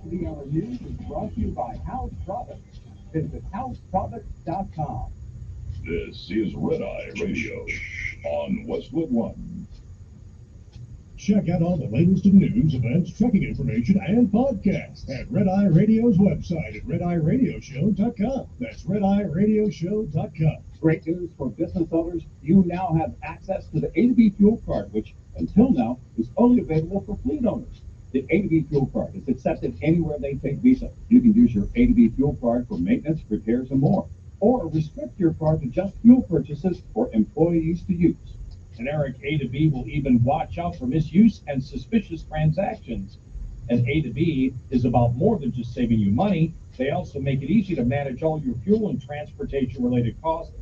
3 Hour News is brought to you by House Products. Visit houseproducts.com. This is Red Eye Radio on Westwood One. Check out all the latest in news, events, trucking information, and podcasts at Red Eye Radio's website at rediradioshow.com. That's rediradioshow.com. Great news for business owners. You now have access to the A2B fuel card, which until now is only available for fleet owners. The A2B fuel card is accepted anywhere they take Visa. You can use your A2B fuel card for maintenance, repairs, and more. Or restrict your card to just fuel purchases for employees to use. Generic A2B will even watch out for misuse and suspicious transactions. And A2B is about more than just saving you money. They also make it easy to manage all your fuel and transportation-related costs,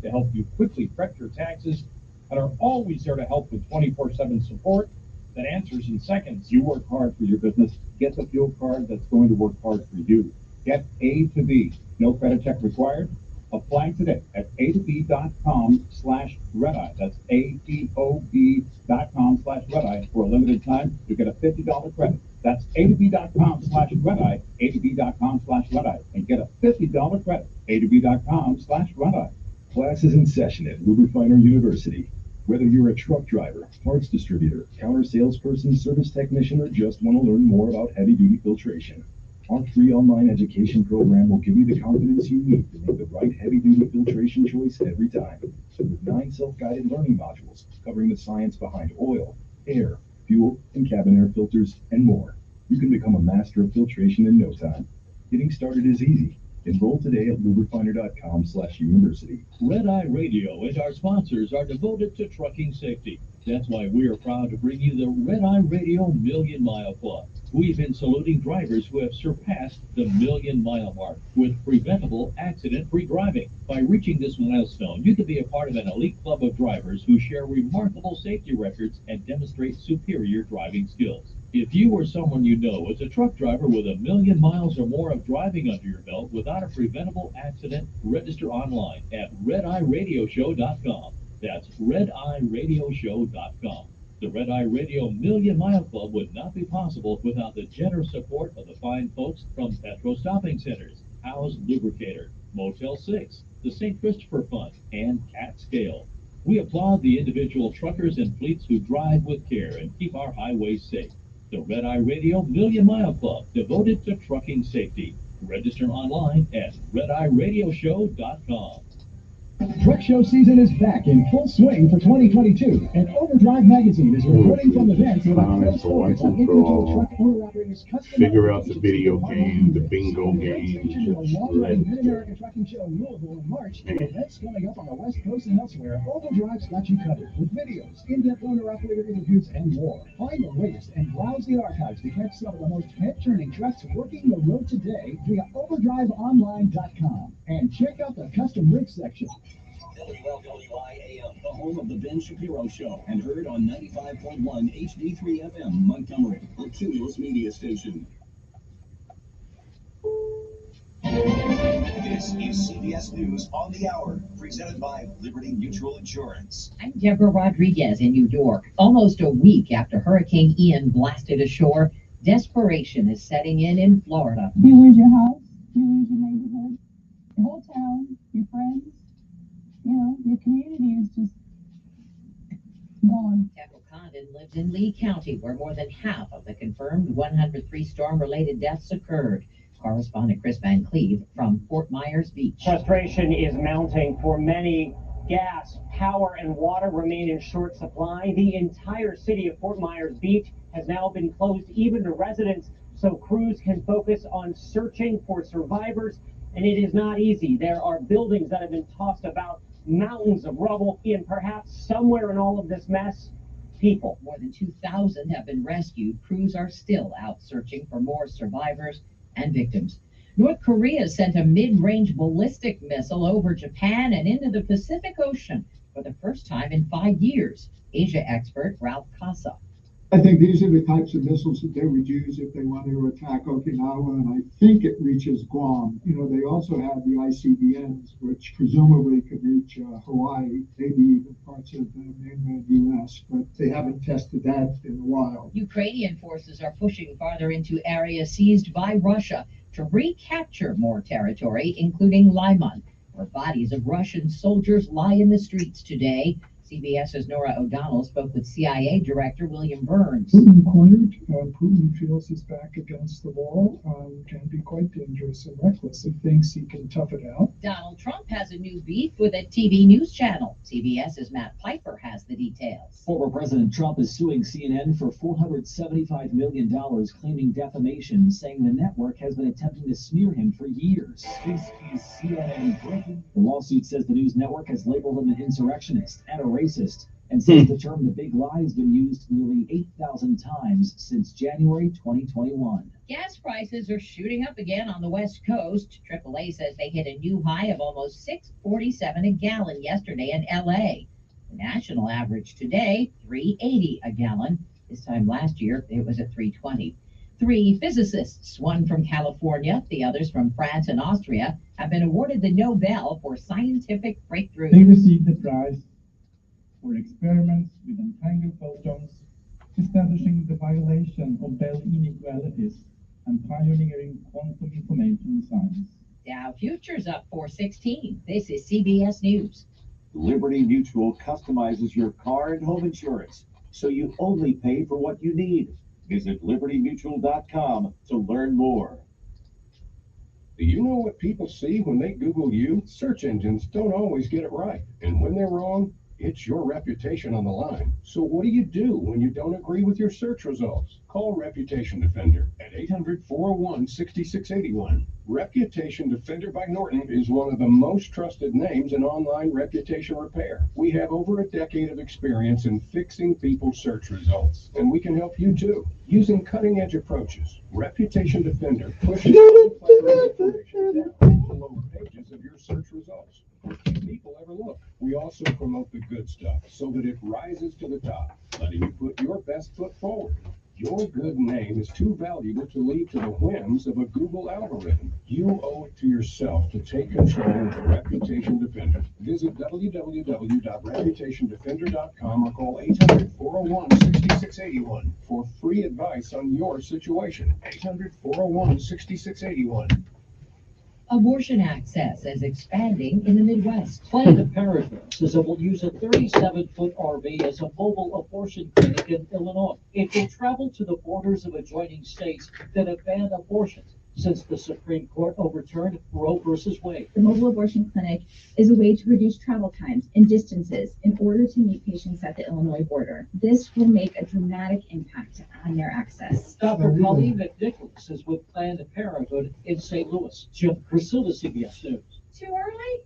to help you quickly prep your taxes, and are always there to help with 24/7 support that answers in seconds. You work hard for your business. Get the fuel card that's going to work hard for you. Get A2B. No credit check required. Apply today at a2b.com/redeye. That's ATOB.com/redeye. For a limited time, you get a $50 credit. That's a2b.com/redeye, a2b.com/redeye, and get a $50 credit. a2b.com/redeye. Class is in session at Lubrifiner University. Whether you're a truck driver, parts distributor, counter salesperson, service technician, or just want to learn more about heavy-duty filtration, our free online education program will give you the confidence you need to make the right heavy-duty filtration choice every time. With 9 self-guided learning modules covering the science behind oil, air, fuel, and cabin air filters, and more, you can become a master of filtration in no time. Getting started is easy. Enroll today at lubrifiner.com/university. Red Eye Radio and our sponsors are devoted to trucking safety. That's why we are proud to bring you the Red Eye Radio Million Mile Club. We've been saluting drivers who have surpassed the million-mile mark with preventable, accident-free driving. By reaching this milestone, you can be a part of an elite club of drivers who share remarkable safety records and demonstrate superior driving skills. If you or someone you know is a truck driver with 1 million miles or more of driving under your belt without a preventable accident, register online at rediradioshow.com. That's rediradioshow.com. The Red Eye Radio Million Mile Club would not be possible without the generous support of the fine folks from Petro Stopping Centers, House Lubricator, Motel 6, the St. Christopher Fund, and Cat Scale. We applaud the individual truckers and fleets who drive with care and keep our highways safe. The Red Eye Radio Million Mile Club, devoted to trucking safety. Register online at rediradioshow.com. Truck show season is back in full swing for 2022, and Overdrive Magazine is reporting from events with a close focus on individual truck owner-operators' custom figure out the video game, the bingo game. The long-running Mid-American Trucking Show in Louisville in March, and events coming up on the West Coast and elsewhere. Overdrive's got you covered with videos, in-depth owner-operator interviews, and more. Find the latest and browse the archives to catch some of the most head-turning trucks working the road today via overdriveonline.com. And check out the custom rig section. WLWI-AM, the home of the Ben Shapiro Show, and heard on 95.1 HD3 FM, Montgomery, a Cumulus media station. This is CBS News on the Hour, presented by Liberty Mutual Insurance. I'm Deborah Rodriguez in New York. Almost a week after Hurricane Ian blasted ashore, desperation is setting in Florida. You lose your house, you lose your neighborhood, your whole town, your friends. You know, your community is just gone. Kendall Condon lives in Lee County, where more than half of the confirmed 103 storm-related deaths occurred. Correspondent Chris Van Cleve from Fort Myers Beach. Frustration is mounting for many. Gas, power, and water remain in short supply. The entire city of Fort Myers Beach has now been closed, even to residents, so crews can focus on searching for survivors. And it is not easy. There are buildings that have been tossed about, mountains of rubble, and perhaps somewhere in all of this mess, people. More than 2,000 have been rescued. Crews are still out searching for more survivors and victims. North Korea sent a mid-range ballistic missile over Japan and into the Pacific Ocean for the first time in 5 years. Asia expert Ralph Casa. I think these are the types of missiles that they would use if they wanted to attack Okinawa, and I think it reaches Guam. You know, they also have the ICBMs, which presumably could reach Hawaii, maybe even parts of the mainland U.S., but they haven't tested that in a while. Ukrainian forces are pushing farther into areas seized by Russia to recapture more territory, including Lyman, where bodies of Russian soldiers lie in the streets today. CBS's Nora O'Donnell spoke with CIA Director William Burns. Putin cornered. Putin feels his back against the wall, can be quite dangerous and reckless and thinks he can tough it out. Donald Trump has a new beef with a TV news channel. CBS's Matt Piper has the details. Former President Trump is suing CNN for $475 million, claiming defamation, saying the network has been attempting to smear him for years. This is CNN breaking. The lawsuit says the news network has labeled him an insurrectionist and a racist, and says the term "the big lie" has been used nearly 8,000 times since January 2021. Gas prices are shooting up again on the West Coast. AAA says they hit a new high of almost $6.47 a gallon yesterday in LA. The national average today, $3.80 a gallon. This time last year, it was at $3.20. 3 physicists, one from California, the others from France and Austria, have been awarded the Nobel for scientific breakthroughs. They received the prize for experiments with entangled photons, establishing the violation of Bell inequalities, and pioneering quantum information science. Dow futures up 416. This is CBS News. Liberty Mutual customizes your car and home insurance, so you only pay for what you need. Visit libertymutual.com to learn more. Do you know what people see when they Google you? Search engines don't always get it right. And when they're wrong, it's your reputation on the line. So what do you do when you don't agree with your search results? Call Reputation Defender at 800-401-6681. Reputation Defender by Norton is one of the most trusted names in online reputation repair. We have over a decade of experience in fixing people's search results, and we can help you too. Using cutting-edge approaches, Reputation Defender pushes information down below pages of your search results. People overlook. We also promote the good stuff so that it rises to the top, letting you put your best foot forward. Your good name is too valuable to leave to the whims of a Google algorithm. You owe it to yourself to take control of the Reputation Defender. Visit www.reputationdefender.com or call 800-401-6681 for free advice on your situation. 800-401-6681. Abortion access is expanding in the Midwest. Planned Parenthood says it will use a 37-foot RV as a mobile abortion clinic in Illinois. It will travel to the borders of adjoining states that have banned abortions since the Supreme Court overturned Roe v. Wade. The mobile abortion clinic is a way to reduce travel times and distances in order to meet patients at the Illinois border. This will make a dramatic impact on their access. Dr. Colleen McNichols is with Planned Parenthood in St. Louis. Jim Priscilla, CBS News. Too early?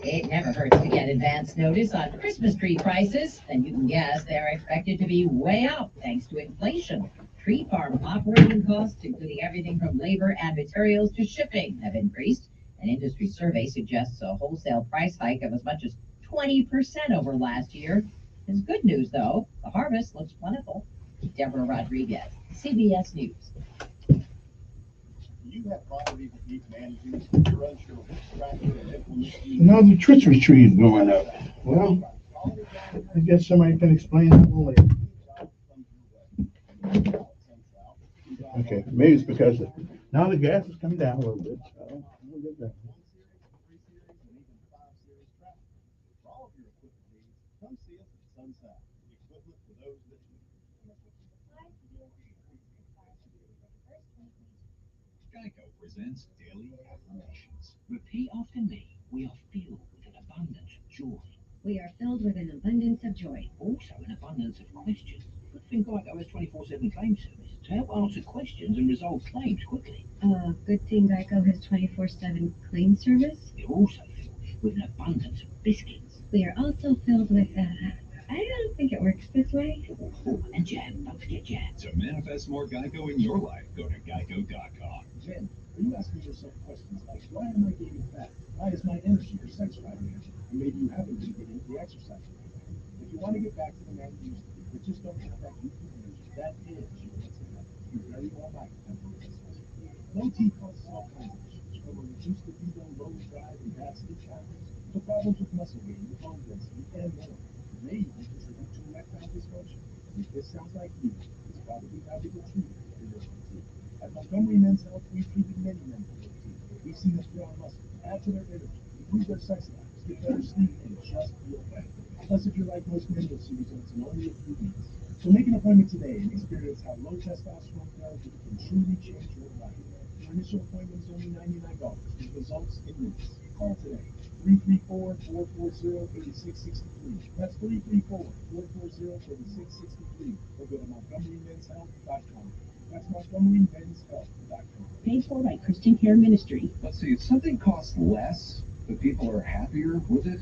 It never hurts to get advance notice on Christmas tree prices, and you can guess they're expected to be way up thanks to inflation. Tree farm operating costs, including everything from labor and materials to shipping, have increased. An industry survey suggests a wholesale price hike of as much as 20% over last year. It's good news, though. The harvest looks plentiful. Deborah Rodriguez, CBS News. You have property that needs managing. You're unsure which tractor and implement you. Now the Christmas tree is going up. Well, I guess somebody can explain that one later. Okay, maybe it's because now the gas has come down a little bit. So we'll get that. Come see us at Sunset. Equipment for those that need. Geico presents Daily Affirmations. Repeat after me. We are filled with an abundance of joy. We are filled with an abundance of joy. Also an abundance of questions. Good thing Geico has 24/7 claim service to help answer questions and resolve claims quickly. Good thing Geico has 24/7 claim service. We're also filled with an abundance of biscuits. We are also filled with, I don't think it works this way. Oh, and jam. Don't forget jam. To manifest more Geico in your life, go to geico.com. Jen, are you asking yourself questions like, why am I gaining fat? Why is my energy or sex driving? And maybe you haven't been getting the exercise. If you want to get back to the man you used to be, But just don't get that deep energy. That is your insulin. You're very all right after this. Low T causes all kinds of issues, from a reduced libido, low drive, and bad sleep patterns, to problems with muscle gain, bone density, and more. It may even contribute to erectile dysfunction. If this sounds like you, it's probably time to get treated for your low T. At Montgomery Men's Health, we've treated many men for low T. We've seen them put on muscle, add to their energy, improve their sex lives, get better sleep, and just feel better. Plus, if you're like most men, you'll see results in only a few weeks. So make an appointment today and experience how low testosterone therapy can truly change your life. Your initial appointment is only $99 with results in minutes. Call today. 334-440-8663. That's 334-440-8663. Or go to MontgomeryMen'sHealth.com. That's MontgomeryMen'sHealth.com. Paid for by Christian Care Ministry. Let's see, if something costs less, but people are happier with it,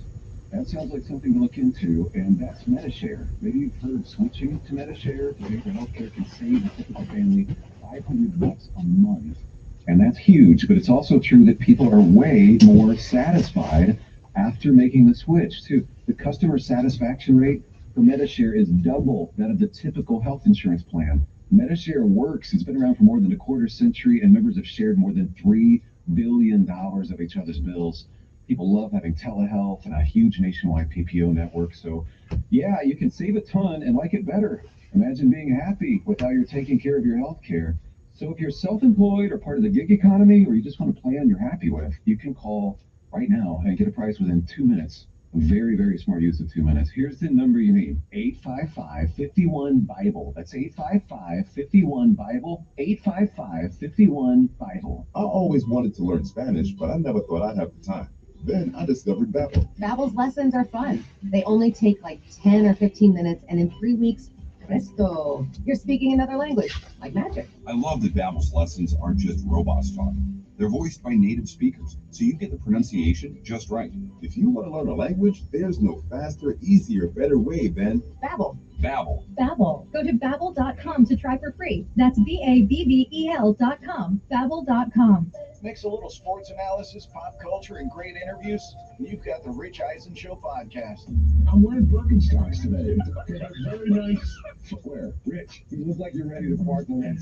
that sounds like something to look into, and that's MediShare. Maybe you've heard of switching to MediShare. Behavioral healthcare can save the typical family $500 a month. And that's huge, but it's also true that people are way more satisfied after making the switch, too. The customer satisfaction rate for MediShare is double that of the typical health insurance plan. MediShare works. It's been around for more than a quarter century, and members have shared more than $3 billion of each other's bills. People love having telehealth and a huge nationwide PPO network. So, yeah, you can save a ton and like it better. Imagine being happy with how you're taking care of your health care. So if you're self-employed or part of the gig economy, or you just want a plan you're happy with, you can call right now and get a price within 2 minutes. A very, very smart use of 2 minutes. Here's the number you need. 855-51-BIBLE. That's 855-51-BIBLE. 855-51-BIBLE. I always wanted to learn Spanish, but I never thought I'd have the time. Then I discovered Babbel. Babbel's lessons are fun. They only take like 10 or 15 minutes, and in 3 weeks, presto, you're speaking another language, like magic. I love that Babbel's lessons aren't just robots talking. They're voiced by native speakers, so you get the pronunciation just right. If you want to learn a language, there's no faster, easier, better way than Babbel. Babbel. Babbel. Go to Babbel.com to try for free. That's BABBEL.com. Babbel.com. Mix a little sports analysis, pop culture, and great interviews, and you've got the Rich Eisen Show podcast. I'm wearing Birkenstocks today. They have very nice footwear. Rich, you look like you're ready to park the rent.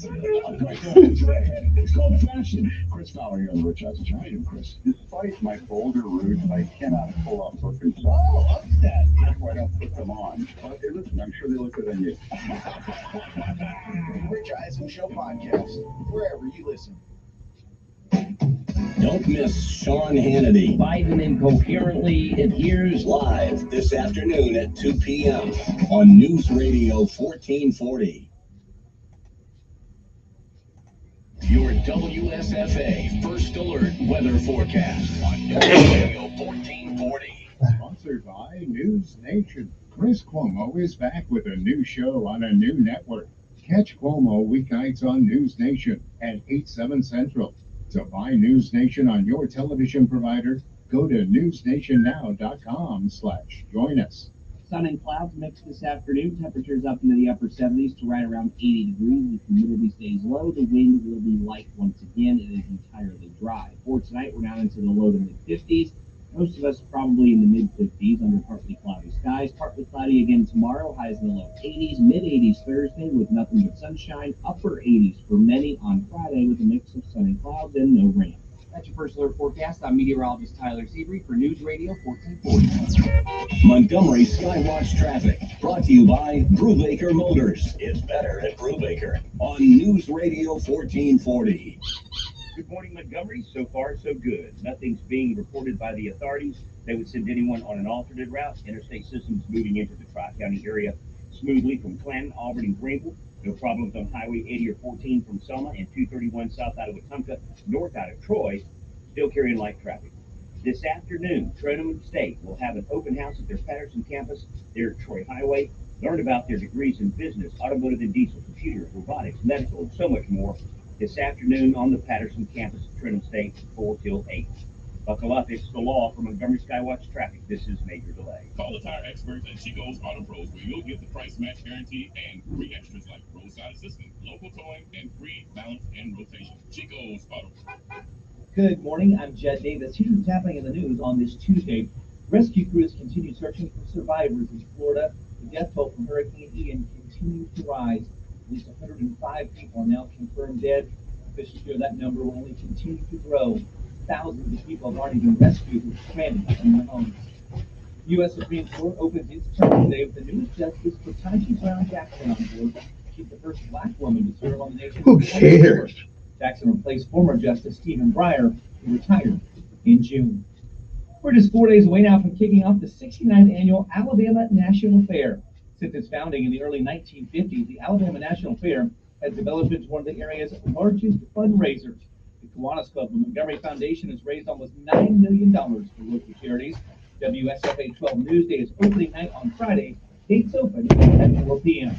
It's called fashion. Chris Fowler here on the Rich Eisen Show. How are you, Chris? Despite my bolder roots, I cannot pull off Birkenstocks. Oh, upset. That's why I don't put them on. But hey, listen, I'm sure they look good on you. Rich Eisen Show podcast, wherever you listen. Don't miss Sean Hannity. Biden incoherently adheres Live this afternoon at 2 p.m. on News Radio 1440. Your WSFA First Alert Weather Forecast on News Radio 1440. Sponsored by News Nation. Chris Cuomo is back with a new show on a new network. Catch Cuomo weeknights on News Nation at 8/7 Central. To buy News Nation on your television provider, go to newsnationnow.com/join us. Sun and clouds mix this afternoon. Temperatures up into the upper 70s to right around 80 degrees. The humidity stays low. The wind will be light once again. It is entirely dry. For tonight, we're down into the low to mid-50s. Most of us probably in the mid-50s under partly cloudy skies. Partly cloudy again tomorrow. Highs in the low 80s. Mid-80s Thursday with nothing but sunshine. Upper 80s for many on Friday with a mix of sun and clouds and no rain. That's your first alert forecast. I'm meteorologist Tyler Seabury for News Radio 1440. Montgomery Skywatch traffic brought to you by Brubaker Motors. It's better at Brubaker on News Radio 1440. Good morning, Montgomery. So far, so good. Nothing's being reported by the authorities. They would send anyone on an alternate route. Interstate systems moving into the Tri-County area smoothly from Clanton, Auburn, and Greenville. No problems on Highway 80 or 14 from Selma and 231 south out of Wetumpka, north out of Troy. Still carrying light traffic. This afternoon, Trenum State will have an open house at their Patterson campus there at Troy Highway. Learn about their degrees in business, automotive and diesel, computers, robotics, medical, and so much more. This afternoon on the Patterson campus of Trenum State, 4 till 8. Buckle up, it's the law for Montgomery Skywatch traffic. This is Major Delay. Call the tire experts at Chico's Auto Pros, where you'll get the price match guarantee and free extras like roadside assistance, local towing, and free balance and rotation. Chico's Auto Pros. Good morning, I'm Jed Davis. Here's what's happening in the news on this Tuesday. Rescue crews continue searching for survivors in Florida. The death toll from Hurricane Ian continues to rise. At least 105 people are now confirmed dead. Officials fear that number will only continue to grow. Thousands of people have already been rescued and stranded in their homes. The U.S. Supreme Court opens its term today with the newest justice for Ketanji Brown Jackson on board. She's the first black woman to serve on the nation's Who cares? Jackson replaced former Justice Stephen Breyer, who retired in June. We're just 4 days away now from kicking off the 69th annual Alabama National Fair. Since its founding in the early 1950s, the Alabama National Fair has developed into one of the area's largest fundraisers. The Kiwanis Club, the Montgomery Foundation, has raised almost $9 million for local charities. WSFA 12 News Day is opening night on Friday. Dates open at 4 p.m.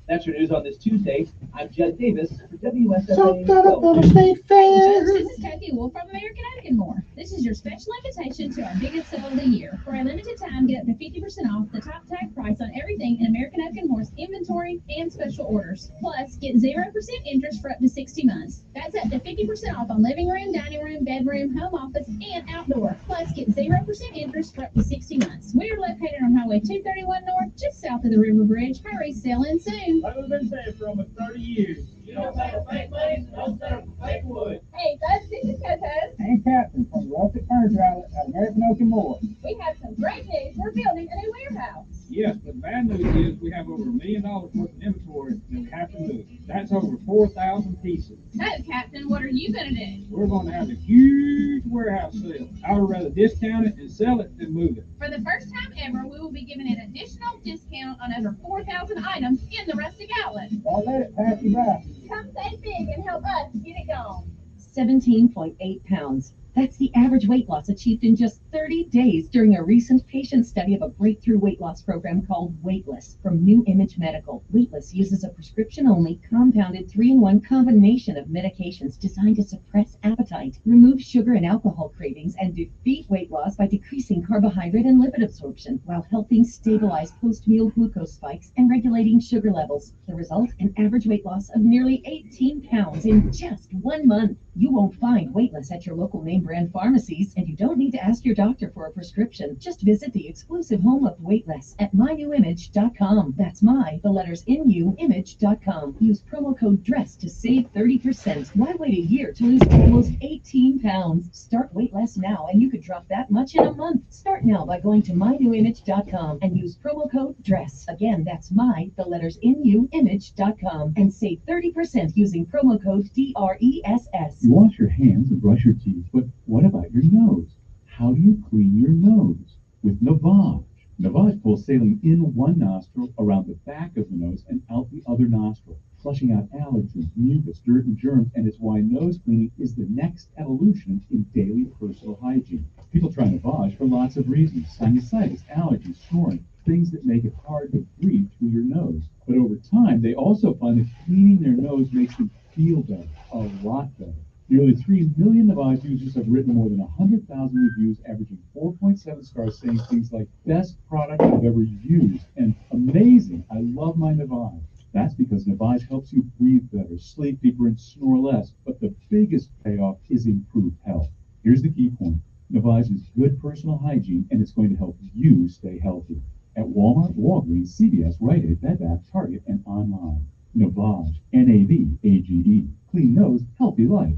That's your news on this Tuesday. I'm Judd Davis for WSFA 12. State Fair. This is Kathy Wolf from American Oak. This is your special invitation to our biggest sale of the year. For a limited time, get up to 50% off the top tag price on everything in American Oak inventory and special orders. Plus, get 0% interest for up to 60 months. That's up to 50% off on living room, dining room, bedroom, home office, and outdoor. Plus, get 0% interest for up to 60 months. We are located on Highway 231 North, just south of the River Bridge. Hurry, selling soon. Like we've been saying for almost 30 years. You don't pay for fake money, don't settle for fake wood. Hey, bud, this is Coco. And Captain from the Rustic Furniture Outlet at American Oak and Moore. We have some great news. We're building a new warehouse. Yes, but the bad news is we have over $1 million worth of inventory that we have to move. That's over 4,000 pieces. So, Captain, what are you going to do? We're going to have a huge warehouse sale. I would rather discount it and sell it than move it. For the first time ever, we will be giving an additional discount on over 4,000 items in the Rustic Outlet. Don't let it pass you by. Come save big and help us get it going. 17.8 pounds. That's the average weight loss achieved in just 30 days during a recent patient study of a breakthrough weight loss program called Weightless from New Image Medical. Weightless uses a prescription-only compounded 3-in-1 combination of medications designed to suppress appetite, remove sugar and alcohol cravings, and defeat weight loss by decreasing carbohydrate and lipid absorption while helping stabilize post-meal glucose spikes and regulating sugar levels. The result, an average weight loss of nearly 18 pounds in just 1 month. You won't find Weightless at your local name brand pharmacies, and you don't need to ask your doctor for a prescription. Just visit the exclusive home of Weightless at mynewimage.com. That's the letters NU, image.com. Use promo code DRESS to save 30%. Why wait a year to lose almost 18 pounds? Start Weightless now, and you could drop that much in a month. Start now by going to mynewimage.com and use promo code DRESS. Again, that's the letters NU, image.com, and save 30% using promo code DRESS. You wash your hands and brush your teeth, but what about your nose? How do you clean your nose? With Navage. Navage pulls saline in one nostril, around the back of the nose, and out the other nostril, flushing out allergens, mucus, dirt, and germs, and it's why nose cleaning is the next evolution in daily personal hygiene. People try Navage for lots of reasons: sinusitis, allergies, snoring, things that make it hard to breathe through your nose. But over time, they also find that cleaning their nose makes them feel better, a lot better. Nearly 3 million Navage users have written more than 100,000 reviews, averaging 4.7 stars, saying things like, best product I've ever used, and amazing, I love my Navage. That's because Navage helps you breathe better, sleep deeper, and snore less. But the biggest payoff is improved health. Here's the key point. Navage is good personal hygiene, and it's going to help you stay healthy. At Walmart, Walgreens, CVS, Rite Aid, Bed Bath, Target, and online. Navage, N-A-V-A-G-E. Clean nose, healthy life.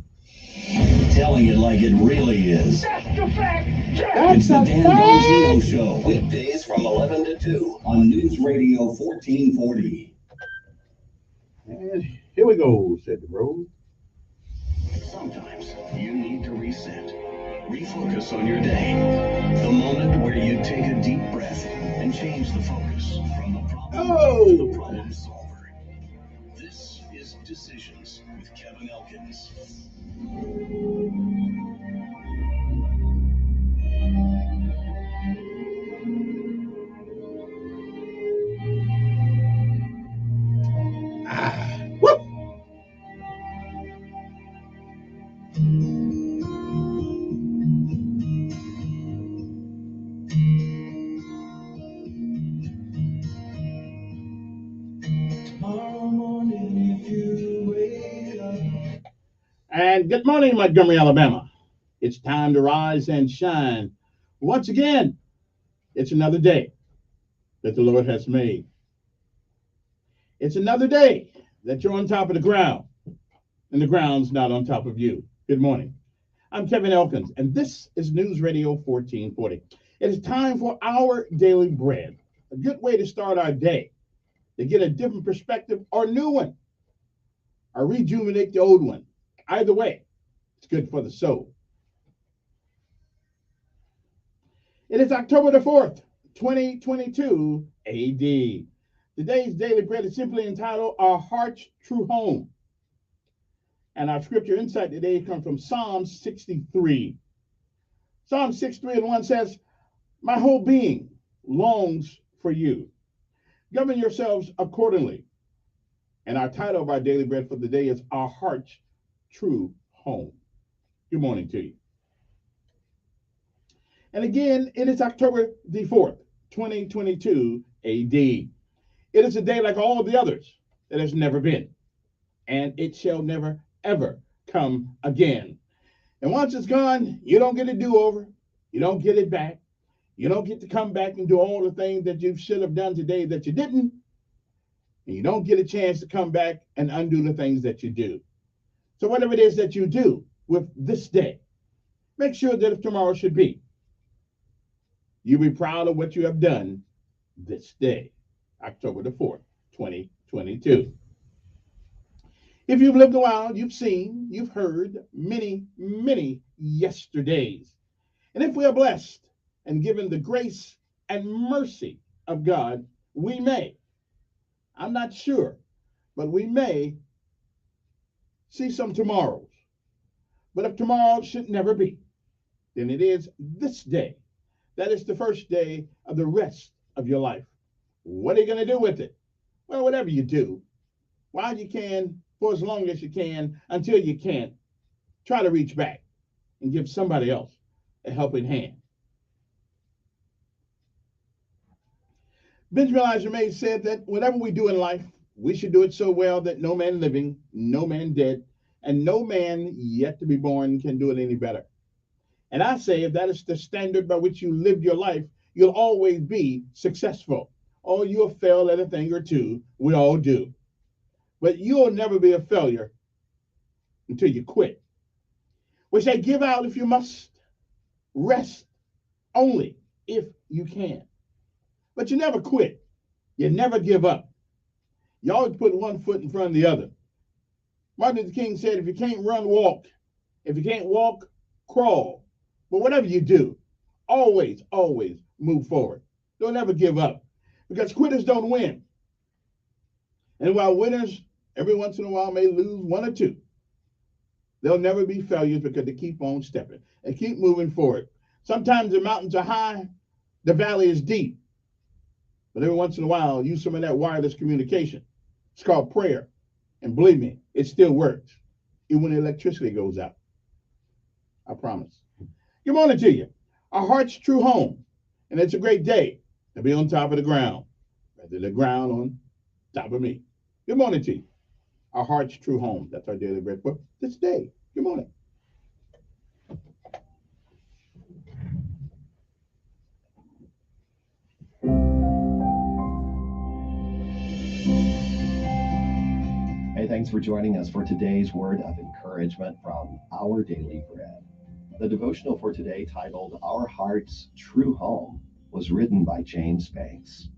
Telling it like it really is. That's the fact. It's the Dan Bongino Show. Weekdays from 11 to 2 on News Radio 1440. And here we go, said the bro. Sometimes you need to reset. Refocus on your day. The moment where you take a deep breath and change the focus from the problem to the problem solver. This is Decisions with Kevin Elkins. And good morning, Montgomery, Alabama. It's time to rise and shine. Once again, it's another day that the Lord has made. It's another day that you're on top of the ground, and the ground's not on top of you. Good morning. I'm Kevin Elkins, and this is News Radio 1440. It is time for our daily bread, a good way to start our day, to get a different perspective or a new one, or rejuvenate the old one. Either way, it's good for the soul. It is October the 4th, 2022 AD. Today's daily bread is simply entitled Our Heart's True Home. And our scripture insight today comes from Psalm 63. Psalm 63:1 says, My whole being longs for you. Govern yourselves accordingly. And our title of our daily bread for the day is Our Heart's True Home. Good morning to you. And again, it is October the 4th, 2022 AD. It is a day like all of the others that has never been. And it shall never, ever come again. And once it's gone, you don't get a do-over. You don't get it back. You don't get to come back and do all the things that you should have done today that you didn't. And you don't get a chance to come back and undo the things that you do. So whatever it is that you do with this day, make sure that if tomorrow should be, you be proud of what you have done this day, October the 4th, 2022. If you've lived a while, you've seen, you've heard many, many yesterdays. And if we are blessed and given the grace and mercy of God, we may, I'm not sure, but we may see some tomorrows. But if tomorrow should never be, then it is this day. That is the first day of the rest of your life. What are you going to do with it? Well, whatever you do, while you can, for as long as you can, until you can't, try to reach back and give somebody else a helping hand. Benjamin Elijah May said that whatever we do in life, we should do it so well that no man living, no man dead, and no man yet to be born can do it any better. And I say if that is the standard by which you live your life, you'll always be successful. Oh, you'll fail at a thing or two. We all do. But you'll never be a failure until you quit. We say give out if you must, rest only if you can. But you never quit. You never give up. You always put one foot in front of the other. Martin Luther King said, if you can't run, walk. If you can't walk, crawl. But whatever you do, always, always move forward. Don't ever give up. Because quitters don't win. And while winners every once in a while may lose one or two, they'll never be failures because they keep on stepping and keep moving forward. Sometimes the mountains are high, the valley is deep. But every once in a while, use some of that wireless communication. It's called prayer. And believe me, it still works, even when the electricity goes out. I promise. Good morning to you. Our heart's true home. And it's a great day to be on top of the ground, rather the ground on top of me. Good morning to you. Our heart's true home. That's our daily bread for this day. Good morning. Hey, thanks for joining us for today's word of encouragement from Our Daily Bread. The devotional for today, titled Our Heart's True Home, was written by James Banks.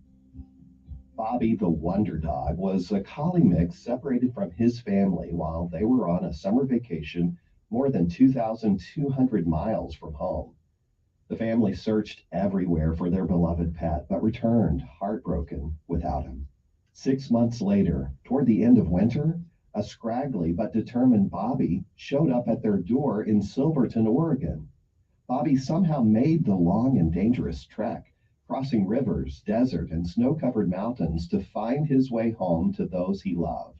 Bobby the Wonder Dog was a collie mix separated from his family while they were on a summer vacation more than 2,200 miles from home. The family searched everywhere for their beloved pet, but returned heartbroken without him. 6 months later, toward the end of winter, a scraggly but determined Bobby showed up at their door in Silverton, Oregon. Bobby somehow made the long and dangerous trek, crossing rivers, desert, and snow-covered mountains to find his way home to those he loved.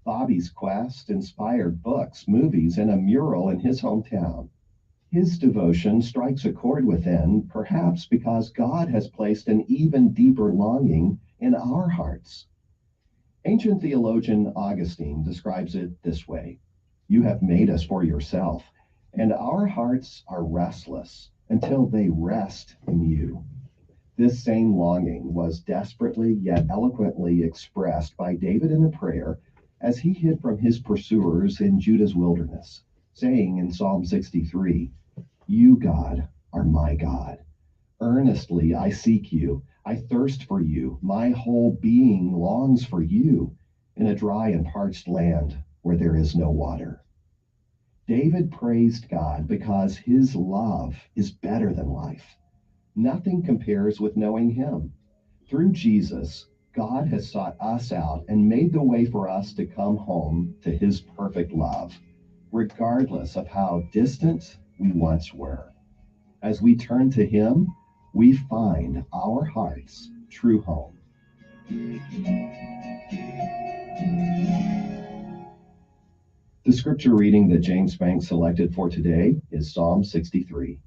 Bobby's quest inspired books, movies, and a mural in his hometown. His devotion strikes a chord within, perhaps because God has placed an even deeper longing in our hearts. Ancient theologian Augustine describes it this way: You have made us for yourself, and our hearts are restless until they rest in you. This same longing was desperately yet eloquently expressed by David in a prayer as he hid from his pursuers in Judah's wilderness, saying in Psalm 63, "You, God, are my God. Earnestly I seek you. I thirst for you. My whole being longs for you in a dry and parched land where there is no water." David praised God because his love is better than life. Nothing compares with knowing him. Through Jesus, God has sought us out and made the way for us to come home to his perfect love, regardless of how distant we once were. As we turn to him, we find our heart's true home. The scripture reading that James Banks selected for today is Psalm 63.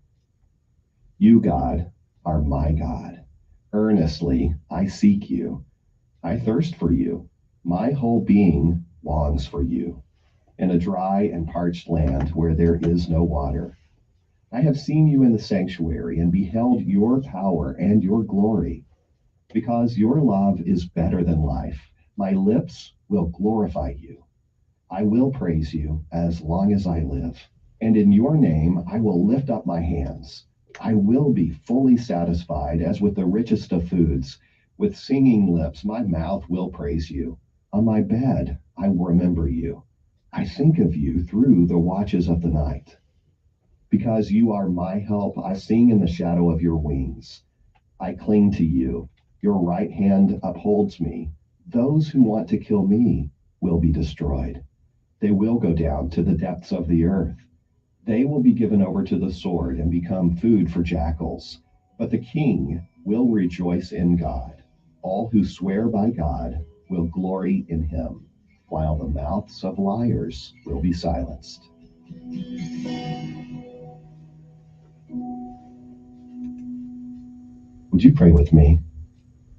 You, God, are my God. Earnestly I seek you. I thirst for you. My whole being longs for you in a dry and parched land where there is no water. I have seen you in the sanctuary and beheld your power and your glory. Because your love is better than life, my lips will glorify you. I will praise you as long as I live, and in your name I will lift up my hands. I will be fully satisfied as with the richest of foods. With singing lips, my mouth will praise you. On my bed, I will remember you. I think of you through the watches of the night. Because you are my help, I sing in the shadow of your wings. I cling to you. Your right hand upholds me. Those who want to kill me will be destroyed. They will go down to the depths of the earth. They will be given over to the sword and become food for jackals. But the king will rejoice in God. All who swear by God will glory in him, while the mouths of liars will be silenced. Would you pray with me?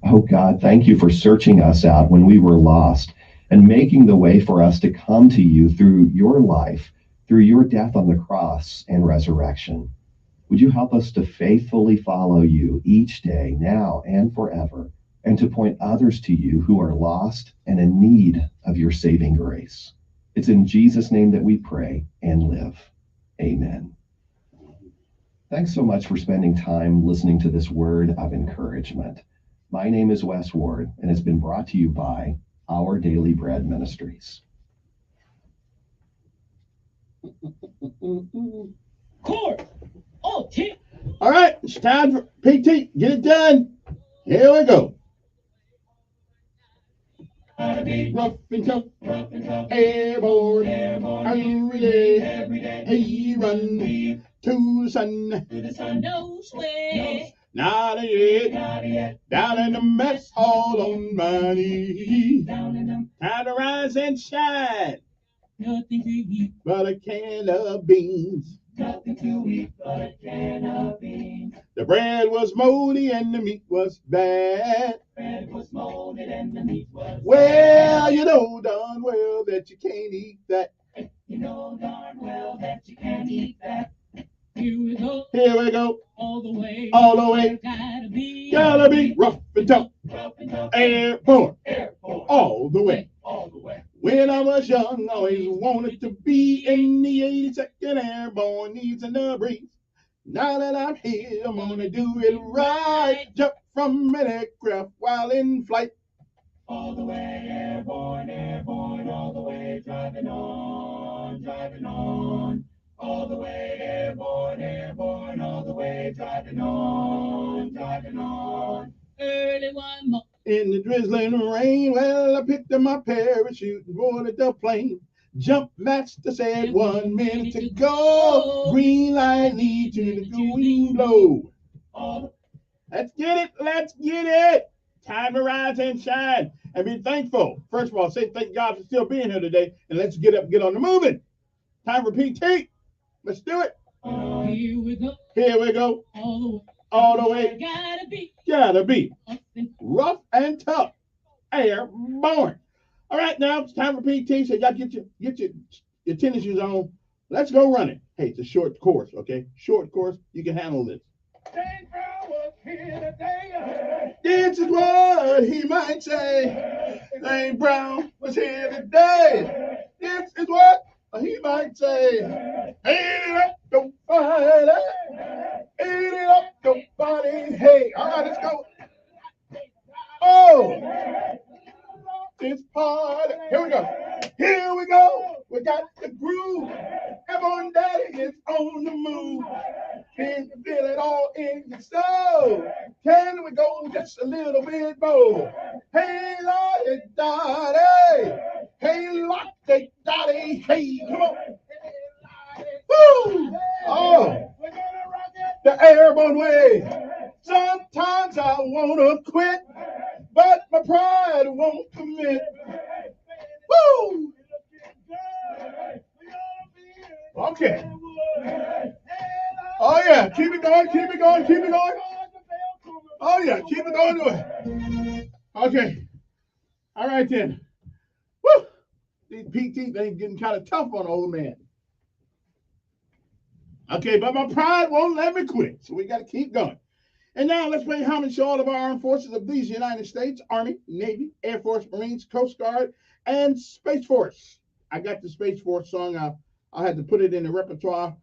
Oh God, thank you for searching us out when we were lost and making the way for us to come to you through your life, through your death on the cross and resurrection. Would you help us to faithfully follow you each day, now and forever, and to point others to you who are lost and in need of your saving grace? It's in Jesus' name that we pray and live. Amen. Thanks so much for spending time listening to this word of encouragement. My name is Wes Ward, and it's been brought to you by Our Daily Bread Ministries. Court. Oh, all right, it's time for PT. Get it done. Here we go. Rough and tough, airborne, every day, he run to the sun, no sweat, not yet, down in the mess hall on my knees, time to rise and shine, nothing to eat but a can of beans. Nothing to eat but a can of beans. The bread was moldy and the meat was bad. Bread was molded and the meat was well, bad. You know darn well that you can't eat that. You know darn well that you can't eat that. Here we go. Here we go. All the way. All the way. Gotta be rough and tough. Airborne. All the way. All the way. When I was young, I always wanted to be in the 82nd Airborne, needs in the breeze. Now that I'm here, I'm gonna do it right. Jump from an aircraft while in flight. All the way, airborne, airborne, all the way, driving on, driving on. All the way, airborne, airborne, all the way, driving on, driving on. Early one morning. In the drizzling rain, well, I picked up my parachute and boarded the plane. Jump master said 1 minute to go. Green light lead to the green blow. Let's get it, let's get it. Time to rise and shine and be thankful. First of all, say thank God for still being here today, and let's get up, get on the moving. Time for PT. Let's do it. Here we go. Here we go. All the way. Gotta be rough and tough. Airborne. All right, now it's time for PT. So y'all get your tennis shoes on. Let's go running. Hey, it's a short course, okay? Short course. You can handle this. 10 hours. here today. This is what he might say. Lane Brown was here today. This is what he might say. Ain't it up, don't fight it. Ain't it up, don't fight it. Hey, all right, let's go. Oh, this party. Here we go. Here we go. We got the groove. Come on, daddy, it's on the move. Can you feel it all in your soul? Can we go just a little bit more? Hey, Lottie Dottie. Hey, Lottie Dottie. Hey, come on. Woo! Oh, the airborne way. Sometimes I want to quit, but my pride won't commit. Woo! Okay. Oh, yeah. Keep it going, keep it going, keep it going. Oh, yeah. Keep it going. Okay. All right, then. Woo! These PT things getting kind of tough on the old man. Okay, but my pride won't let me quit, so we got to keep going. And now let's pay homage to all of our armed forces of these United States: Army, Navy, Air Force, Marines, Coast Guard, and Space Force. I got the Space Force song. I'll have to put it in the repertoire.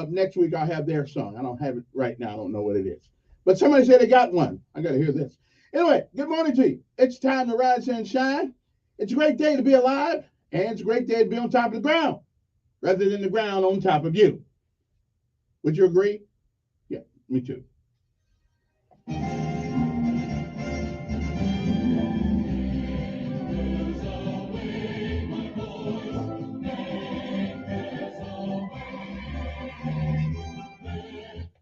Next week I'll have their song. I don't have it right now. I don't know what it is. But somebody said they got one. I got to hear this. Anyway, good morning to you. It's time to rise and shine. It's a great day to be alive, and it's a great day to be on top of the ground rather than the ground on top of you. Would you agree? Yeah, me too.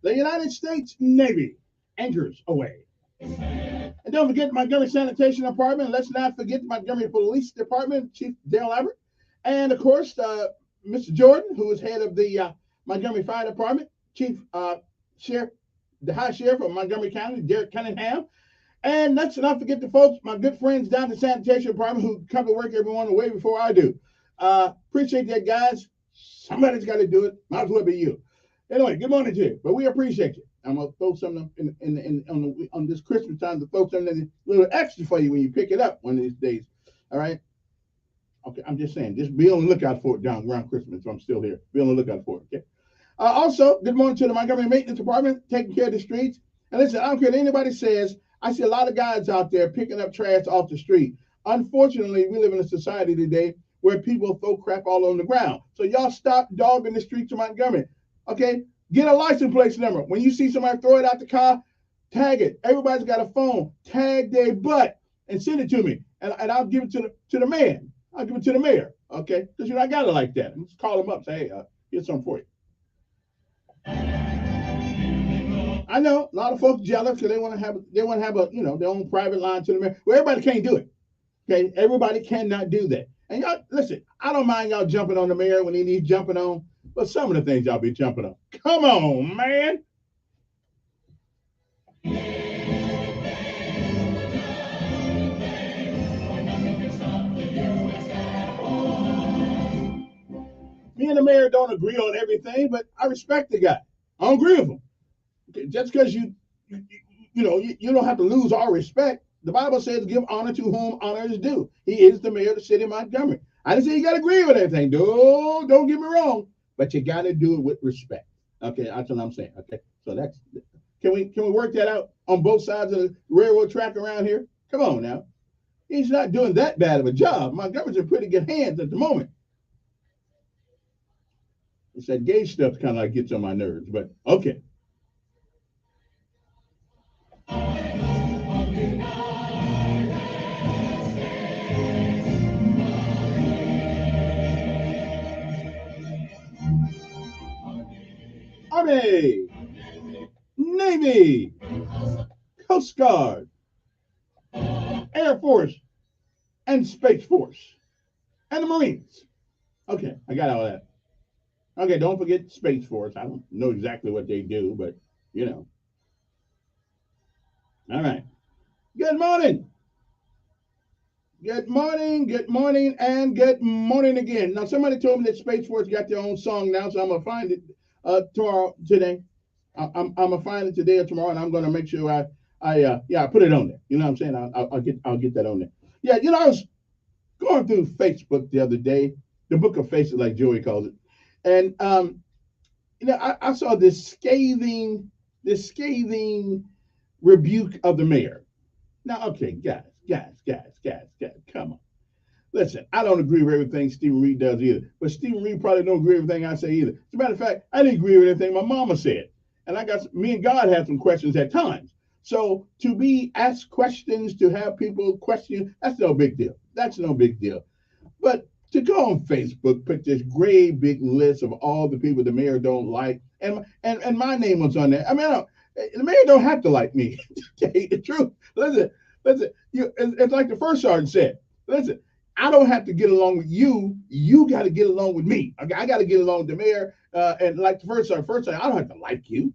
The United States Navy anchors away. And don't forget the Montgomery Sanitation Department. Let's not forget the Montgomery Police Department, Chief Dale Abbott. And, of course, Mr. Jordan, who is head of the Montgomery Fire Department, Chief Sheriff, the High Sheriff of Montgomery County, Derek Cunningham. And let's not forget the folks, my good friends down at the Sanitation Department who come to work every morning way before I do. Appreciate that, guys. Somebody's got to do it. Might as well be you. Anyway, good morning to you. But we appreciate you. I'm gonna throw something on this Christmas time to throw something a little extra for you when you pick it up one of these days. All right. Okay, I'm just saying, just be on the lookout for it down around Christmas. So I'm still here. Be on the lookout for it. Okay. Also, good morning to the Montgomery Maintenance Department, taking care of the streets. And listen, I don't care what anybody says. I see a lot of guys out there picking up trash off the street. Unfortunately, we live in a society today where people throw crap all on the ground. So y'all stop dogging the streets of Montgomery. Okay. Get a license plate number. When you see somebody throw it out the car, tag it. Everybody's got a phone. Tag their butt and send it to me. And I'll give it to the man. I'll give it to the mayor. Okay? Because I got it like that. Just call them up. Say, hey, here's something for you. I know a lot of folks jealous because they want to have a their own private line to the mayor. Well, everybody can't do it. Okay? Everybody cannot do that. And y'all listen, I don't mind y'all jumping on the mayor when he needs jumping on. But some of the things y'all be jumping on. Come on, man. Me and the mayor don't agree on everything, but I respect the guy. I don't agree with him. Okay, just because you don't have to lose our respect. The Bible says give honor to whom honor is due. He is the mayor of the city of Montgomery. I didn't say you got to agree with everything. Don't get me wrong. But you got to do it with respect. Okay, that's what I'm saying. Okay, so that's can we work that out on both sides of the railroad track around here? Come on now, he's not doing that bad of a job. Montgomery's in pretty good hands at the moment. It's that gay stuff kind of like gets on my nerves, but okay. Army, Navy, Coast Guard, Air Force, and Space Force, and the Marines. Okay, I got all that. Okay, don't forget Space Force. I don't know exactly what they do, but you know. All right. Good morning. Good morning, good morning, and good morning again. Now, somebody told me that Space Force got their own song now, so I'm going to find it today. I'm gonna find it today or tomorrow, and I'm gonna make sure I put it on there. You know what I'm saying? I'll get that on there. Yeah, I was going through Facebook the other day, the book of faces, like Joey calls it, and I saw this scathing rebuke of the mayor. Now, okay, guys, come on. Listen, I don't agree with everything Stephen Reed does either, but Stephen Reed probably don't agree with everything I say either. As a matter of fact, I didn't agree with anything my mama said, and me and God had some questions at times. So to be asked questions, to have people question, that's no big deal. That's no big deal. But to go on Facebook, put this great big list of all the people the mayor don't like, and my name was on there. I mean, the mayor don't have to like me. To tell you the truth, listen. It's like the first sergeant said. Listen, I don't have to get along with you. You got to get along with me. I got to get along with the mayor. And like the first sergeant, I don't have to like you.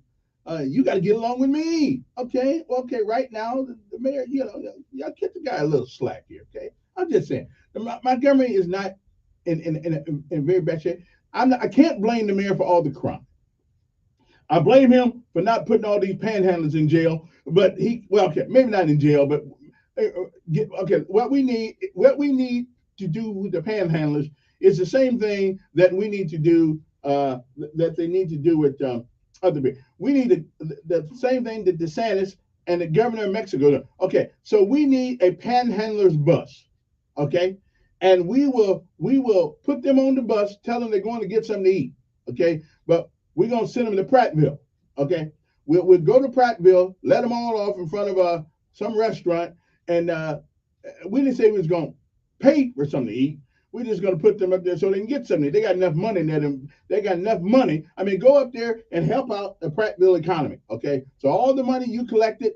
You got to get along with me. Okay. Well, okay. Right now, the mayor, y'all get the guy a little slack here. Okay. I'm just saying, Montgomery is not in very bad shape. I can't blame the mayor for all the crime. I blame him for not putting all these panhandlers in jail. But maybe not in jail, but okay. What we need to do with the panhandlers is the same thing that we need to do. That they need to do with other people. We need the same thing that DeSantis and the governor of Mexico do. Okay, so we need a panhandlers bus. Okay, and we will put them on the bus, tell them they're going to get something to eat. Okay, but we're gonna send them to Prattville. Okay, we'll go to Prattville, let them all off in front of some restaurant, and we didn't say we was gonna pay for something to eat. We're just gonna put them up there so they can get something. They got enough money in they got enough money. I mean, go up there and help out the Prattville economy. Okay, so all the money you collected,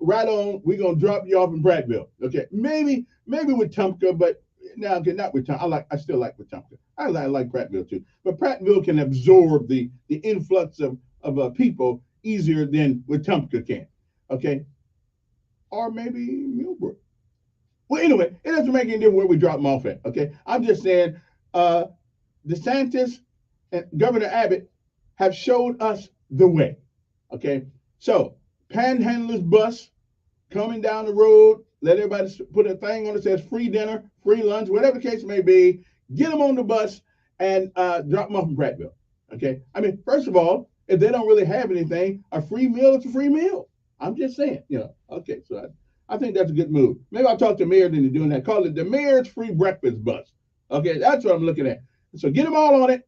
right on, we're gonna drop you off in Prattville. Okay, maybe with Tumpka, but now okay, not with Tumpka. I still like with Tumpka. I like Prattville too, but Prattville can absorb the influx of people easier than with Tumpka can. Okay, or maybe Millbrook. Well, anyway, it doesn't make any difference where we drop them off at. Okay, I'm just saying, DeSantis and Governor Abbott have showed us the way. Okay, so Panhandlers bus coming down the road. Let everybody put a thing on it that says free dinner, free lunch, whatever the case may be. Get them on the bus and drop them off in Prattville. Okay, I mean, first of all, if they don't really have anything, a free meal is a free meal. I'm just saying, Okay, so I think that's a good move. Maybe I'll talk to the mayor into doing that. Call it the mayor's free breakfast bus. Okay, that's what I'm looking at. So get them all on it.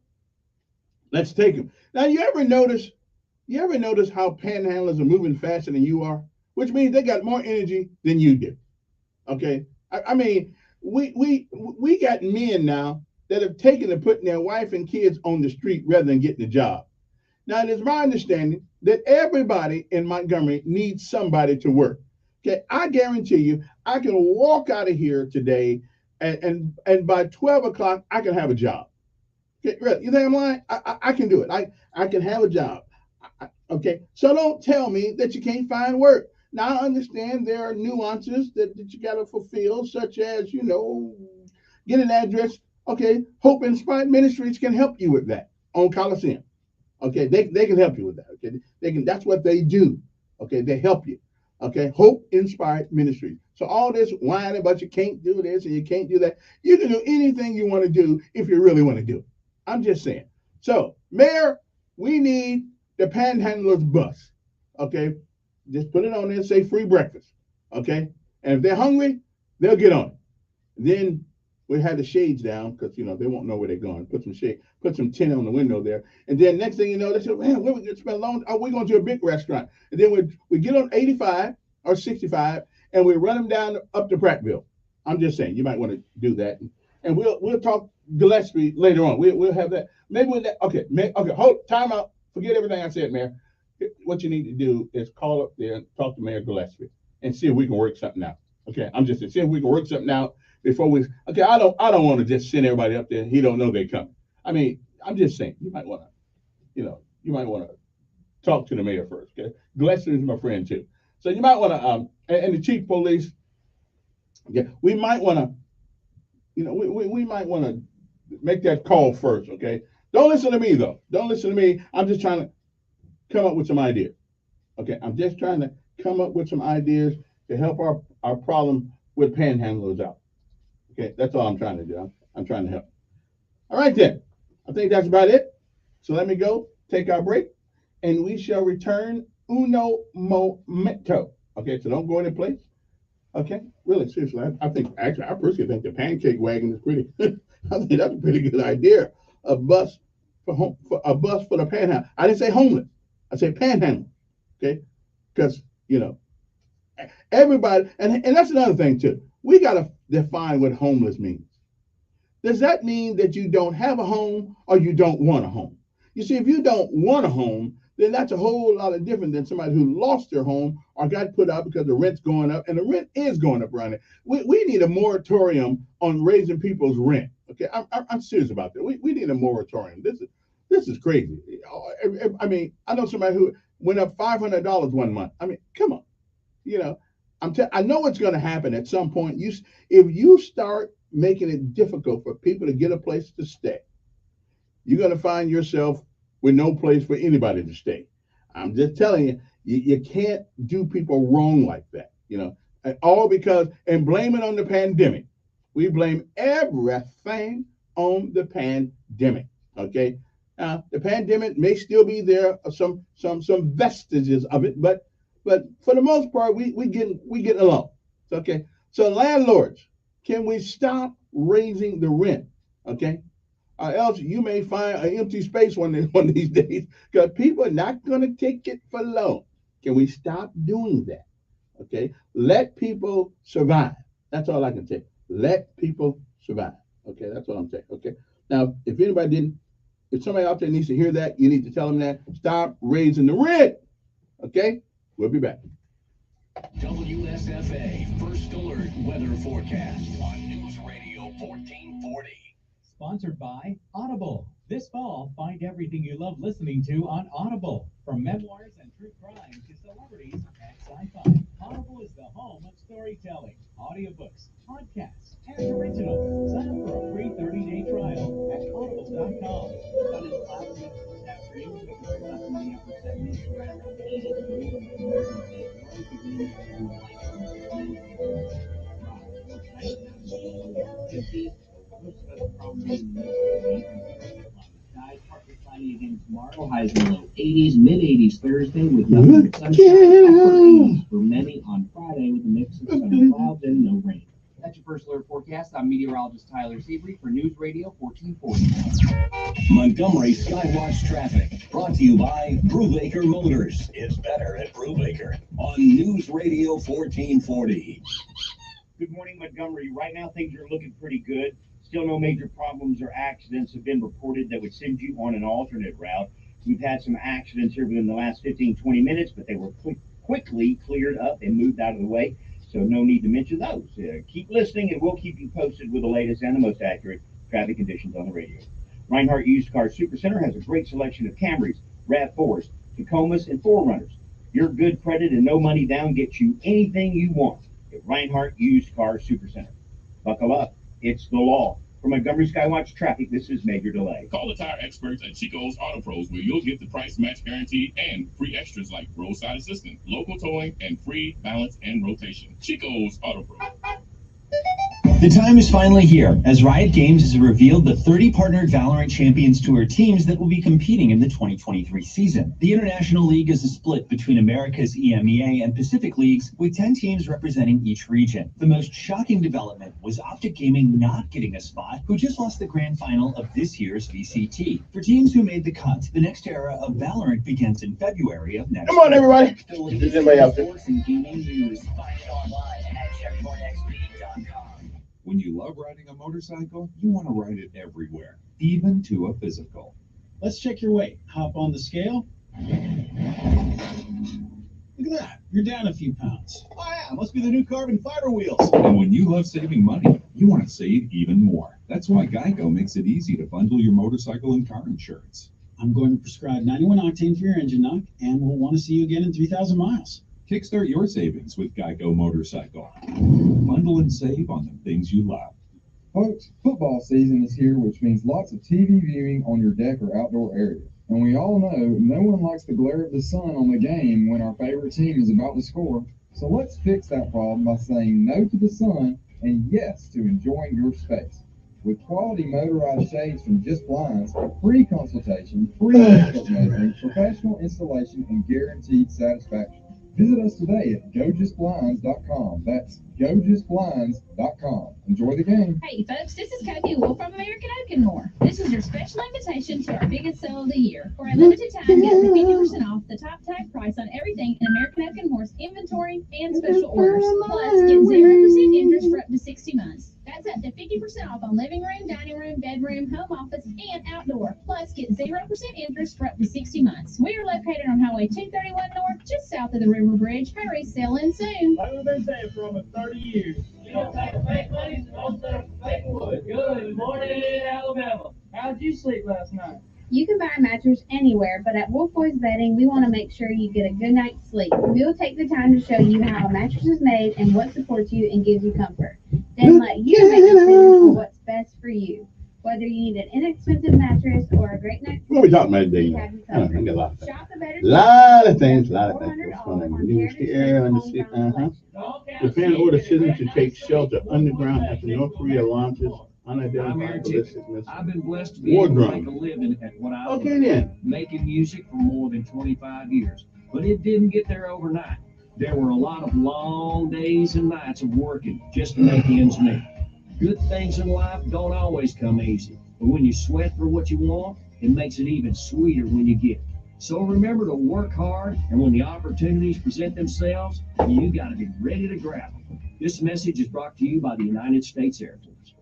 Let's take them. Now, you ever notice how panhandlers are moving faster than you are? Which means they got more energy than you do. Okay, I mean, we got men now that have taken to putting their wife and kids on the street rather than getting a job. Now, it is my understanding that everybody in Montgomery needs somebody to work. Okay, I guarantee you, I can walk out of here today, and by 12 o'clock, I can have a job. Okay, really, you think I'm lying? I can do it. I can have a job. Okay, so don't tell me that you can't find work. Now, I understand there are nuances that you got to fulfill, such as, get an address. Okay, Hope Inspired Ministries can help you with that on Coliseum. Okay, they can help you with that. Okay, that's what they do. Okay, they help you. Okay, Hope Inspired Ministries. So all this whining about you can't do this and you can't do that, you can do anything you want to do if you really want to do it. I'm just saying. So, Mayor, we need the Panhandlers bus. Okay, just put it on there and say free breakfast. Okay, and if they're hungry, they'll get on it. Then we have the shades down because they won't know where they're going. Put some shade, put some tin on the window there, and then next thing you know, they say, "Man, where we gonna spend long? Oh, we're going to a big restaurant." And then we get on 85 or 65, and we run them down up to Prattville. I'm just saying, you might want to do that, and we'll talk Gillespie later on. We'll have that. Maybe with that. Okay, hold time out. Forget everything I said, Mayor. What you need to do is call up there and talk to Mayor Gillespie and see if we can work something out. Okay, I'm just saying, see if we can work something out before we. Okay, I don't want to just send everybody up there. He don't know they coming. I mean, I'm just saying, you might want to, talk to the mayor first. Okay, Gillespie is my friend too, so you might want to, and the chief of police. Yeah, we might want to, we might want to make that call first. Okay, don't listen to me though. Don't listen to me. I'm just trying to come up with some ideas. Okay, I'm just trying to come up with some ideas to help our problem with panhandlers out. Okay, that's all I'm trying to do. I'm trying to help. All right then, I think that's about it. So let me go take our break, and we shall return uno momento. Okay, so don't go any place. Okay, really, seriously, I think actually I personally think the pancake wagon is pretty. I think that's a pretty good idea. A bus for a bus for the panhandle. I didn't say homeless. I said panhandle. Okay, because everybody, and that's another thing too. We got to define what homeless means. Does that mean that you don't have a home or you don't want a home? You see, if you don't want a home, then that's a whole lot of different than somebody who lost their home or got put out because the rent's going up, and the rent is going up around it. We need a moratorium on raising people's rent. Okay, I'm serious about that. We need a moratorium. This is crazy. I mean, I know somebody who went up $500 one month. I mean, come on. I know it's going to happen at some point. If you start making it difficult for people to get a place to stay, you're going to find yourself with no place for anybody to stay. I'm just telling you, you can't do people wrong like that, and all because, and blame it on the pandemic. We blame everything on the pandemic, okay? The pandemic may still be there, some vestiges of it, but for the most part, we get along, okay? So landlords, can we stop raising the rent, okay? Or else you may find an empty space one of these days because people are not going to take it for long. Can we stop doing that? Okay, let people survive. That's all I can say. Let people survive. Okay, that's what I'm saying. Okay, now if somebody out there needs to hear that, you need to tell them that. Stop raising the rent. Okay, we'll be back. WSFA First Alert Weather Forecast on News Radio 1440. Sponsored by Audible. This fall, find everything you love listening to on Audible. From memoirs and true crime to celebrities and sci-fi. Audible is the home of storytelling, audiobooks, podcasts, and originals. Sign up for a free 30-day trial at audible.com. Sun and clouds mix this afternoon, but it's up in the upper 70s, right around 80 degrees. Partly cloudy again tomorrow. Highs in the low 80s, mid 80s Thursday with nothing but sunshine. Upper 80s for many on Friday with a mix of sun and clouds and no rain. That's your First Alert forecast. I'm meteorologist Tyler Seabury for News Radio 1440. Montgomery Skywatch traffic brought to you by Brubaker Motors. It's better at Brubaker on News Radio 1440. Good morning, Montgomery. Right now, things are looking pretty good. Still no major problems or accidents have been reported that would send you on an alternate route. We've had some accidents here within the last 15, 20 minutes, but they were quickly cleared up and moved out of the way, so no need to mention those. Keep listening, and we'll keep you posted with the latest and the most accurate traffic conditions on the radio. Reinhardt Used Car Supercenter has a great selection of Camrys, RAV4s, Tacomas, and 4Runners. Your good credit and no money down gets you anything you want at Reinhardt Used Car Supercenter. Buckle up. It's the law. For Montgomery Skywatch traffic, this is Major Delay. Call the tire experts at Chico's Auto Pros, where you'll get the price match guarantee and free extras like roadside assistance, local towing, and free balance and rotation. Chico's Auto Pros. The time is finally here, as Riot Games has revealed the 30 partnered Valorant Champions Tour teams that will be competing in the 2023 season. The International League is a split between America's EMEA and Pacific Leagues, with 10 teams representing each region. The most shocking development was Optic Gaming not getting a spot, who just lost the grand final of this year's VCT. For teams who made the cut, the next era of Valorant begins in February of next year. Come on, everybody. There's anybody out there? Gaming news. Find it online at checkpointxp.com. When you love riding a motorcycle, you want to ride it everywhere, even to a physical. Let's check your weight. Hop on the scale. Look at that. You're down a few pounds. Oh yeah, must be the new carbon fiber wheels. And when you love saving money, you want to save even more. That's why Geico makes it easy to bundle your motorcycle and car insurance. I'm going to prescribe 91 octane for your engine knock, and we'll want to see you again in 3,000 miles. Kickstart your savings with Geico Motorcycle. Bundle and save on the things you love. Folks, football season is here, which means lots of TV viewing on your deck or outdoor areas. And we all know no one likes the glare of the sun on the game when our favorite team is about to score. So let's fix that problem by saying no to the sun and yes to enjoying your space. With quality motorized shades from Just Blinds, free consultation, free expert measuring, professional installation, and guaranteed satisfaction. Visit us today at gojustblinds.com. That's gojustblinds.com. Enjoy the game. Hey folks, this is Cody Wolf from American Oaken More. This is your special invitation to our biggest sale of the year. For a limited time, get 50% off the top tag price on everything in American Oaken More's inventory and special orders. Plus, get 0% interest for up to 60 months. That's up to 50% off on living room, dining room, bedroom, home office, and outdoor. Plus, get 0% interest for up to 60 months. We are located on Highway 231 North, just south of the River Bridge. Hurry, sell in soon. Like we've been saying for over 30 years. You don't take a fake money, don't take a fake wood. Good morning, Alabama. How'd you sleep last night? You can buy a mattress anywhere, but at Wolf Boys Bedding, we want to make sure you get a good night's sleep. We will take the time to show you how a mattress is made and what supports you and gives you comfort. Then let you make a decision on what's best for you. Whether you need an inexpensive mattress or a great night's sleep, What are we talking about today? we have you covered. I got a lot of things. Shop the better Lot of things. What's going on? News here on the seat. Japan orders citizens to take shelter underground after North Korea launches unidentified ballistic missile. I've been blessed to be able to make a living at what I love, then. making music for more than 25 years. But it didn't get there overnight. There were a lot of long days and nights of working just to make ends meet. Good things in life don't always come easy, but when you sweat for what you want, it makes it even sweeter when you get it. So remember to work hard, and when the opportunities present themselves, you got to be ready to grab them. This message is brought to you by the United States Air Force.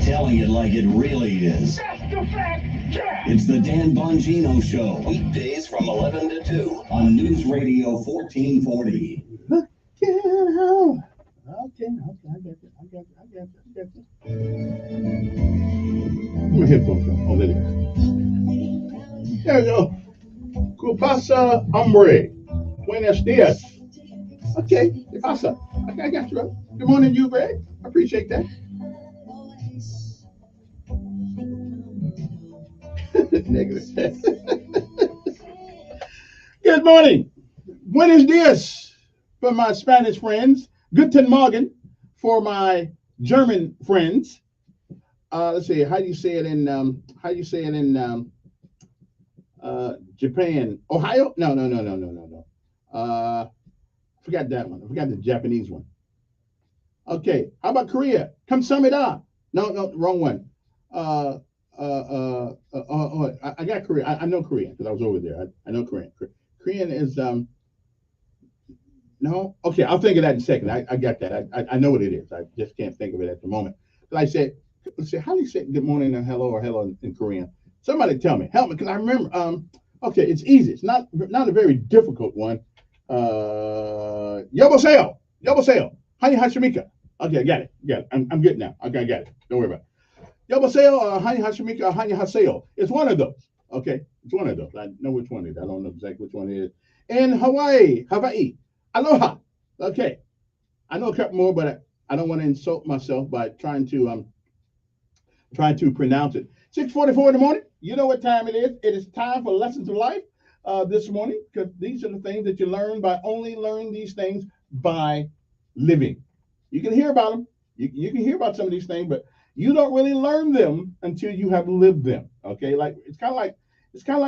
Telling it like it really is. It's the Dan Bongino Show. Weekdays from 11 to 2 on News Radio 1440. Look at home. Okay, I got you. My headphones on. Oh, there you go. There we go. ¿Qué pasa, hombre? Buenos días. Okay, ¿qué pasa? Okay, I got you, bro. Good morning, you, Greg. I appreciate that. Negative. Good morning. Buenos dias for my Spanish friends. Guten Morgen for my German friends. Let's see. How do you say it in Japan? Ohio? No. Forgot that one. I forgot the Japanese one. Okay. How about Korea? Kamsahamnida. No, wrong one. I got Korean. I know Korean because I was over there. I know Korean. Korean is no. Okay, I'll think of that in a second. I got that. I know what it is. I just can't think of it at the moment. But I said, let's see, how do you say good morning and hello or hello in Korean? Somebody tell me, help me, because I remember. Okay, it's easy. It's not a very difficult one. Yoboseo, Hani Hashimika. Okay, I got it. I'm good now. Okay, I got it. Don't worry about it. Yoboseo, Hani Hashimika, Hani Haseo. It's one of those. Okay, it's one of those. I know which one it is. I don't know exactly which one it is. In Hawaii, aloha. Okay, I know a couple more, but I don't want to insult myself by trying to pronounce it. 6:44 in the morning. You know what time it is. It is time for Lessons of Life this morning, because these are the things that you learn by only learning these things by living. You can hear about them. You can hear about some of these things, but you don't really learn them until you have lived them. Okay, like it's kind of like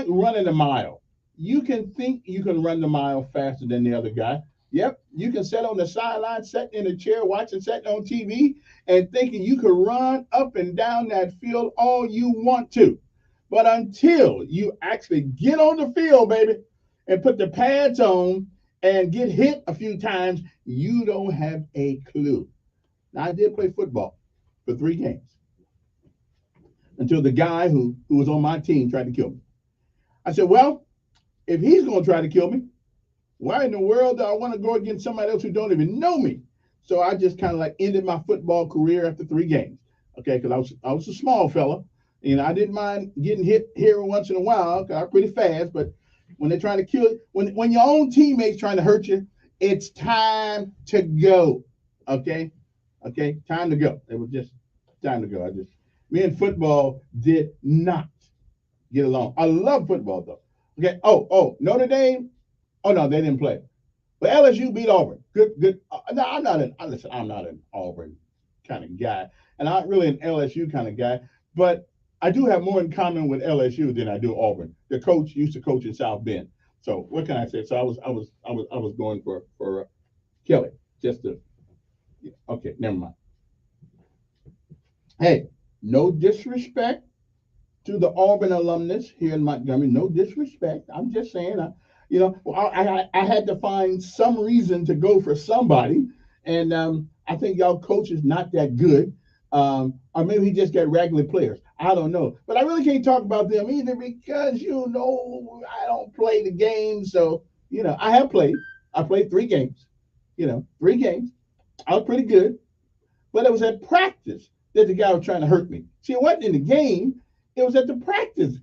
running a mile. You can think you can run the mile faster than the other guy. Yep, you can sit on the sideline, sit in a chair, watching, sitting on TV, and thinking you can run up and down that field all you want to. But until you actually get on the field, baby, and put the pads on and get hit a few times, you don't have a clue. Now, I did play football for 3 games until the guy who was on my team tried to kill me. I said, well, if he's going to try to kill me, why in the world do I want to go against somebody else who don't even know me? So I just kind of like ended my football career after 3 games. Okay, because I was a small fella. You know, I didn't mind getting hit here once in a while because I'm pretty fast. But when they're trying to kill you, when your own teammates trying to hurt you, it's time to go. Okay, time to go. It was just time to go. Me and football did not get along. I love football though. Okay. Oh, Notre Dame. Oh no, they didn't play. But LSU beat Auburn. Good. No, listen, I'm not an Auburn kind of guy, and I'm not really an LSU kind of guy. But I do have more in common with LSU than I do Auburn. The coach used to coach in South Bend. So what can I say? So I was going for Kelly. Just to okay, never mind. Hey, no disrespect to the Auburn alumnus here in Montgomery. No disrespect. I'm just saying, I had to find some reason to go for somebody, and I think y'all coach is not that good, or maybe he just got regular players. I don't know, but I really can't talk about them either because I don't play the game. So I have played. I played 3 games. 3 games. I was pretty good, but it was at practice that the guy was trying to hurt me. See, it wasn't in the game. It was at the practice,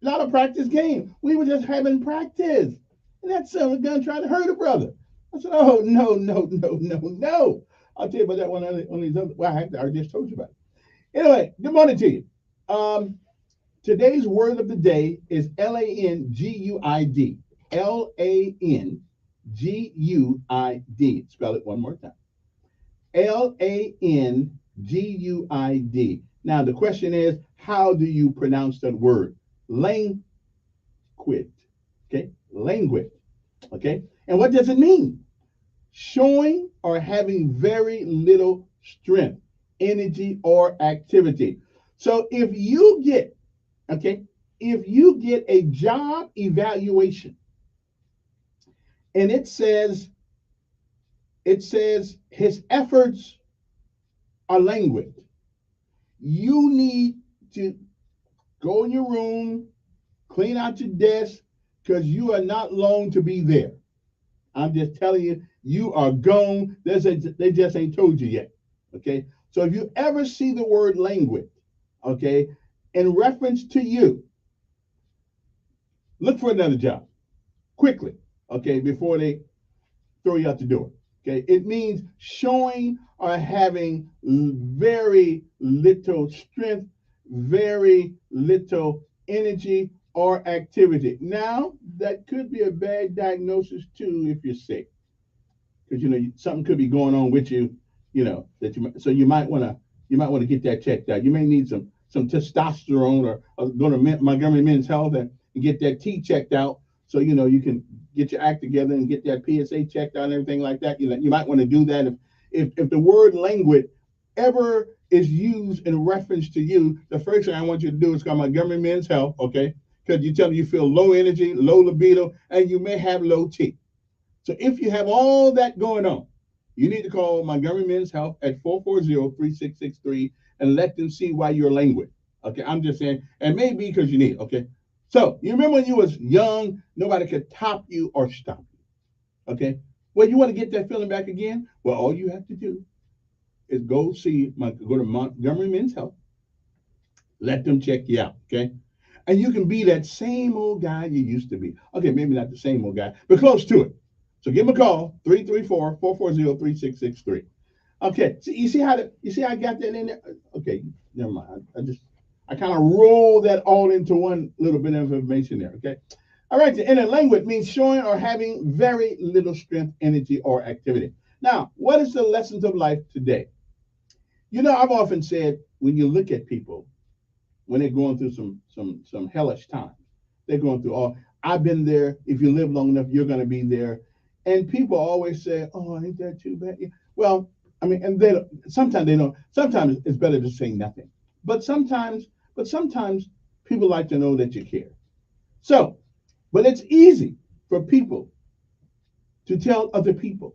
not a practice game. We were just having practice. And that son of a gun tried to hurt a brother. I said, oh, no, no, no, no, no. I'll tell you about that one on these other. Well, I just told you about it. Anyway, good morning to you. Today's word of the day is Languid. Languid. Spell it one more time. Languid. Now, the question is, how do you pronounce that word? Languid. Okay? Languid. Okay? And what does it mean? Showing or having very little strength, energy, or activity. So if you get a job evaluation and it says his efforts are languid, you need to go in your room, clean out your desk, because you are not long to be there. I'm just telling you, you are gone. They just ain't told you yet. Okay? So if you ever see the word languid, okay, in reference to you, look for another job quickly, okay, before they throw you out the door. Okay? It means showing or having very little strength, very little energy or activity. Now, that could be a bad diagnosis too if you're sick, because something could be going on with you. So you might want to get that checked out. You may need some testosterone, or go to Montgomery Men's Health and get that T checked out. So you can get your act together and get that PSA checked out and everything like that. You might want to do that if the word languid ever is used in reference to you. The first thing I want you to do is call Montgomery Men's Health, okay? Because you tell them you feel low energy, low libido, and you may have low T. So if you have all that going on, you need to call Montgomery Men's Health at 440-3663 and let them see why you're languid. Okay, I'm just saying, and maybe because you need it, okay? So you remember when you was young, nobody could top you or stop you, okay? Well, you want to get that feeling back again? Well, all you have to do is go to Montgomery Men's Health, let them check you out, okay? And you can be that same old guy you used to be. Okay, maybe not the same old guy, but close to it. So give them a call, 334-440-3663. Okay, so you see how I got that in there? Okay, never mind. I kind of roll that all into one little bit of information there, okay? All right, the inner language means showing or having very little strength, energy, or activity. Now, what is the lessons of life today? I've often said, when you look at people, when they're going through some hellish times, they're going through all. I've been there. If you live long enough, you're going to be there. And people always say, "Oh, ain't that too bad?" Well, I mean, and sometimes they don't. Sometimes it's better to say nothing. But sometimes people like to know that you care. So, but it's easy for people to tell other people,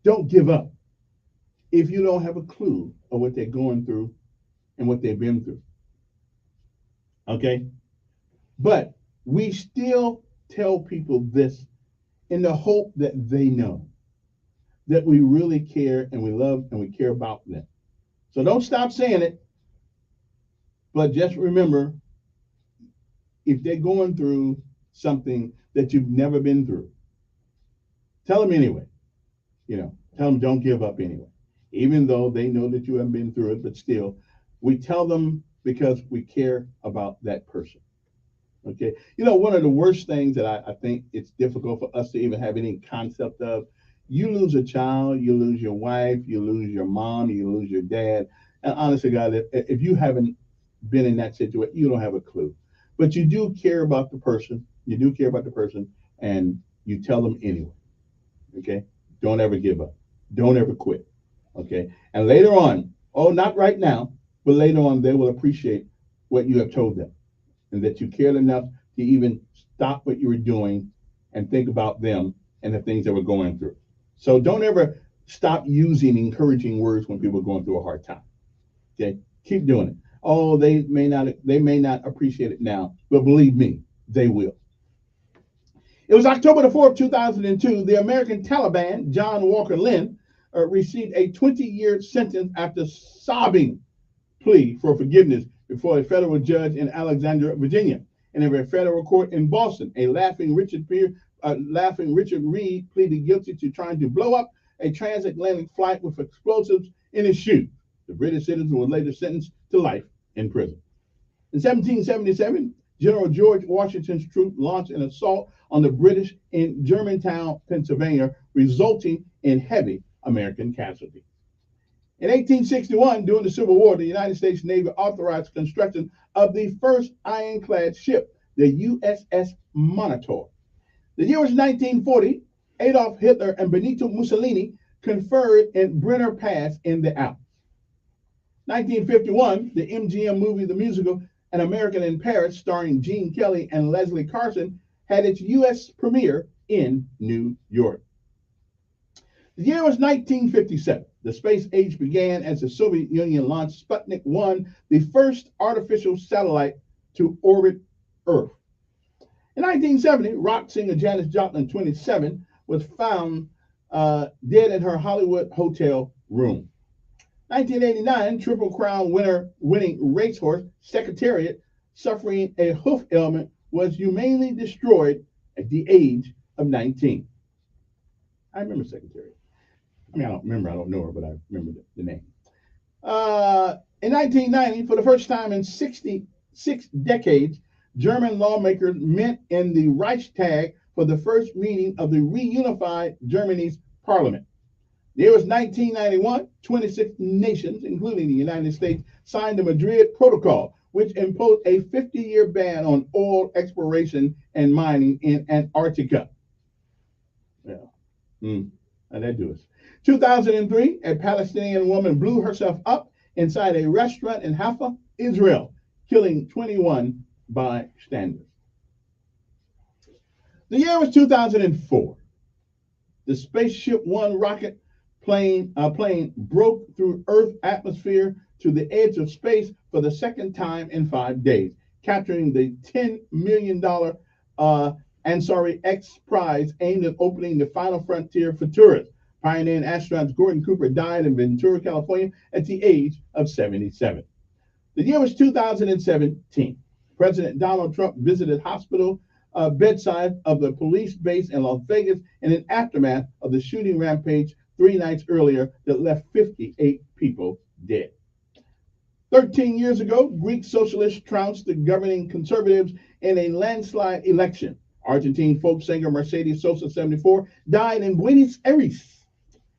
"Don't give up," if you don't have a clue of what they're going through and what they've been through. Okay? But we still tell people this in the hope that they know that we really care and we love and we care about them. So don't stop saying it, but just remember, if they're going through something that you've never been through, tell them anyway. Tell them don't give up anyway. Even though they know that you haven't been through it, but still, we tell them because we care about that person. Okay. You know, one of the worst things that I think it's difficult for us to even have any concept of, you lose a child, you lose your wife, you lose your mom, you lose your dad. And honestly, God, if you haven't been in that situation, you don't have a clue. But you do care about the person. You do care about the person, and you tell them anyway. Okay. Don't ever give up. Don't ever quit. Okay. And later on, oh, not right now, but later on, they will appreciate what you have told them, and that you cared enough to even stop what you were doing and think about them and the things they were going through. So don't ever stop using encouraging words when people are going through a hard time. Okay, keep doing it. Oh, they may not appreciate it now, but believe me, they will. It was October the 4th, 2002. The American Taliban, John Walker Lynn, received a 20-year sentence after sobbing plea for forgiveness before a federal judge in Alexandria, Virginia, and in a federal court in Boston. Laughing Richard Reed pleaded guilty to trying to blow up a transatlantic flight with explosives in his shoe. The British citizen was later sentenced to life in prison. In 1777, General George Washington's troops launched an assault on the British in Germantown, Pennsylvania, resulting in heavy American casualties. In 1861, during the Civil War, the United States Navy authorized construction of the first ironclad ship, the USS Monitor. The year was 1940. Adolf Hitler and Benito Mussolini conferred in Brenner Pass in the Alps. 1951, the MGM movie, the musical An American in Paris, starring Gene Kelly and Leslie Carson, had its U.S. premiere in New York. The year was 1957. The space age began as the Soviet Union launched Sputnik 1, the first artificial satellite to orbit Earth. In 1970, rock singer Janis Joplin, 27, was found dead in her Hollywood hotel room. 1989, Triple Crown winning racehorse Secretariat, suffering a hoof ailment, was humanely destroyed at the age of 19. I remember Secretariat. I mean, I don't know her, but I remember the name. In 1990, for the first time in 66 decades, German lawmakers met in the Reichstag for the first meeting of the reunified Germany's parliament. The year was 1991. 26 nations, including the United States, signed the Madrid Protocol, which imposed a 50-year ban on oil exploration and mining in Antarctica. Yeah. How'd that do us? 2003, a Palestinian woman blew herself up inside a restaurant in Haifa, Israel, killing 21 bystanders. The year was 2004. The Spaceship One rocket plane broke through Earth's atmosphere to the edge of space for the second time in 5 days, capturing the $10 million Ansari X prize aimed at opening the final frontier for tourists. Pioneering astronaut Gordon Cooper died in Ventura, California at the age of 77. The year was 2017. President Donald Trump visited hospital bedside of the police base in Las Vegas in an aftermath of the shooting rampage 3 nights earlier that left 58 people dead. 13 years ago, Greek socialists trounced the governing conservatives in a landslide election. Argentine folk singer Mercedes Sosa, 74, died in Buenos Aires.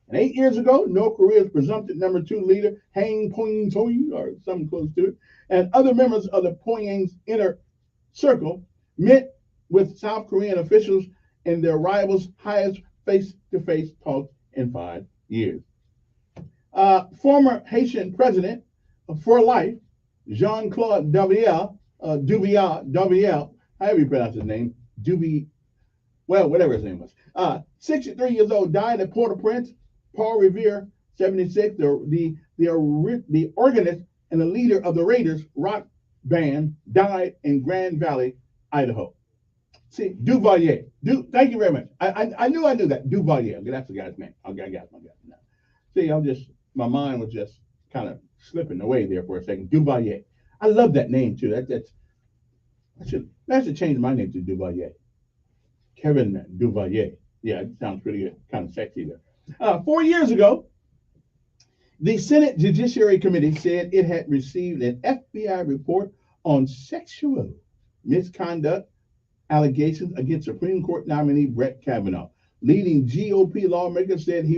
And 8 years ago, North Korea's presumptive number 2 leader, Hang Pong-toy, or something close to it, and other members of the Pyongyang's inner circle met with South Korean officials in their rivals' highest face-to-face talks in 5 years. Former Haitian president for life, Jean-Claude Duvalier, however you pronounce his name, whatever his name was, 63 years old, died at Port-au-Prince. Paul Revere, 76, the organist and the leader of the Raiders rock band, died in Grand Valley, Idaho. See, Duvalier. Thank you very much. I knew that. Duvalier. That's the guy's name. I got my guy now. See, my mind was just kind of slipping away there for a second. Duvalier. I love that name too. I should change my name to Duvalier. Kevin Duvalier. Yeah, it sounds pretty good. Kind of sexy there. 4 years ago, the Senate Judiciary Committee said it had received an FBI report on sexual misconduct allegations against Supreme Court nominee Brett Kavanaugh. Leading GOP lawmakers said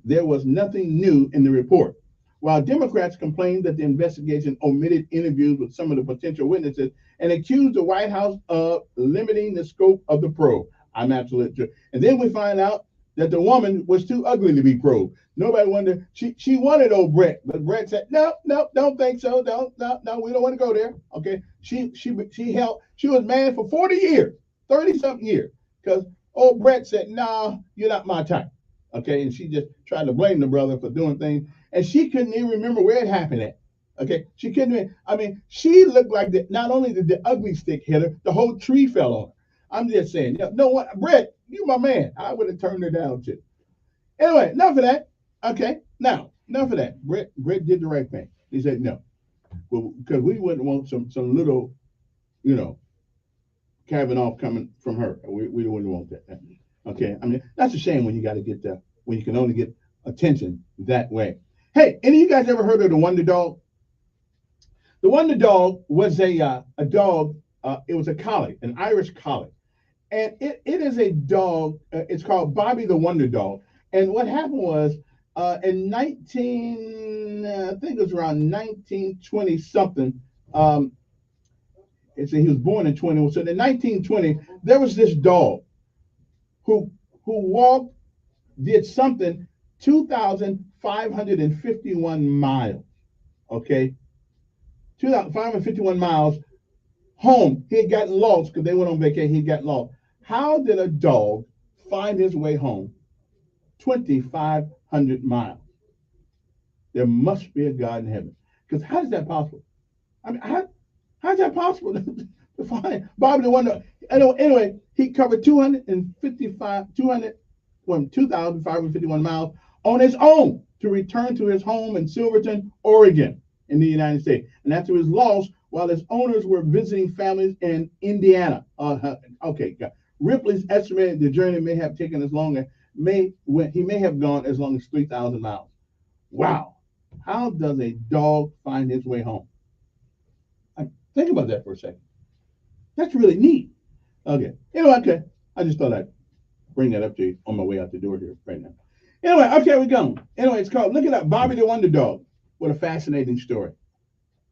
there was nothing new in the report, while Democrats complained that the investigation omitted interviews with some of the potential witnesses and accused the White House of limiting the scope of the probe. I'm absolutely sure. And then we find out that the woman was too ugly to be probed. Nobody wanted. She wanted old Brett, but Brett said, "No, don't think so. No, we don't want to go there." Okay. She was married for 40 years, 30-something years, because old Brett said, "No, you're not my type." Okay, and she just tried to blame the brother for doing things, and she couldn't even remember where it happened at. Okay, she couldn't even. I mean, she looked like not only did the ugly stick hit her, the whole tree fell on her. I'm just saying, no what, Brett, you my man. I would have turned her down too. Anyway, enough of that. Okay, now enough of that. Brett did the right thing. He said no, well, because we wouldn't want some little, Kavanaugh coming from her. We wouldn't want that. Okay, I mean that's a shame when you got to get when you can only get attention that way. Hey, any of you guys ever heard of the Wonder Dog? The Wonder Dog was a dog. It was a collie, an Irish collie. And it is a dog. It's called Bobby the Wonder Dog. And what happened was I think it was around 1920 something. He was born in 20. So in 1920, there was this dog who walked, did something 2,551 miles. Okay, 2,551 miles home. He had gotten lost because they went on vacation. He got lost. How did a dog find his way home 2,500 miles? There must be a God in heaven. Because how is that possible? I mean, how is that possible to find Bobby the Wonder? Anyway, he covered 2,551 miles on his own to return to his home in Silverton, Oregon, in the United States. And after his loss, while his owners were visiting families in Indiana. Ripley's estimated the journey may have taken as long as he may have gone as long as 3,000 miles. Wow. How does a dog find his way home? Think about that for a second. That's really neat. Okay. Anyway, I just thought I'd bring that up to you on my way out the door here right now. Anyway, okay, we're going. Anyway, it's called, look it up, Bobby the Wonder Dog. What a fascinating story.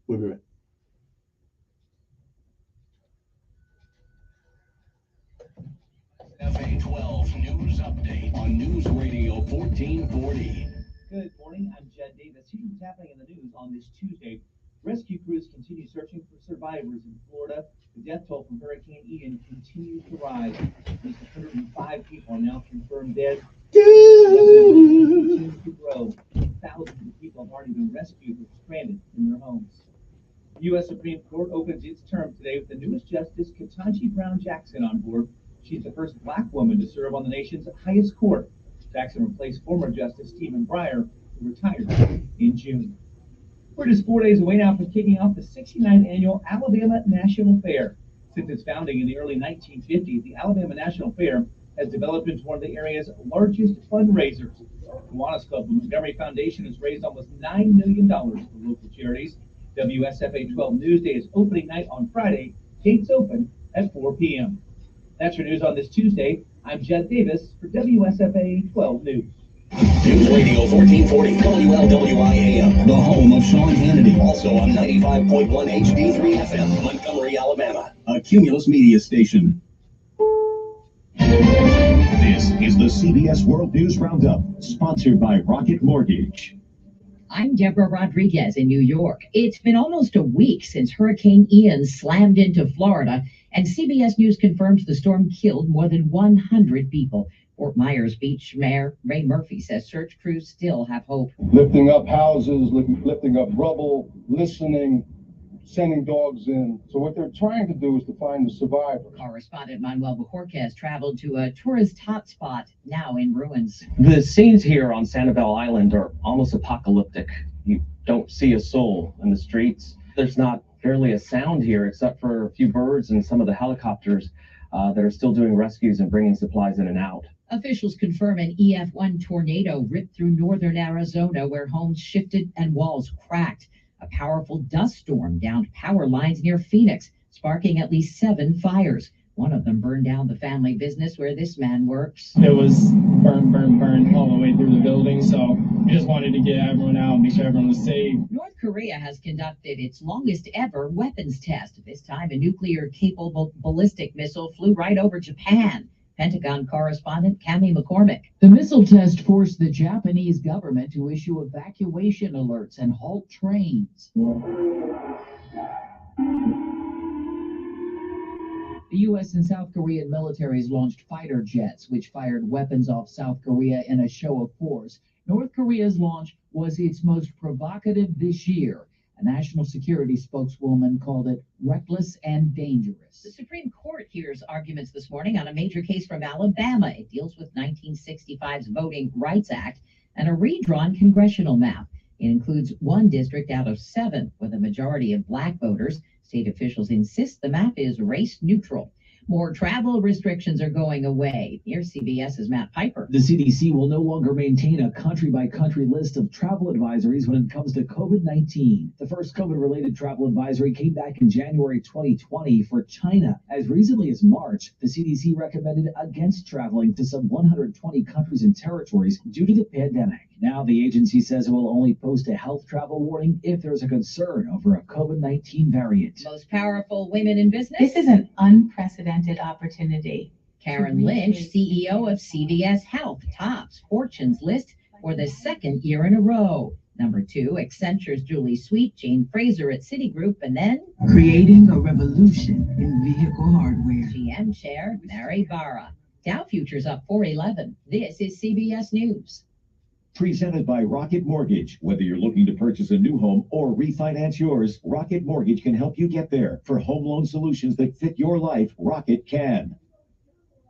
We'll be right back. FA12 News Update on News Radio 1440. Good morning, I'm Jed Davis. Here's what's happening in the news on this Tuesday. Rescue crews continue searching for survivors in Florida. The death toll from Hurricane Ian continues to rise. At least 105 people are now confirmed dead. Continues to grow. Thousands of people have already been rescued or stranded in their homes. The U.S. Supreme Court opens its term today with the newest Justice, Ketanji Brown Jackson, on board. She's the first black woman to serve on the nation's highest court. Jackson replaced former Justice Stephen Breyer, who retired in June. We're just 4 days away now from kicking off the 69th annual Alabama National Fair. Since its founding in the early 1950s, the Alabama National Fair has developed into one of the area's largest fundraisers. The Kiwanis Club Montgomery Foundation has raised almost $9 million for local charities. WSFA 12 Newsday is opening night on Friday. Gates open at 4 p.m. That's your news on this Tuesday. I'm Jed Davis for WSFA 12 News. News Radio 1440, WLWI-AM, the home of Sean Hannity. Also on 95.1 HD3 FM, Montgomery, Alabama. A Cumulus media station. This is the CBS World News Roundup, sponsored by Rocket Mortgage. I'm Deborah Rodriguez in New York. It's been almost a week since Hurricane Ian slammed into Florida, and CBS News confirms the storm killed more than 100 people. Fort Myers Beach Mayor Ray Murphy says search crews still have hope. Lifting up houses, lifting up rubble, listening, sending dogs in. So what they're trying to do is to find the survivor. Correspondent Manuel Bojorquez traveled to a tourist hotspot now in ruins. The scenes here on Sanibel Island are almost apocalyptic. You don't see a soul in the streets. There's not barely a sound here except for a few birds and some of the helicopters that are still doing rescues and bringing supplies in and out. Officials confirm an EF1 tornado ripped through northern Arizona, where homes shifted and walls cracked. A powerful dust storm downed power lines near Phoenix. sparking at least 7 fires. One of them burned down the family business where this man works. It was burn all the way through the building, so we just wanted to get everyone out, make sure everyone was safe. North Korea has conducted its longest ever weapons test. This time, a nuclear-capable ballistic missile flew right over Japan. Pentagon correspondent Cami McCormick. The missile test forced the Japanese government to issue evacuation alerts and halt trains. The U.S. and South Korean militaries launched fighter jets, which fired weapons off South Korea in a show of force. North Korea's launch was its most provocative this year. A national security spokeswoman called it reckless and dangerous. The Supreme Court hears arguments this morning on a major case from Alabama. It deals with 1965's Voting Rights Act and a redrawn congressional map. It includes 1 district out of 7 with a majority of black voters. State officials insist the map is race neutral. More travel restrictions are going away. Here's CBS's Matt Piper. The CDC will no longer maintain a country-by-country list of travel advisories when it comes to COVID-19. The first COVID-related travel advisory came back in January 2020 for China. As recently as March, the CDC recommended against traveling to some 120 countries and territories due to the pandemic. Now the agency says it will only post a health travel warning if there's a concern over a COVID-19 variant. Most powerful women in business. This is an unprecedented opportunity. Karen Lynch, CEO of CVS Health, tops Fortune's list for the 2nd year in a row. Number 2, Accenture's Julie Sweet, Jane Fraser at Citigroup, and then creating a revolution in vehicle hardware. GM chair Mary Barra. Dow futures up 411. This is CBS News. Presented by Rocket Mortgage. Whether you're looking to purchase a new home or refinance yours, Rocket Mortgage can help you get there. For home loan solutions that fit your life, Rocket can.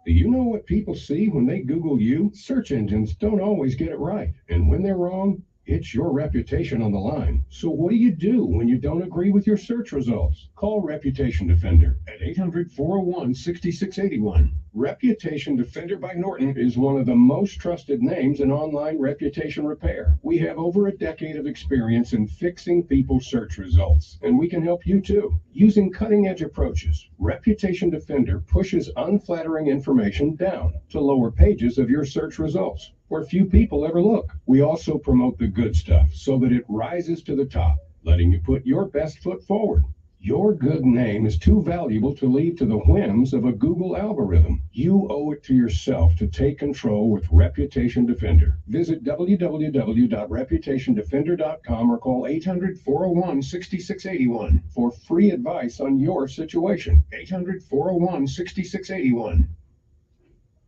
Do you know what people see when they Google you? Search engines don't always get it right. And when they're wrong, it's your reputation on the line. So what do you do when you don't agree with your search results? Call Reputation Defender at 800-401-6681. Reputation Defender by Norton is one of the most trusted names in online reputation repair. We have over a decade of experience in fixing people's search results, and we can help you too. Using cutting-edge approaches, Reputation Defender pushes unflattering information down to lower pages of your search results, where few people ever look. We also promote the good stuff so that it rises to the top, letting you put your best foot forward. Your good name is too valuable to leave to the whims of a Google algorithm. You owe it to yourself to take control with Reputation Defender. Visit www.reputationdefender.com or call 800-401-6681 for free advice on your situation. 800-401-6681.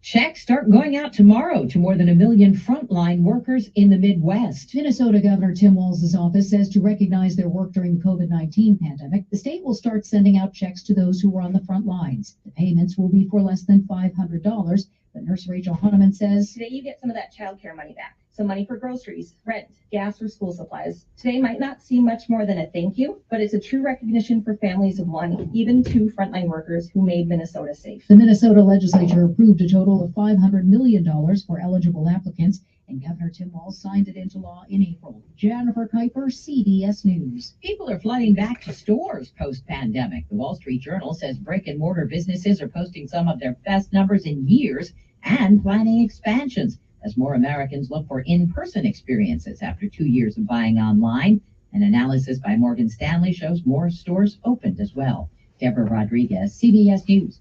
Checks start going out tomorrow to more than 1 million frontline workers in the Midwest. Minnesota Governor Tim Walz's office says to recognize their work during the COVID-19 pandemic, the state will start sending out checks to those who were on the front lines. The payments will be for less than $500, but Nurse Rachel Hunneman says, today you get some of that child care money back. Some money for groceries, rent, gas, or school supplies. Today might not seem much more than a thank you, but it's a true recognition for families of 1, even 2 frontline workers who made Minnesota safe. The Minnesota legislature approved a total of $500 million for eligible applicants, and Governor Tim Walz signed it into law in April. Jennifer Kuiper, CBS News. People are flooding back to stores post-pandemic. The Wall Street Journal says brick-and-mortar businesses are posting some of their best numbers in years and planning expansions as more Americans look for in-person experiences after 2 years of buying online. An analysis by Morgan Stanley shows more stores opened as well. Deborah Rodriguez, CBS News.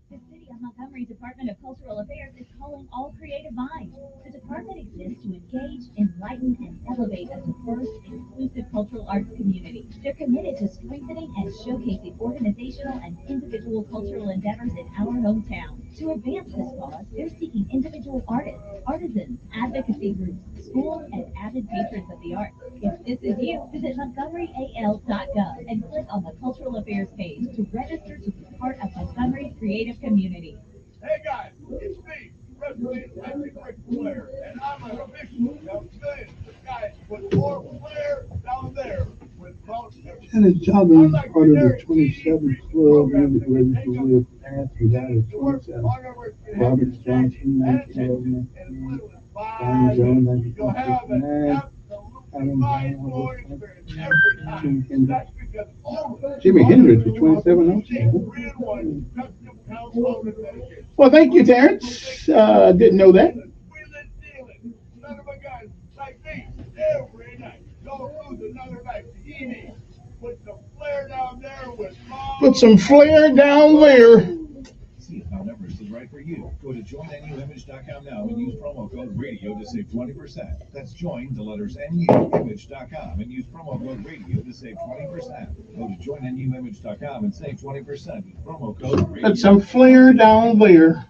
The City of Montgomery Department of Cultural Affairs is calling all creative minds. The department exists to engage, enlighten, and elevate a diverse, inclusive cultural arts community. They're committed to strengthening and showcasing organizational and individual cultural endeavors in our hometown. To advance this cause, they're seeking individual artists, artisans, advocacy groups, schools, and avid patrons of the arts. If this is you, visit montgomeryal.gov and click on the Cultural Affairs page to register to be part of Montgomery's creative community. Hey guys, it's me, President Patrick Flair, and I'm an official of this. Guys, with more flair down there. Lieutenant Johnson is part of the 27th Club and is ready to live past without a 27. Robert Johnson, 1911, John Jones, 1969, Jimi Hendrix is 27 ounces. Well, thank you, Terrence. Didn't know that. Put some flair down there. See if our numbers is right for you. Go to joinnuimage.com now and use promo code radio to save 20%. That's join the letters nuimage.com and use promo code radio to save 20%. Go to joinnuimage.com and save 20% with promo code radio. Put some flair down there.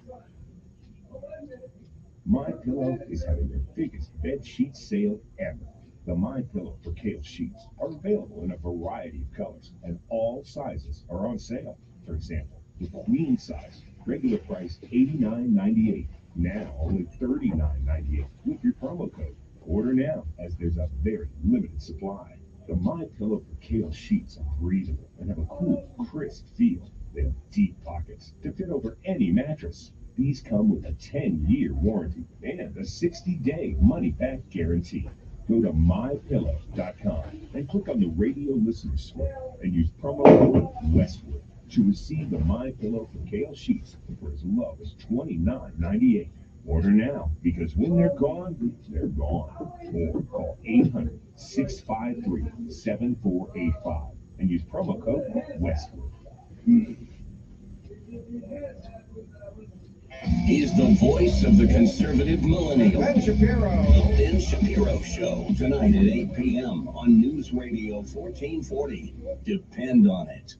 My Pillow is having their biggest bed sheet sale ever. The My Pillow for Kale sheets are available in a variety of colors, and all sizes are on sale. For example, the queen size, regular price $89.98, now only $39.98 with your promo code. Order now, as there's a very limited supply. The My Pillow for Kale sheets are breathable and have a cool, crisp feel. They have deep pockets to fit over any mattress. These come with a 10-year warranty and a 60-day money-back guarantee. Go to mypillow.com and click on the radio listener square and use promo code Westwood to receive the My Pillow for Kale sheets for as low as $29.98. Order now, because when they're gone, they're gone. Or call 800-653-7485 and use promo code Westwood. He's the voice of the conservative millennial. Ben Shapiro. The Ben Shapiro Show, tonight at 8 p.m. on News Radio 1440. Depend on it.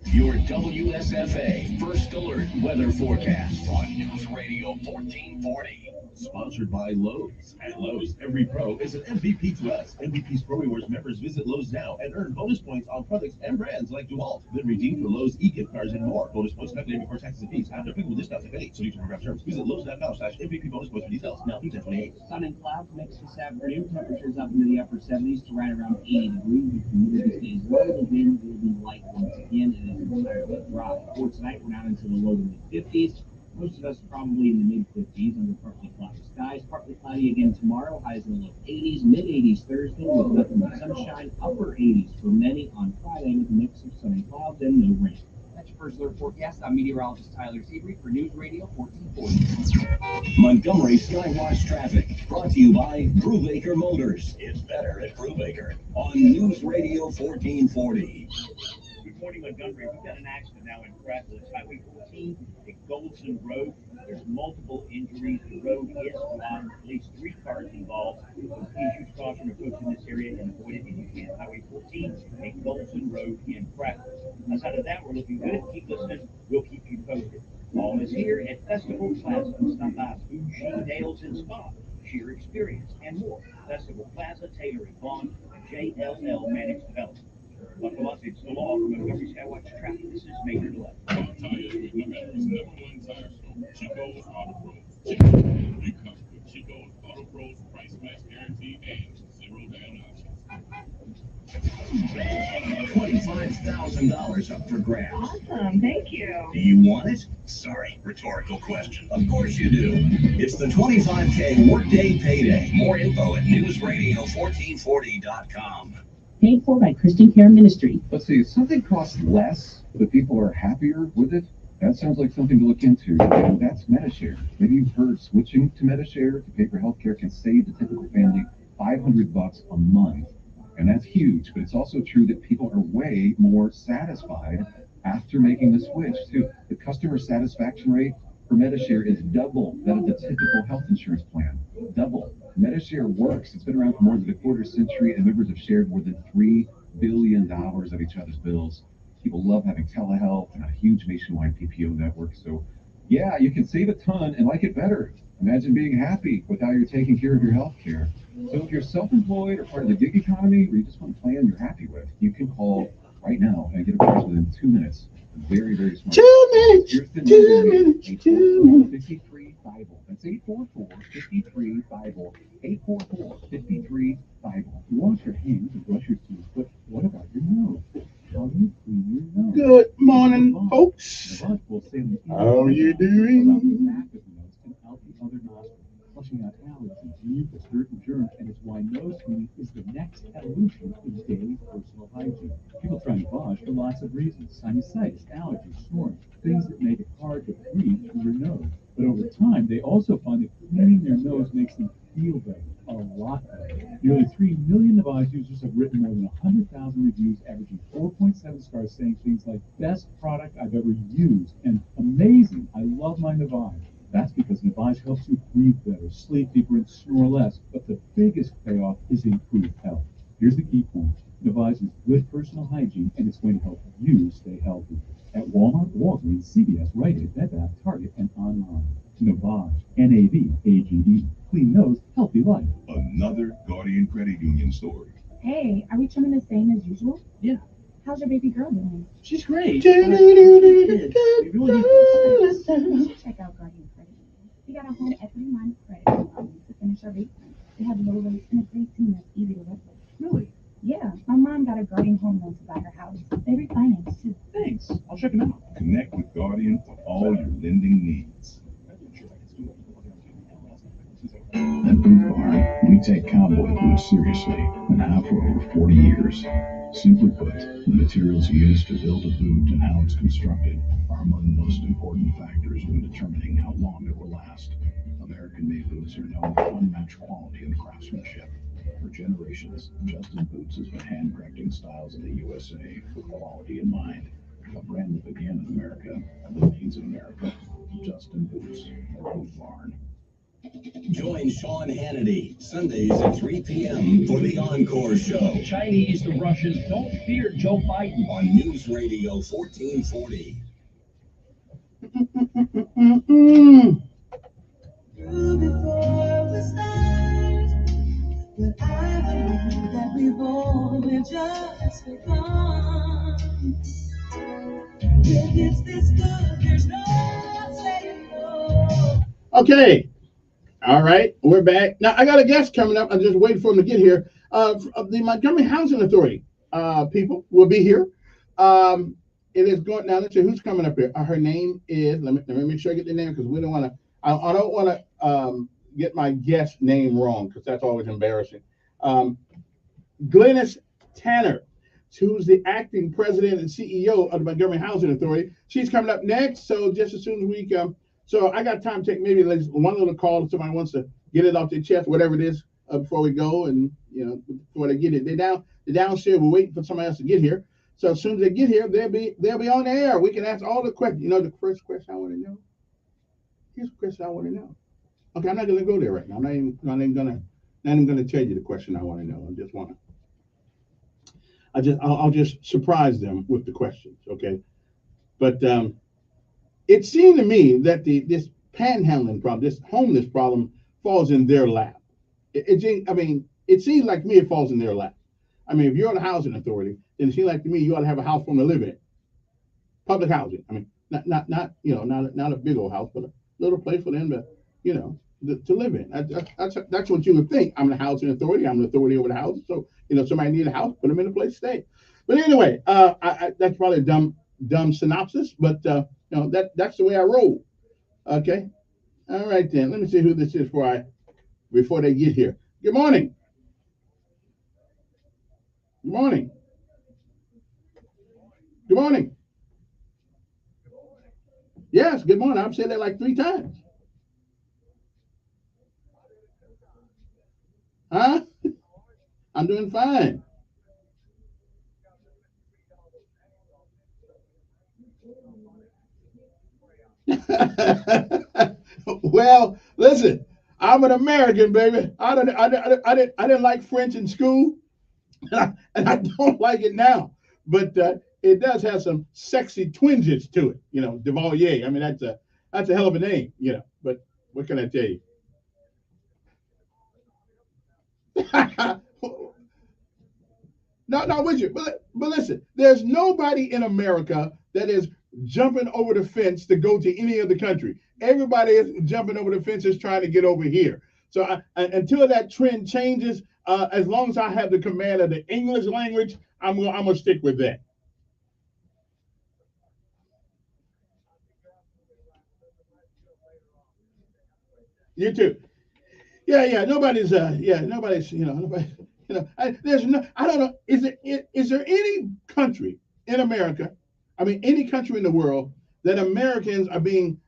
Your WSFA First Alert Weather Forecast on News Radio 1440. Sponsored by Lowe's. At Lowe's, every pro is an MVP to us. MVP's Pro Rewards members visit Lowe's now and earn bonus points on products and brands like DeWalt. Then redeem for Lowe's e-gift cards and more. Bonus points calculated before taxes and fees. After applicable discounts if any. So you can program terms. Visit Lowe's.com/MVP bonus points for details. Now, peaks at 28. Sun and clouds mix this afternoon. Temperatures up into the upper 70s to right around 80 degrees. The humidity stays low. The wind will be light once again, and it's entirely dry. For tonight, we're down into the low to mid-50s. Most of us probably in the mid-50s under partly cloudy skies. Partly cloudy again tomorrow. Highs in the low 80s. Mid-80s Thursday with nothing but sunshine. Upper 80s for many on Friday with a mix of sunny clouds and no rain. That's your First Alert forecast. I'm meteorologist Tyler Seabury for News Radio 1440. Montgomery Skywatch traffic brought to you by Brubaker Motors. It's better at Brubaker on News Radio 1440. Good morning, Montgomery. We've got an accident now in Prattville. It's Highway 14 at Goldson Road. There's multiple injuries. The road is blocked. At least 3 cars involved. So please use caution approaching this area and avoid it if you can. Highway 14 at Goldson Road in Prattville. Outside of that, we're looking good. Keep listening. We'll keep you posted. All is here at Festival Plaza. Stop by Bougie Nails and Spa. Sheer experience and more. Festival Plaza, tailoring Vaughn, JLL Managed Development. Buckle up, it's the law from Montgomery Skywatch traffic. This is Major Delay. Tires, America's #1 tire store. Chico's Auto Pros. Chico, you come with Chico's Auto Pros, price match guarantee, and 0 down options. $25,000 up for grabs. Awesome, thank you. Do you want it? Sorry, rhetorical question. Of course you do. It's the 25K Workday Payday. More info at newsradio1440.com. Paid for by Christian Care Ministry. Let's see, if something costs less, but people are happier with it, that sounds like something to look into, and that's MediShare. Maybe you've heard switching to MediShare to pay for healthcare can save the typical family $500 a month, and that's huge, but it's also true that people are way more satisfied after making the switch, too. The customer satisfaction rate for MediShare is double that of the typical health insurance plan. Double. MediShare works. It's been around for more than a quarter century, and members have shared more than $3 billion of each other's bills. People love having telehealth and a huge nationwide PPO network. So, yeah, you can save a ton and like it better. Imagine being happy with how you're taking care of your health care. So if you're self-employed or part of the gig economy, or you just want a plan you're happy with, you can call right now and get a price within 2 minutes. Very, very smart. 2 minutes. 2 minutes. 2 minutes. 53-Bible. That's 844-53-Bible. 844-53-Bible. You wash your hands and brush your teeth, but what about your nose? How do you clean your nose? Good morning, folks. How are you doing? Flushing out allergies, mucus, dirt, and germs, and it's why nose cleaning is the next evolution in daily personal hygiene. People try Navage for lots of reasons: sinusitis, allergies, snoring, things that make it hard to breathe through your nose. But over time, they also find that cleaning their nose makes them feel better, a lot better. Nearly 3 million Navage users have written more than 100,000 reviews, averaging 4.7 stars, saying things like, "Best product I've ever used," and "Amazing, I love my Navage." That's because Navage helps you breathe better, sleep deeper, and snore less. But the biggest payoff is improved health. Here's the key point. Navage is good personal hygiene, and it's going to help you stay healthy. At Walmart, Walgreens, CVS, Rite Aid, Bed Bath, Target, and online. Navage, Navage, clean nose, healthy life. Another Guardian Credit Union story. Hey, are we trimming the same as usual? Yeah. How's your baby girl doing? She's great. We really need should check out Guardian Credit Union. We got a home equity line of credit to finish our basement. They have low rates and a great team that's easy to work with. Really? Yeah, my mom got a Guardian home loan to buy her house. They refinance too. Thanks. I'll check them out. Connect with Guardian for all your lending needs. At Boot Barn, we take cowboy boots seriously and have for over 40 years. Simply put, the materials used to build a boot and how it's constructed are among the most important factors when determining how long it will last. American-made boots are known for unmatched quality and craftsmanship. For generations, Justin Boots has been handcrafting styles in the USA with quality in mind. A brand that began in America and remains in America. Justin Boots at Boot Barn. Join Sean Hannity Sundays at 3 p.m. for the Encore Show. Chinese to Russians don't fear Joe Biden. On News Radio 1440. Before we start, but I believe that we've only just begun. If it's this good, there's no saying no. Okay. All right, we're back. Now, I got a guest coming up. I'm just waiting for him to get here. The Montgomery Housing Authority people will be here. It is going now. Let's see who's coming up here. Her name is. Let me make sure I get the name because we don't want to. I don't want to get my guest name wrong because that's always embarrassing. Glennis Tanner, who's the acting president and CEO of the Montgomery Housing Authority. She's coming up next. So just as soon as we come. So I got time to take maybe one little call if somebody wants to get it off their chest, whatever it is, before we go, and before they get it. They're downstairs. We're waiting for somebody else to get here. So as soon as they get here, they'll be on the air. We can ask all the questions. The first question I want to know. Here's the question I want to know. Okay, I'm not going to go there right now. I'm not even going to tell you the question I want to know. I'll just surprise them with the questions. Okay, but it seemed to me that this panhandling problem, this homeless problem, falls in their lap. It seems like to me it falls in their lap. I mean, if you're the housing authority, then it seems like to me you ought to have a house for them to live in. Public housing. I mean, not a big old house, but a little place for them to live in. That's what you would think. I'm the housing authority. I'm the authority over the houses. So somebody need a house, put them in a place to stay. But anyway, that's probably a dumb synopsis, but that's the way I roll. Okay. All right then. Let me see who this is before they get here. Good morning. Good morning. Good morning. Yes, good morning. I've said that like 3 times. Huh? I'm doing fine. Well, listen, I'm an American, baby. I didn't like French in school, and I don't like it now. But it does have some sexy twinges to it, Duvalier. I mean, that's a hell of a name, But what can I tell you? No, with you. But listen, there's nobody in America that is jumping over the fence to go to any other country. Everybody is jumping over the fences trying to get over here. So until that trend changes, as long as I have the command of the English language, I'm gonna stick with that. You too. Yeah. Nobody's. Nobody's. Nobody. There's no. I don't know. Is there any country in America? I mean, any country in the world that Americans are being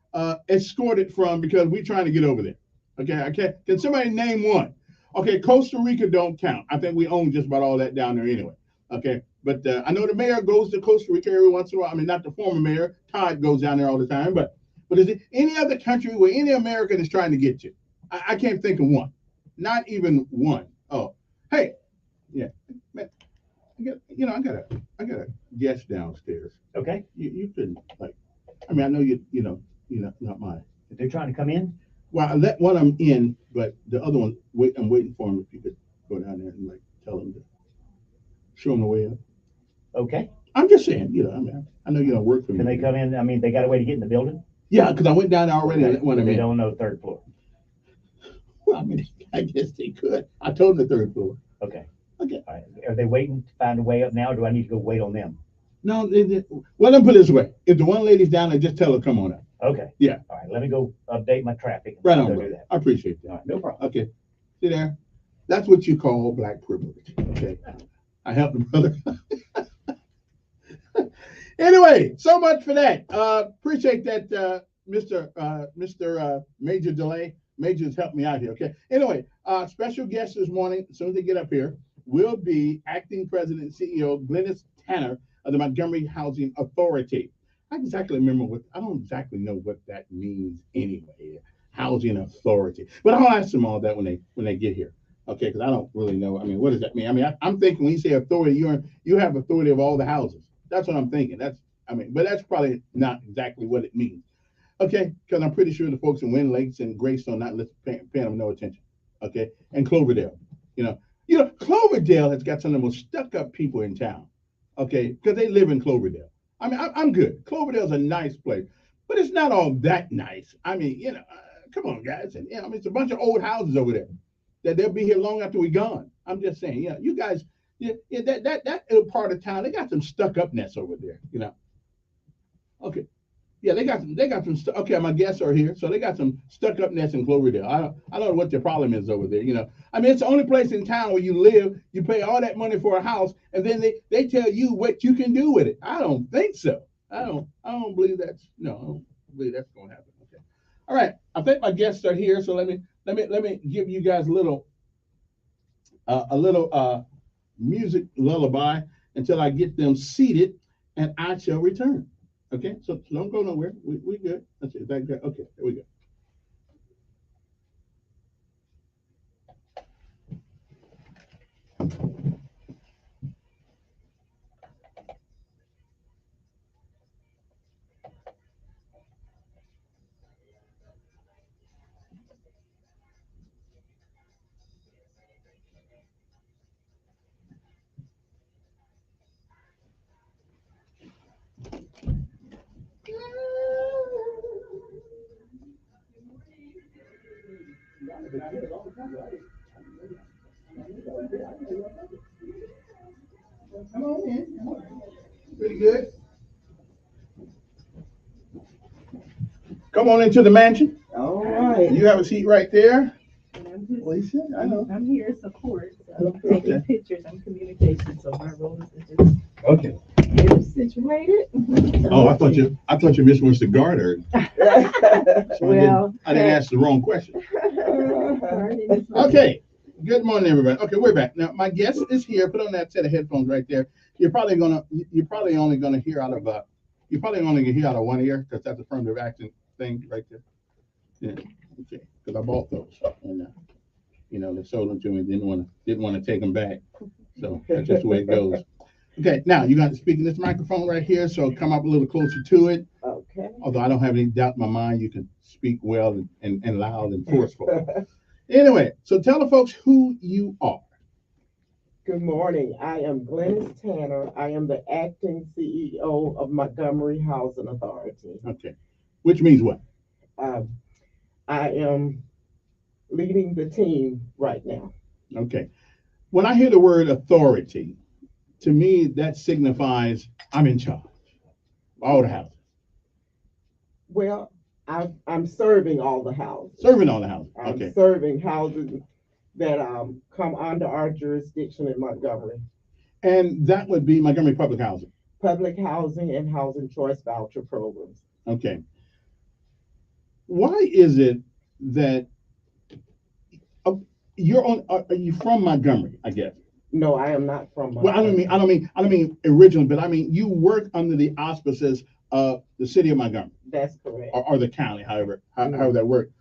escorted from because we're trying to get over there? Okay. Okay. Can somebody name one? Okay. Costa Rica don't count. I think we own just about all that down there anyway. Okay. But I know the mayor goes to Costa Rica every once in a while. I mean, not the former mayor. Todd goes down there all the time. But is there any other country where any American is trying to get you? I can't think of one. Not even one. Oh, hey, yeah, man. I got a guest downstairs. Okay. You couldn't like. I mean, I know not mine. They're trying to come in. Well, I let one of them in, but the other one, I'm waiting for him. If you could go down there and like tell him to show him the way up. Okay. I'm just saying, I know you don't work for me. Can they come in? I mean, they got a way to get in the building? Yeah, because I went down there already and let one of them They in. don't know third floor. Well, I mean, I guess they could. I told them the third floor. Okay. Okay. All right. Are they waiting to find a way up now? Or do I need to go wait on them? No, well, let me put it this way. If the one lady's down there, just tell her, come on up. Okay. Yeah. All right. Let me go update my traffic. Right on, Go bro. do that. I appreciate that. All right. No problem. Okay. See there? That's what you call black privilege. Okay. I helped the brother. Anyway, so much for that. Appreciate that, Mr. Major Delay. Major's helped me out here. Okay. Anyway, special guest this morning, as soon as they get up here, will be acting president and CEO Glennis Tanner of the Montgomery Housing Authority. I don't exactly know what that means anyway. Housing Authority. But I'll ask them all that when they get here. Okay, because I don't really know. I mean, what does that mean? I mean, I'm thinking when you say authority, you have authority of all the houses. That's what I'm thinking. But that's probably not exactly what it means. Okay, because I'm pretty sure the folks in Wind Lakes and Greystone not paying them no attention. Okay, and Cloverdale, Cloverdale has got some of the most stuck-up people in town. Okay, because they live in Cloverdale. I mean, I'm good. Cloverdale's a nice place, but it's not all that nice. I mean, come on, guys, and it's a bunch of old houses over there that they'll be here long after we're gone. I'm just saying, you guys. That little part of town, they got some stuck-upness over there, Okay. Yeah, they got some okay, my guests are here, so they got some stuck-upness in Cloverdale. I don't know what their problem is over there, I mean, it's the only place in town where you live, you pay all that money for a house, and then they tell you what you can do with it. I don't think so. I don't believe I don't believe that's gonna happen. Okay. All right. I think my guests are here, so let me give you guys a little music lullaby until I get them seated, and I shall return. Okay, so don't go nowhere. We good. That's it. Okay, here we go. Come on in. Pretty good. Come on into the mansion. All right. You have a seat right there. Lisa, I'm here to support. So Okay. taking pictures and communication. So my role is to just Okay. get it situated. Oh, I thought you missed Mr. Garter. Well, I didn't ask the wrong question. Okay. Good morning, everybody. Okay, we're back. Now, my guest is here. Put on that set of headphones right there. You're probably only gonna hear out of one ear, because that's affirmative action thing right there. Yeah. Okay. Because I bought those, and they sold them to me. Didn't want to take them back. So that's just the way it goes. Okay. Now you got to speak in this microphone right here. So come up a little closer to it. Okay. Although I don't have any doubt in my mind, you can speak well and loud and forceful. Anyway, so tell the folks who you are. Good morning. I am Glennis Tanner. I am the acting CEO of Montgomery Housing Authority. Okay. Which means what? I am leading the team right now. Okay. When I hear the word authority, to me, that signifies I'm in charge of all the houses. Well, I'm serving all the houses. Serving all the houses. I'm Okay. serving houses that come under our jurisdiction in Montgomery. And that would be Montgomery Public Housing. Public housing and housing choice voucher programs. Okay. Why is it that you're on? Are you from Montgomery? I guess. No, I am not from Well, Montgomery. I don't mean originally, but I mean you work under the auspices of the city of Montgomery. That's correct. Or the county, however that works.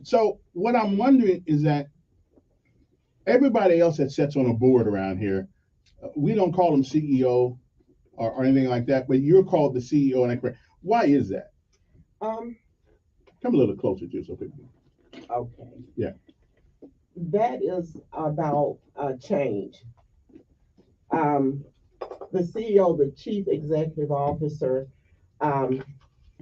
So what I'm wondering is that everybody else that sits on a board around here, we don't call them CEO or anything like that, but you're called the CEO, and correct. Why is that? Come a little closer to so people. Okay. Yeah. That is about change. The CEO, the Chief Executive Officer,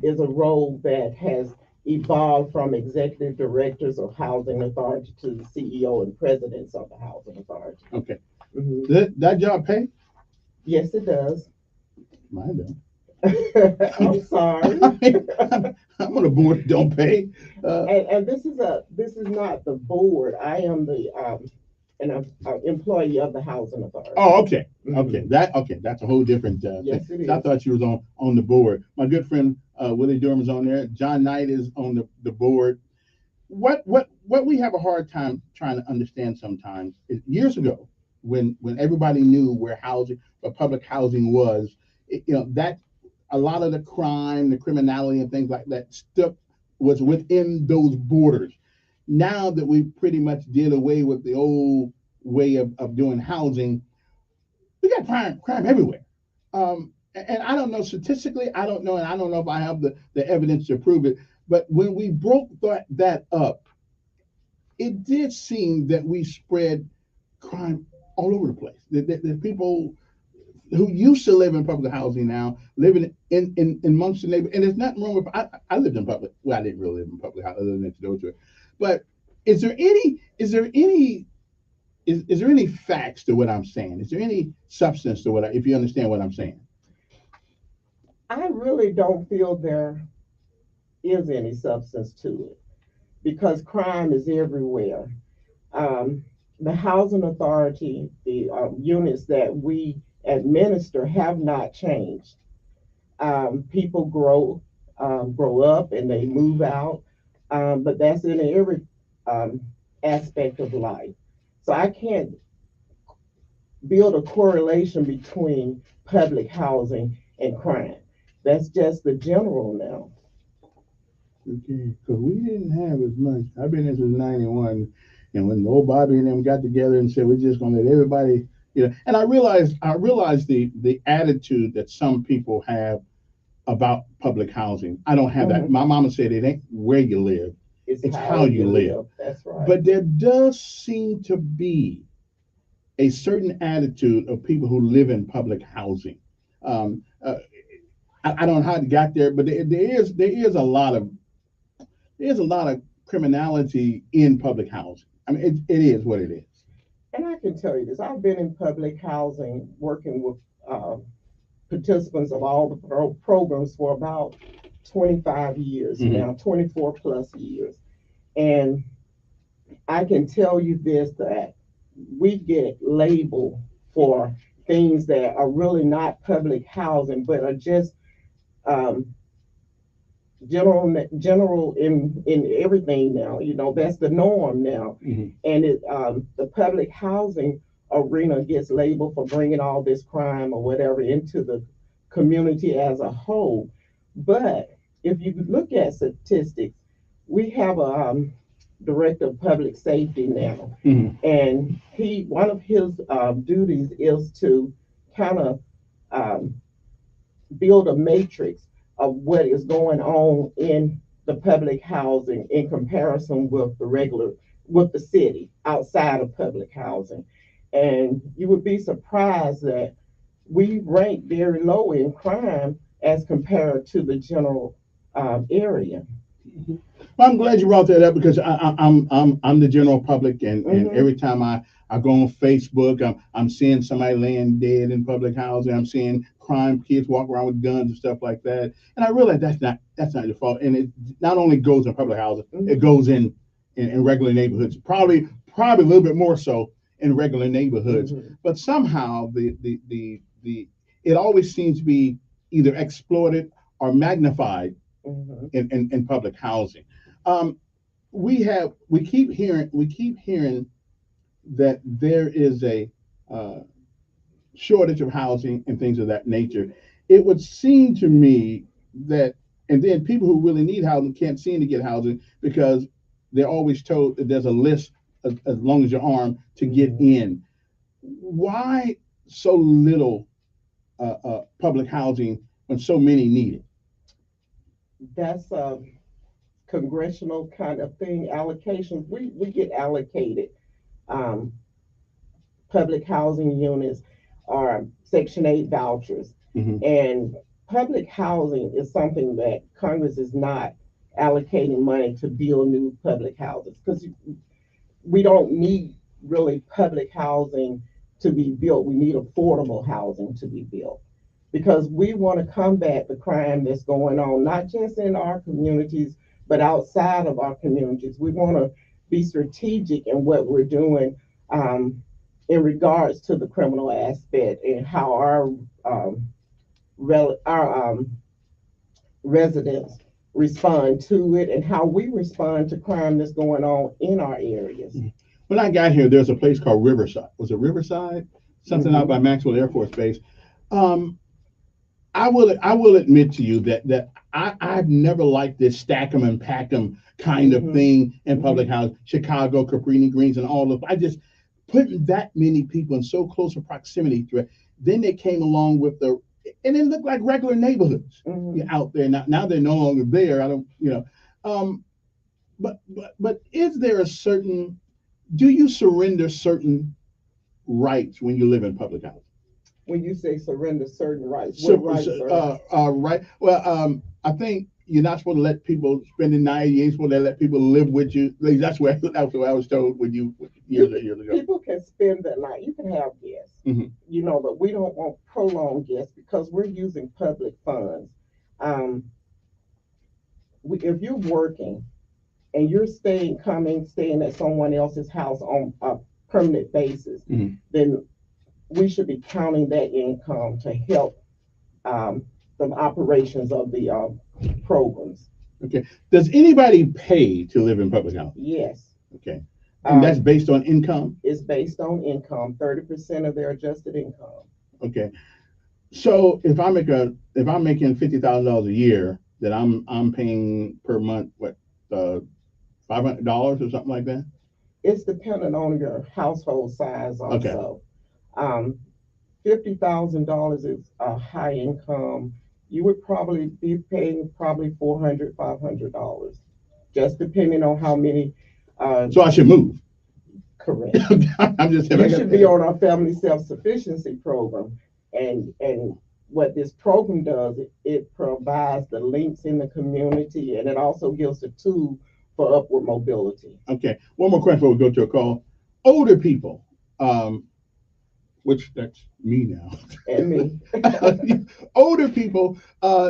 is a role that has evolved from executive directors of housing authority to the CEO and presidents of the housing authority. Okay. Mm-hmm. That job pay? Yes, it does. Mine don't. I'm sorry. I'm on a board that don't pay. And this is not the board. I am an employee of the housing authority. Oh, okay. Mm-hmm. Okay. That's a whole different yes, thing. it is. I thought you was on the board. My good friend Willie Durham's on there. John Knight is on the board. What we have a hard time trying to understand sometimes is years ago when everybody knew where public housing was, that a lot of the crime, the criminality, and things like that stuff was within those borders. Now that we pretty much did away with the old way of doing housing, we got crime everywhere. And I don't know statistically, I don't know, and I don't know if I have the evidence to prove it, but when we broke that up, it did seem that we spread crime all over the place. The people who used to live in public housing now living in amongst the neighborhood, and there's nothing wrong with. I lived in public. Well, I didn't really live in public housing, other than next door to it. But is there any facts to what I'm saying? Is there any substance to if you understand what I'm saying? I really don't feel there is any substance to it because crime is everywhere. The housing authority, the units that we administer have not changed. People grow up and they move out, but that's in every aspect of life. So I can't build a correlation between public housing and crime. That's just the general now. Okay, because we didn't have as much. I've been here since '91, and when old Bobby and them got together and said we're just gonna let everybody, and I realized the attitude that some people have about public housing. I don't have that. My mama said it ain't where you live, it's how you live. That's right. But there does seem to be a certain attitude of people who live in public housing. I don't know how it got there, but there is a lot of criminality in public housing. I mean, it is what it is. And I can tell you this: I've been in public housing working with participants of all the programs for about 25 years now, 24 plus years, and I can tell you this: that we get labeled for things that are really not public housing, but are just general in everything now. That's the norm now. And the public housing arena gets labeled for bringing all this crime or whatever into the community as a whole. But if you look at statistics, we have a director of public safety now, and one of his duties is to kind of build a matrix of what is going on in the public housing in comparison with the city outside of public housing. And you would be surprised that we rank very low in crime as compared to the general area. Well, I'm glad you brought that up because I'm the general public, and every time I go on Facebook, I'm seeing somebody laying dead in public housing. I'm seeing crime, kids walk around with guns and stuff like that. And I realize that's not your fault. And it not only goes in public housing, it goes in regular neighborhoods. Probably a little bit more so in regular neighborhoods. But somehow it always seems to be either exploited or magnified in public housing. We keep hearing that there is a shortage of housing and things of that nature. It would seem to me that, and then people who really need housing can't seem to get housing because they're always told that there's a list as long as your arm to get in. Why so little public housing when so many need it? That's a congressional kind of thing. Allocations, we get allocated public housing units or Section 8 vouchers. And public housing is something that Congress is not allocating money to build new public houses, because we don't need really public housing to be built. We need affordable housing to be built, because we want to combat the crime that's going on, not just in our communities, but outside of our communities. We want to be strategic in what we're doing in regards to the criminal aspect and how our residents respond to it and how we respond to crime that's going on in our areas. When I got here, there's a place called Riverside. Was it Riverside? Something out by Maxwell Air Force Base. I will admit to you that I've never liked this stack 'em and pack 'em kind of thing in public housing. Chicago, Cabrini Greens, and all of. I just putting that many people in so close a proximity to it. Then they came along with and it looked like regular neighborhoods out there. Now they're no longer there. I don't, but is there a certain? Do you surrender certain rights when you live in public housing? When you say surrender certain rights, what rights are right. Well, I think you're not supposed to let people spend the night. You ain't supposed to let people live with you. That's what I was told when years ago. People can spend the night. You can have guests, but we don't want prolonged guests because we're using public funds. If you're working and you're staying at someone else's house on a permanent basis, then we should be counting that income to help the operations of the programs. Okay. Does anybody pay to live in public housing? Yes. Okay. And that's based on income? It's based on income, 30% of their adjusted income. Okay. So if I'm making $50,000 a year, that I'm paying per month what $500 or something like that? It's dependent on your household size also. Okay. $50,000 is a high income. You would probably be paying $400, $500, just depending on how many. So I should move. Correct. I'm just. You should be on our family self-sufficiency program, and what this program does, it provides the links in the community, and it also gives a tool for upward mobility. Okay. One more question before we go to a call. Older people, which that's me now. And me. Older people,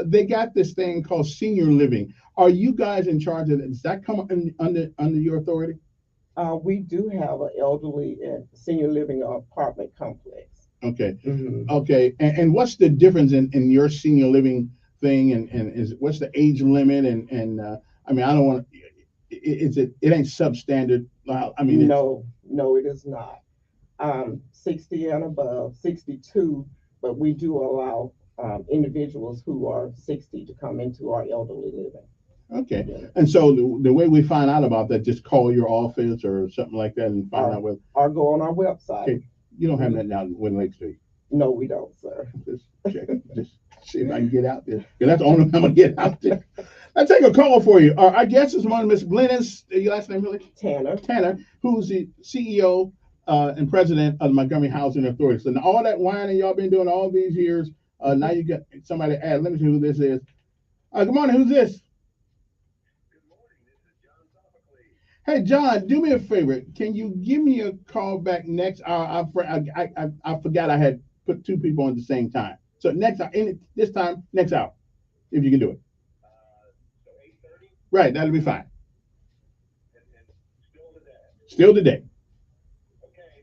they got this thing called senior living. Are you guys in charge of that? Does that come under your authority? We do have an elderly and senior living apartment complex. Okay. Okay. And what's the difference in your senior living thing? And what's the age limit? And I mean, I don't want to. It ain't substandard. I mean, no, it is not. 60 and above, 62, but we do allow individuals who are 60 to come into our elderly living. Okay. Yeah. And so the way we find out about that, just call your office or something like that and find out what. Or go on our website. Okay. You don't have that down in Win Lake Street. No, we don't, sir. Just check. Just see if I can get out there. Because that's the only way I'm going to get out there. I'll take a call for you. Our guest is Miss Glennis, your last name really? Tanner, who's the CEO and president of the Montgomery Housing Authority. So now all that whining y'all been doing all these years, now you got somebody add. Let me see who this is. Good morning. Who's this? Hey, John, do me a favor. Can you give me a call back next? I forgot I had put two people on at the same time. So next this time, next hour, if you can do it. Right, that'll be fine. Still today.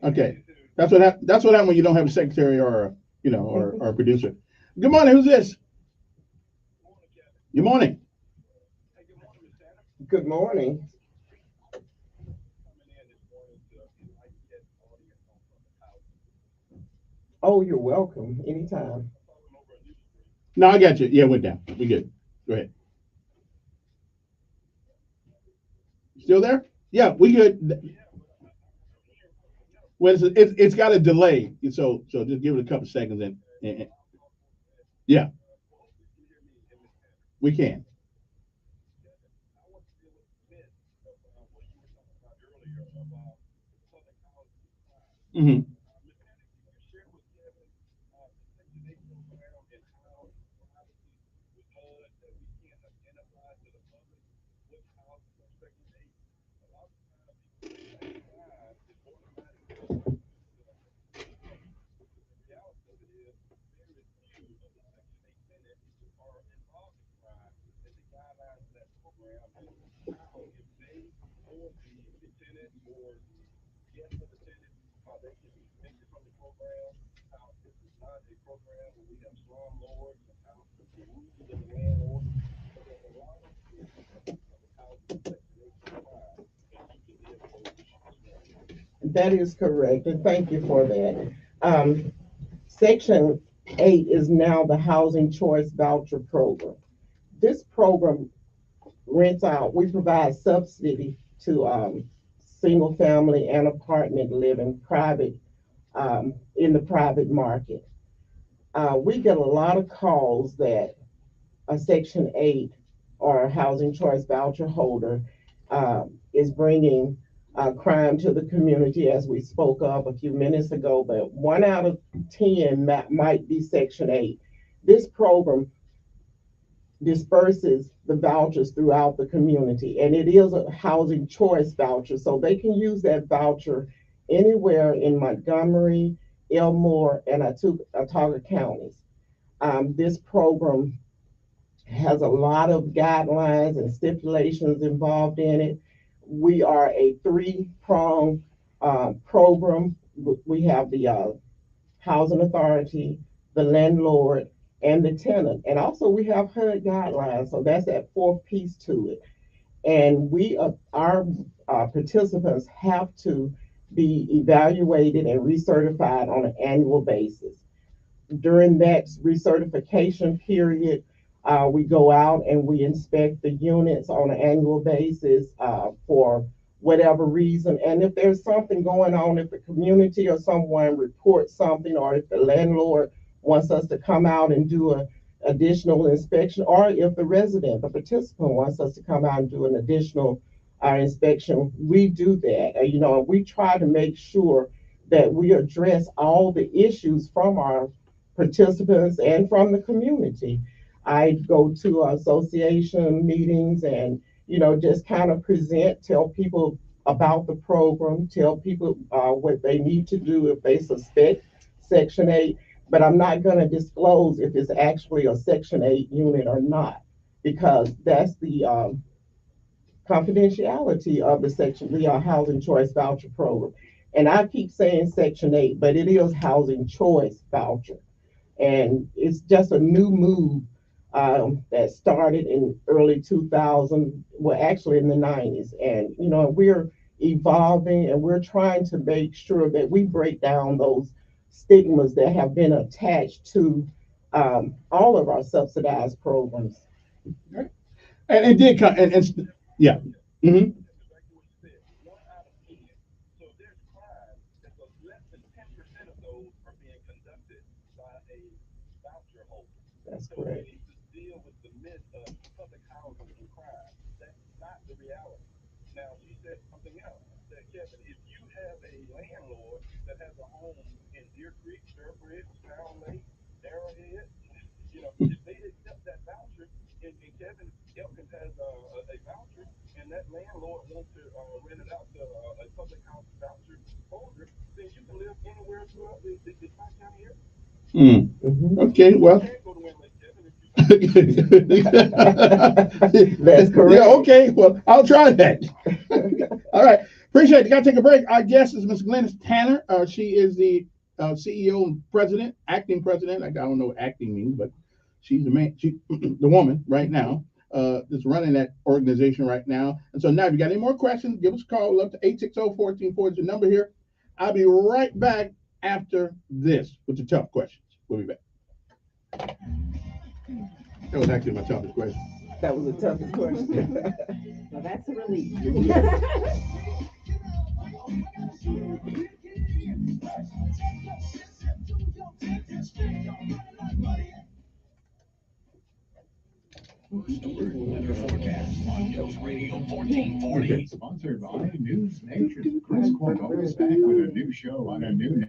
Okay. That's what happens when you don't have a secretary or or a producer. Good morning. Who's this? Good morning. Good morning. Oh, you're welcome. Anytime. No, I got you. Yeah, went down. We good. Go ahead. Still there? Yeah, we good. Well, it's got a delay, so just give it a couple seconds and yeah, we can. Hmm. That is correct, and thank you for that. Um, Section 8 is now the Housing Choice Voucher Program. This program rents out, we provide subsidy to single family and apartment living private in the private market. We get a lot of calls that a Section 8 or a Housing Choice Voucher holder is bringing crime to the community, as we spoke of a few minutes ago, but 1 out of 10 might be Section 8. This program disperses the vouchers throughout the community, and it is a housing choice voucher, so they can use that voucher anywhere in Montgomery, Elmore, and Autauga counties. This program has a lot of guidelines and stipulations involved in it. We are a three-pronged program. We have the housing authority, the landlord, and the tenant. And also we have HUD guidelines, so that's that fourth piece to it. And our participants have to be evaluated and recertified on an annual basis. During that recertification period, we go out and we inspect the units on an annual basis for whatever reason. And if there's something going on, if the community or someone reports something, or if the landlord wants us to come out and do an additional inspection, or if the resident, the participant wants us to come out and do an additional inspection, we do that. We try to make sure that we address all the issues from our participants and from the community. I go to association meetings and, just kind of tell people about the program, tell people what they need to do if they suspect Section 8, but I'm not going to disclose if it's actually a Section 8 unit or not, because that's the confidentiality of the Housing Choice Voucher Program. And I keep saying Section 8, but it is Housing Choice Voucher. And it's just a new move that started in early 2000, well, actually in the 90s. And, we're evolving and we're trying to make sure that we break down those stigmas that have been attached to all of our subsidized programs. And it did come, yeah. Mm-hmm. That's correct. Okay, well. That's correct. Yeah, okay, well, I'll try that. All right, appreciate it. Got to take a break. Our guest is Ms. Glennis Tanner. She is the CEO and president, acting president. I don't know what acting means, but she's the man, the woman right now that's running that organization right now. And so now, if you got any more questions, give us a call. Up to 860-1440 is the number here. I'll be right back after this with the tough questions. We'll be back. That was actually my toughest question. That was the toughest question. Well, that's a relief. Weather forecast on News Radio 1440. Sponsored by News Nation. Chris Cuomo is back with a new show on a new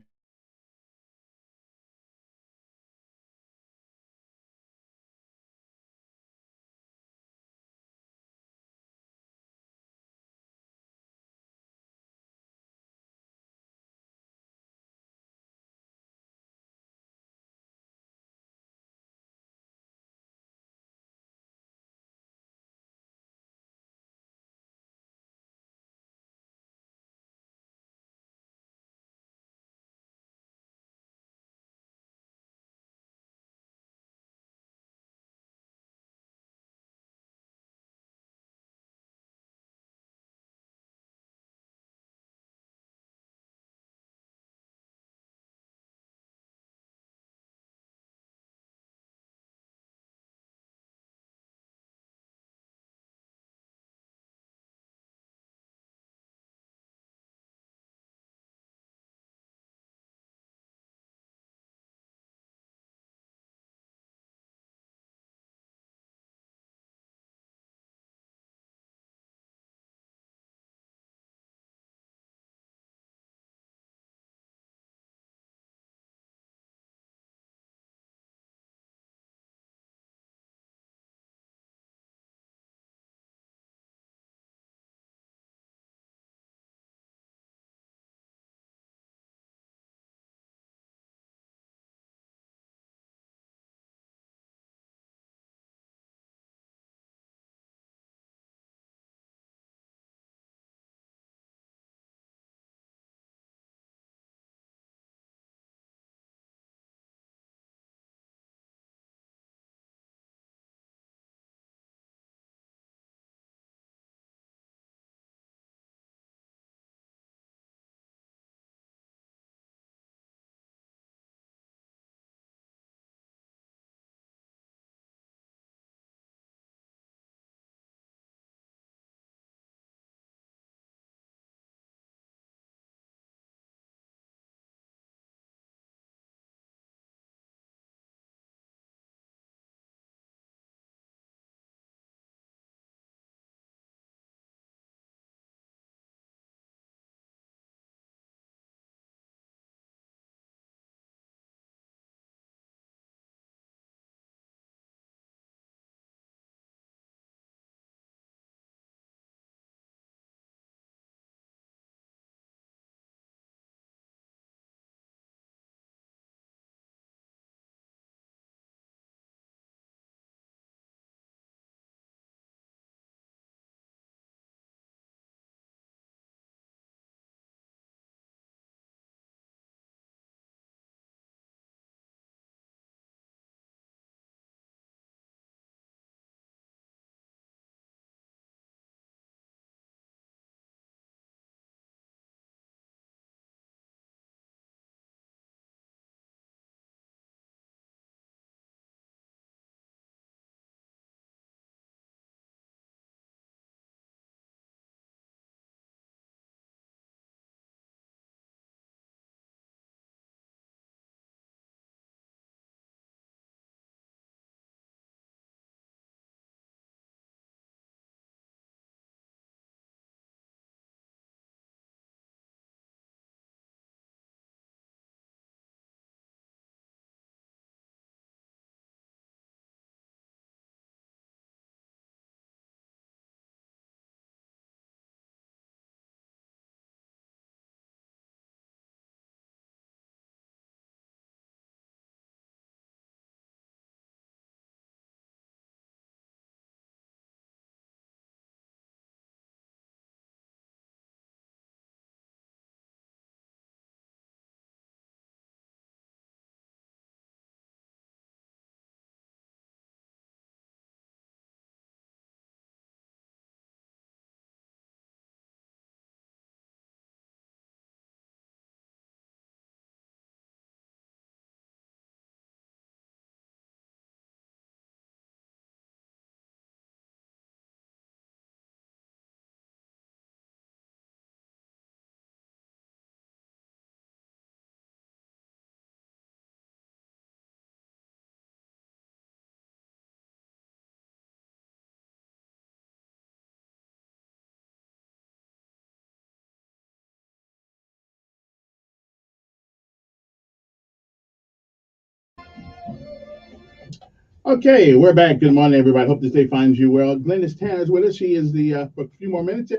Okay, we're back. Good morning, everybody. Hope this day finds you well. Glennis Tanner is with us. She is the, for a few more minutes,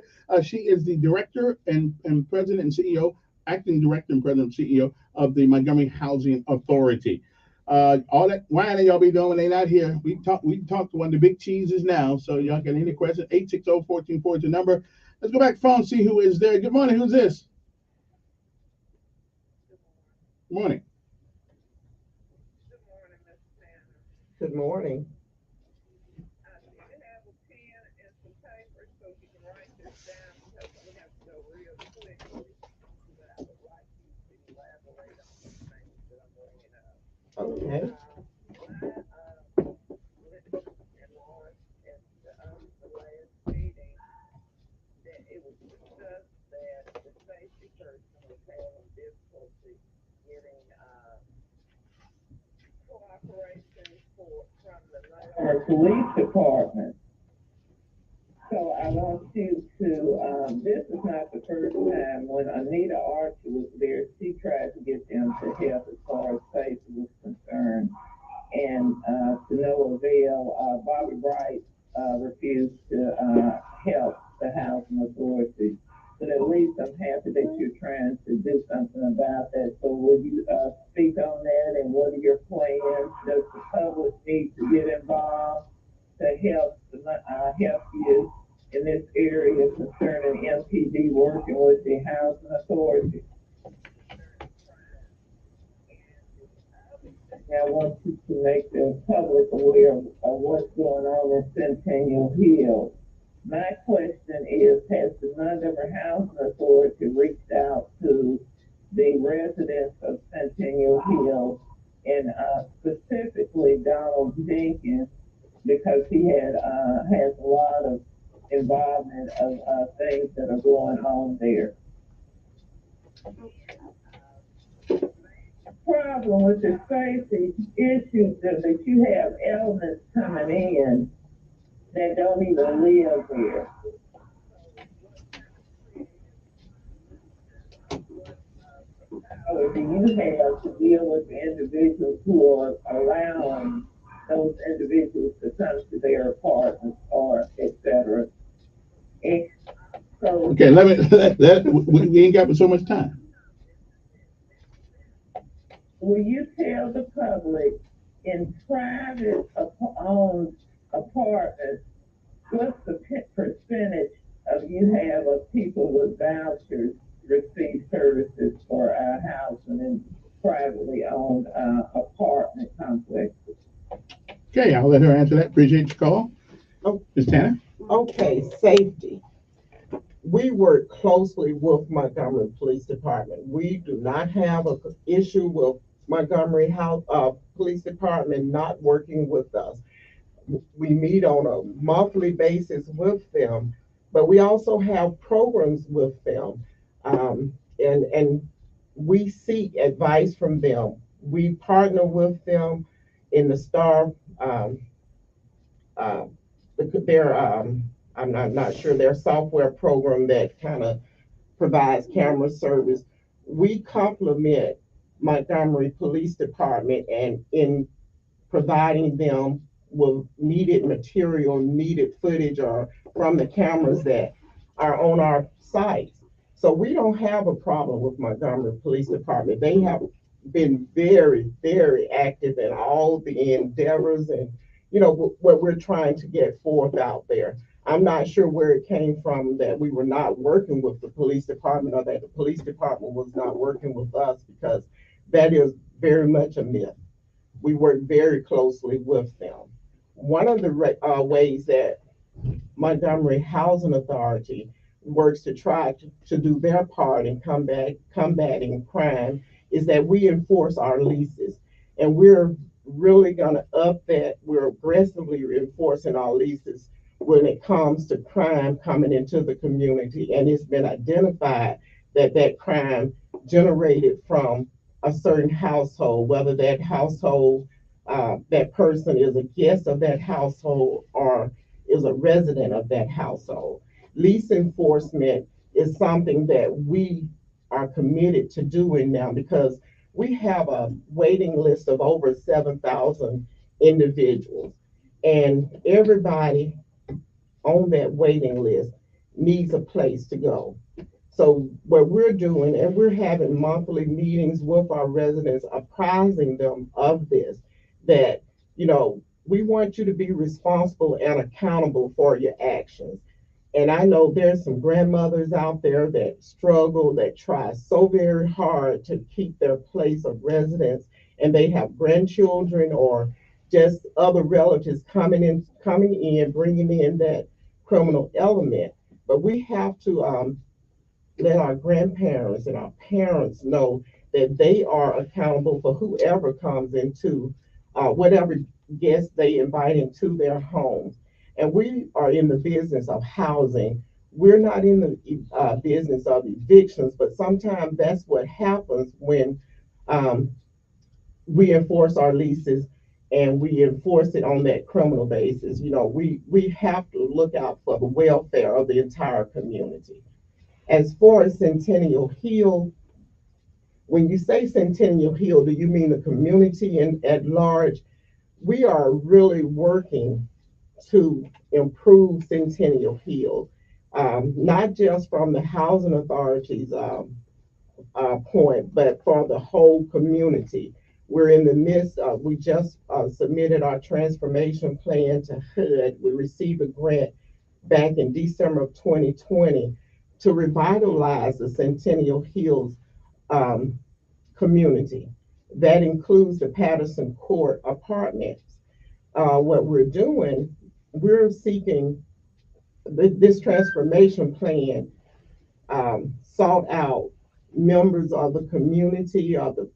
she is the director and president and CEO, acting director and president and CEO of the Montgomery Housing Authority. All that whining y'all be doing when they not here. We talked to one of the big cheeses now. So y'all got any questions? 860-1440 is the number. Let's go back to phone, see who is there. Good morning. Who's this? Good morning. Good morning. Okay. Our police department. So I want you to, this is not the first time. When Anita Archer was there, she tried to get them to help as far as safety was concerned. And to no avail, Bobby Bright refused to help the housing authority. But at least I'm happy that you're trying to do something about that. So will you speak on that, and what are your plans? Does the public need to get involved to help you in this area concerning MPD working with the housing authority? I want you to make the public aware of what's going on in Centennial Hill. My question is, has the Montgomery Housing Authority reached out to the residents of Centennial Hill, and specifically Donald Jenkins, because he has a lot of involvement of things that are going on there? Problem with the safety issues is that you have elements coming in that don't even live there. How do you have to deal with the individuals who are allowing those individuals to come to their apartments or et cetera? And so, Okay, we ain't got so much time. will you tell the public in private owned apartments, what's the percentage of you have of people with vouchers receive services for housing in privately owned apartment complexes? Okay, I'll let her answer that. Appreciate your call. Oh, Ms. Tanner? Okay, safety. We work closely with Montgomery Police Department. We do not have an issue with Montgomery Police Department not working with us. We meet on a monthly basis with them, but we also have programs with them, and we seek advice from them. We partner with them in the STAR. I'm not sure their software program that kind of provides camera service. We complement Montgomery Police Department and in providing them with needed material, needed footage, or from the cameras that are on our sites. So we don't have a problem with Montgomery Police Department. They have been very, very active in all the endeavors and, what we're trying to get forth out there. I'm not sure where it came from that we were not working with the police department or that the police department was not working with us, because that is very much a myth. We work very closely with them. One of the ways that Montgomery Housing Authority works to try to do their part in combating crime is that we enforce our leases. And we're really going to up that. We're aggressively enforcing our leases when it comes to crime coming into the community. And it's been identified that crime generated from a certain household, whether that household, that person is a guest of that household or is a resident of that household. Lease enforcement is something that we are committed to doing now, because we have a waiting list of over 7,000 individuals. And everybody on that waiting list needs a place to go. So what we're doing, and we're having monthly meetings with our residents, apprising them of this, that, we want you to be responsible and accountable for your actions. And I know there's some grandmothers out there that struggle, that try so very hard to keep their place of residence, and they have grandchildren or just other relatives coming in, bringing in that criminal element. But we have to let our grandparents and our parents know that they are accountable for whoever comes into whatever guests they invite into their homes. And we are in the business of housing. We're not in the business of evictions, but sometimes that's what happens when um, we enforce our leases and we enforce it on that criminal basis. We have to look out for the welfare of the entire community. As far as Centennial Hill, when you say Centennial Hill, do you mean the community at large? We are really working to improve Centennial Hill, not just from the housing authorities point, but for the whole community. We're in the midst of, we just submitted our transformation plan to HUD. We received a grant back in December of 2020 to revitalize the Centennial Hills community. That includes the Patterson Court apartments. What we're doing, we're seeking this transformation plan sought out members of the community, of the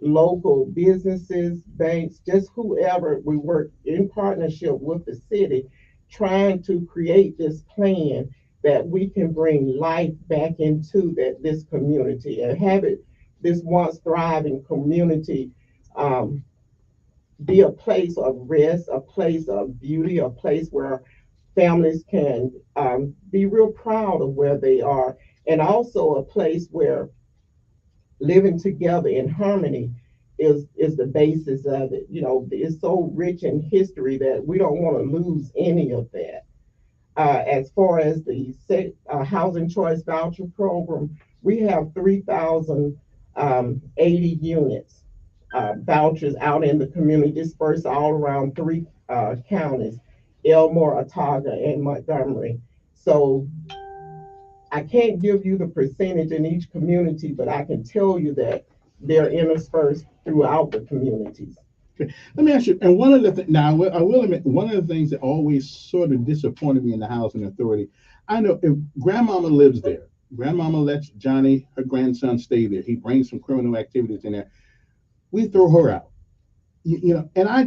local businesses, banks, just whoever. We work in partnership with the city, trying to create this plan that we can bring life back into this community and have it, this once thriving community, be a place of rest, a place of beauty, a place where families can be real proud of where they are, and also a place where living together in harmony is the basis of it. It's so rich in history that we don't want to lose any of that. As far as the housing choice voucher program, we have 3,080 units vouchers out in the community, dispersed all around three counties: Elmore, Otaga, and Montgomery. So I can't give you the percentage in each community, but I can tell you that they're interspersed throughout the communities. Okay. Let me ask you, and one of the now I will admit, one of the things that always sort of disappointed me in the housing authority, I know if grandmama lives there, grandmama lets Johnny, her grandson, stay there. He brings some criminal activities in there. We throw her out, and I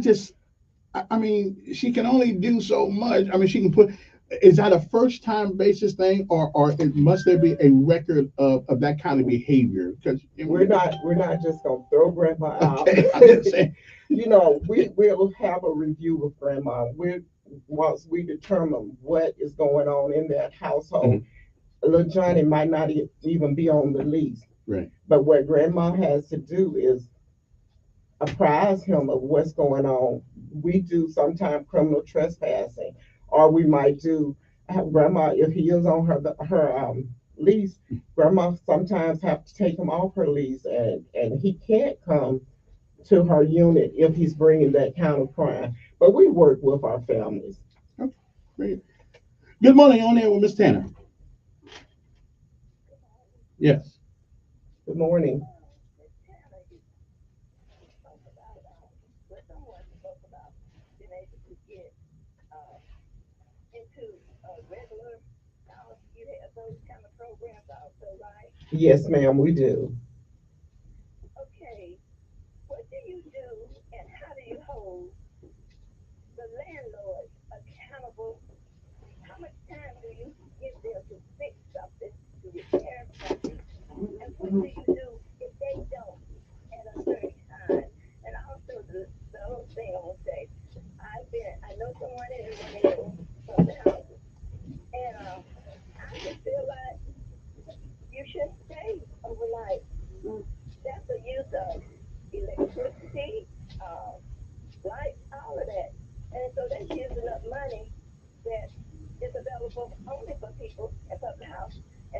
mean, she can only do so much. I mean, she can put. Is that a first time basis thing, or must there be a record of that kind of behavior? Because we're not just gonna throw grandma out. Okay, I'm just saying. We'll have a review with grandma. Once we determine what is going on in that household, little Johnny might not even be on the lease. Right. But what grandma has to do is apprise him of what's going on. We do sometimes criminal trespassing, or we might do grandma, if he is on her lease. Grandma sometimes have to take him off her lease, and he can't come to her unit if he's bringing that kind of crime. But we work with our families. Okay, great. Good morning, on air with Miss Tanner. Yes. Good morning. Yes, ma'am, we do. Okay, what do you do and how do you hold the landlord accountable? How much time do you give them to fix something, to repair something? And what do you do if they don't at a certain time? And also the other thing I want to say, I know someone in from the houses, and I just feel like you should stay overnight. That's the use of electricity,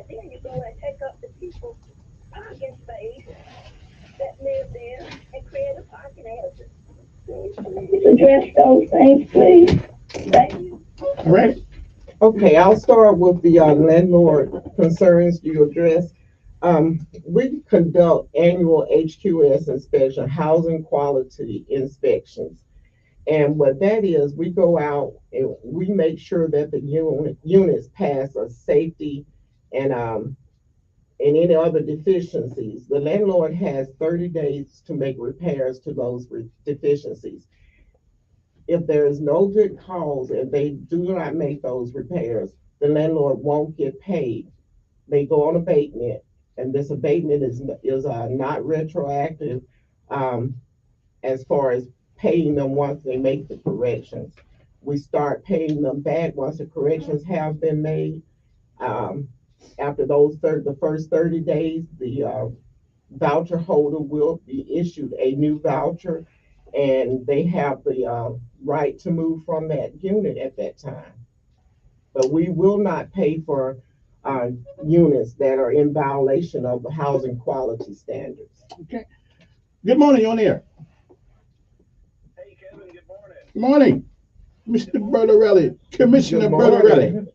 then you go and take up the people's parking space that live there and create a parking hazard. Please address those things, please. Thank you. All right. Okay, I'll start with the landlord concerns you address. We conduct annual HQS inspection, housing quality inspections. And what that is, we go out and we make sure that the units pass a safety and any other deficiencies. The landlord has 30 days to make repairs to those deficiencies. If there is no good cause, if they do not make those repairs, the landlord won't get paid. They go on abatement, and this abatement is not retroactive as far as paying them once they make the corrections. We start paying them back once the corrections have been made. After the first 30 days, the voucher holder will be issued a new voucher, and they have the right to move from that unit at that time. But we will not pay for units that are in violation of the housing quality standards. Okay. Good morning, you're on air. Hey, Kevin, good morning. Good morning, Mr. Bertarelli, Commissioner Bertarelli.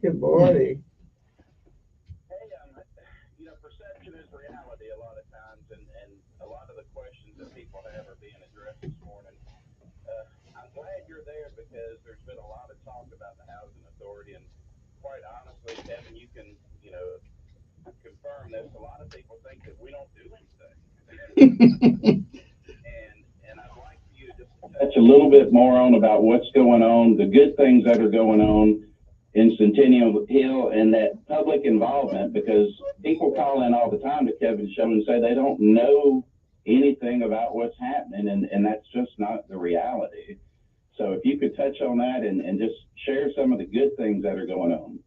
Good morning. Perception is reality a lot of times, and a lot of the questions that people have are being addressed this morning. I'm glad you're there because there's been a lot of talk about the housing authority, and quite honestly, Kevin, you can, confirm this. A lot of people think that we don't do anything. and I'd like for you to just touch a little bit more on about what's going on, the good things that are going on in Centennial Hill, and that public involvement, because people call in all the time to Kevin's show and say they don't know anything about what's happening, and that's just not the reality. So if you could touch on that and just share some of the good things that are going on,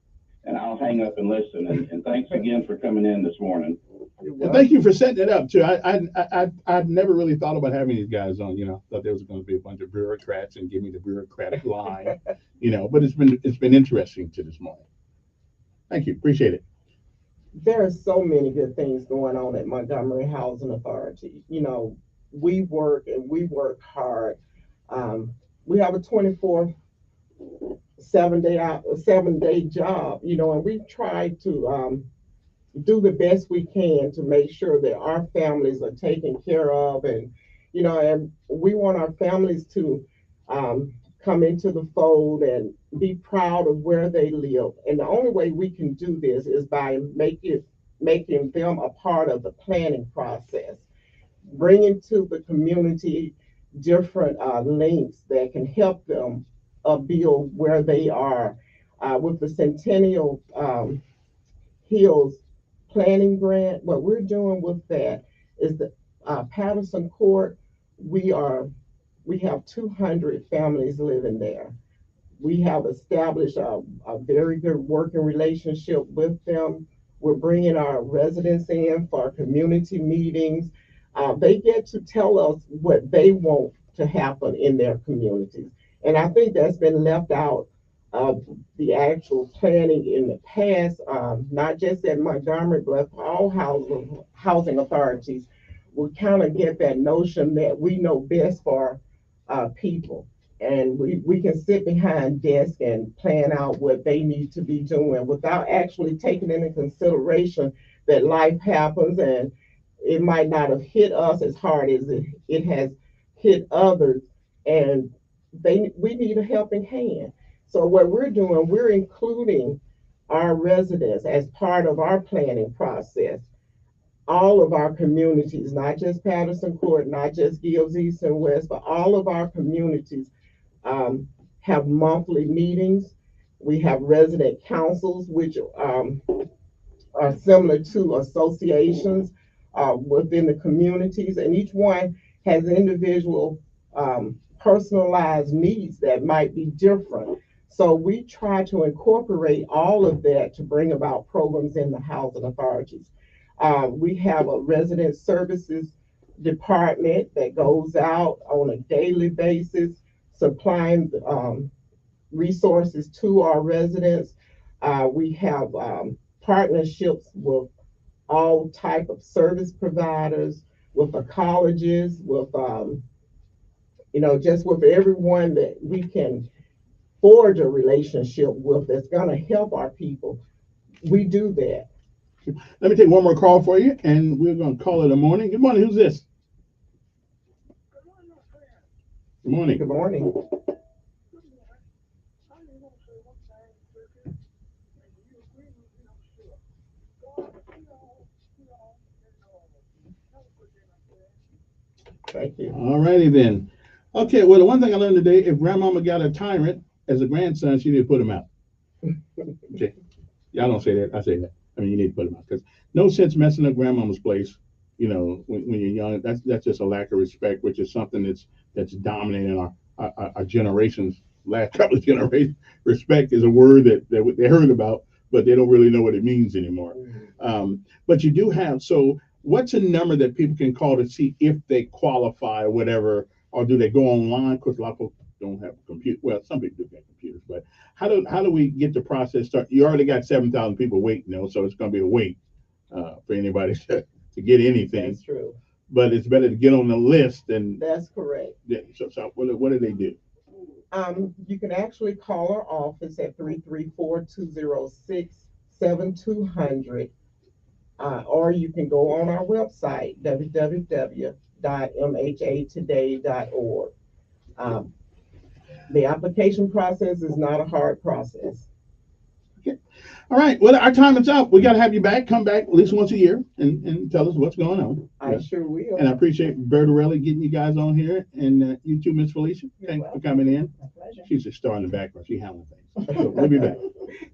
and I'll hang up and listen. And thanks again for coming in this morning. And thank you for setting it up too. I'd never really thought about having these guys on. Thought there was going to be a bunch of bureaucrats and give me the bureaucratic line. But it's been interesting to this morning. Thank you, appreciate it. There are so many good things going on at Montgomery Housing Authority. We work hard. We have a 7-day job. And we try to do the best we can to make sure that our families are taken care of, and we want our families to come into the fold and be proud of where they live. And the only way we can do this is by making them a part of the planning process, bringing to the community different links that can help them build where they are. With the Centennial Hills planning grant, what we're doing with that is the Patterson Court. We have 200 families living there. We have established a very good working relationship with them. We're bringing our residents in for community meetings. They get to tell us what they want to happen in their communities. And I think that's been left out of the actual planning in the past, not just at Montgomery, but all housing authorities. We kind of get that notion that we know best for people. And we can sit behind desks and plan out what they need to be doing without actually taking into consideration that life happens, and it might not have hit us as hard as it has hit others, and we need a helping hand. So what we're doing, we're including our residents as part of our planning process. All of our communities, not just Patterson Court, not just Gibbs East and West, but all of our communities have monthly meetings. We have resident councils, which are similar to associations within the communities, and each one has individual personalized needs that might be different. So we try to incorporate all of that to bring about programs in the housing authorities. We have a resident services department that goes out on a daily basis, supplying resources to our residents. We have partnerships with all type of service providers, with the colleges, with just with everyone that we can forge a relationship with that's going to help our people. We do that. Let me take one more call for you, and we're going to call it a morning. Good morning. Who's this? Good morning. Good morning. Thank you. All righty then. Okay, well, the one thing I learned today, if grandmama got a tyrant as a grandson, she need to put him out. Okay. Y'all don't say that. I say that. I mean, you need to put him out because no sense messing up grandmama's place. When you're young, that's just a lack of respect, which is something that's dominating our generations. Last couple of generations, respect is a word that they heard about, but they don't really know what it means anymore. But you do have. So, what's a number that people can call to see if they qualify or whatever, or do they go online? Because a lot of folks don't have a computer. Well, some people do have computers, but how do we get the process started? You already got 7,000 people waiting, so it's going to be a wait for anybody to get anything. That's true. But it's better to get on the list than. That's correct. So what do they do? You can actually call our office at 334-206-7200, or you can go on our website, www.mhatoday.org. The application process is not a hard process. Okay. All right. Well, our time is up. We got to have you back. Come back at least once a year and tell us what's going on. I sure will. And I appreciate Bertarelli getting you guys on here. And you too, Miss Felicia. Thanks for coming in. My pleasure. She's a star in the background. She's handling things. So we'll be back.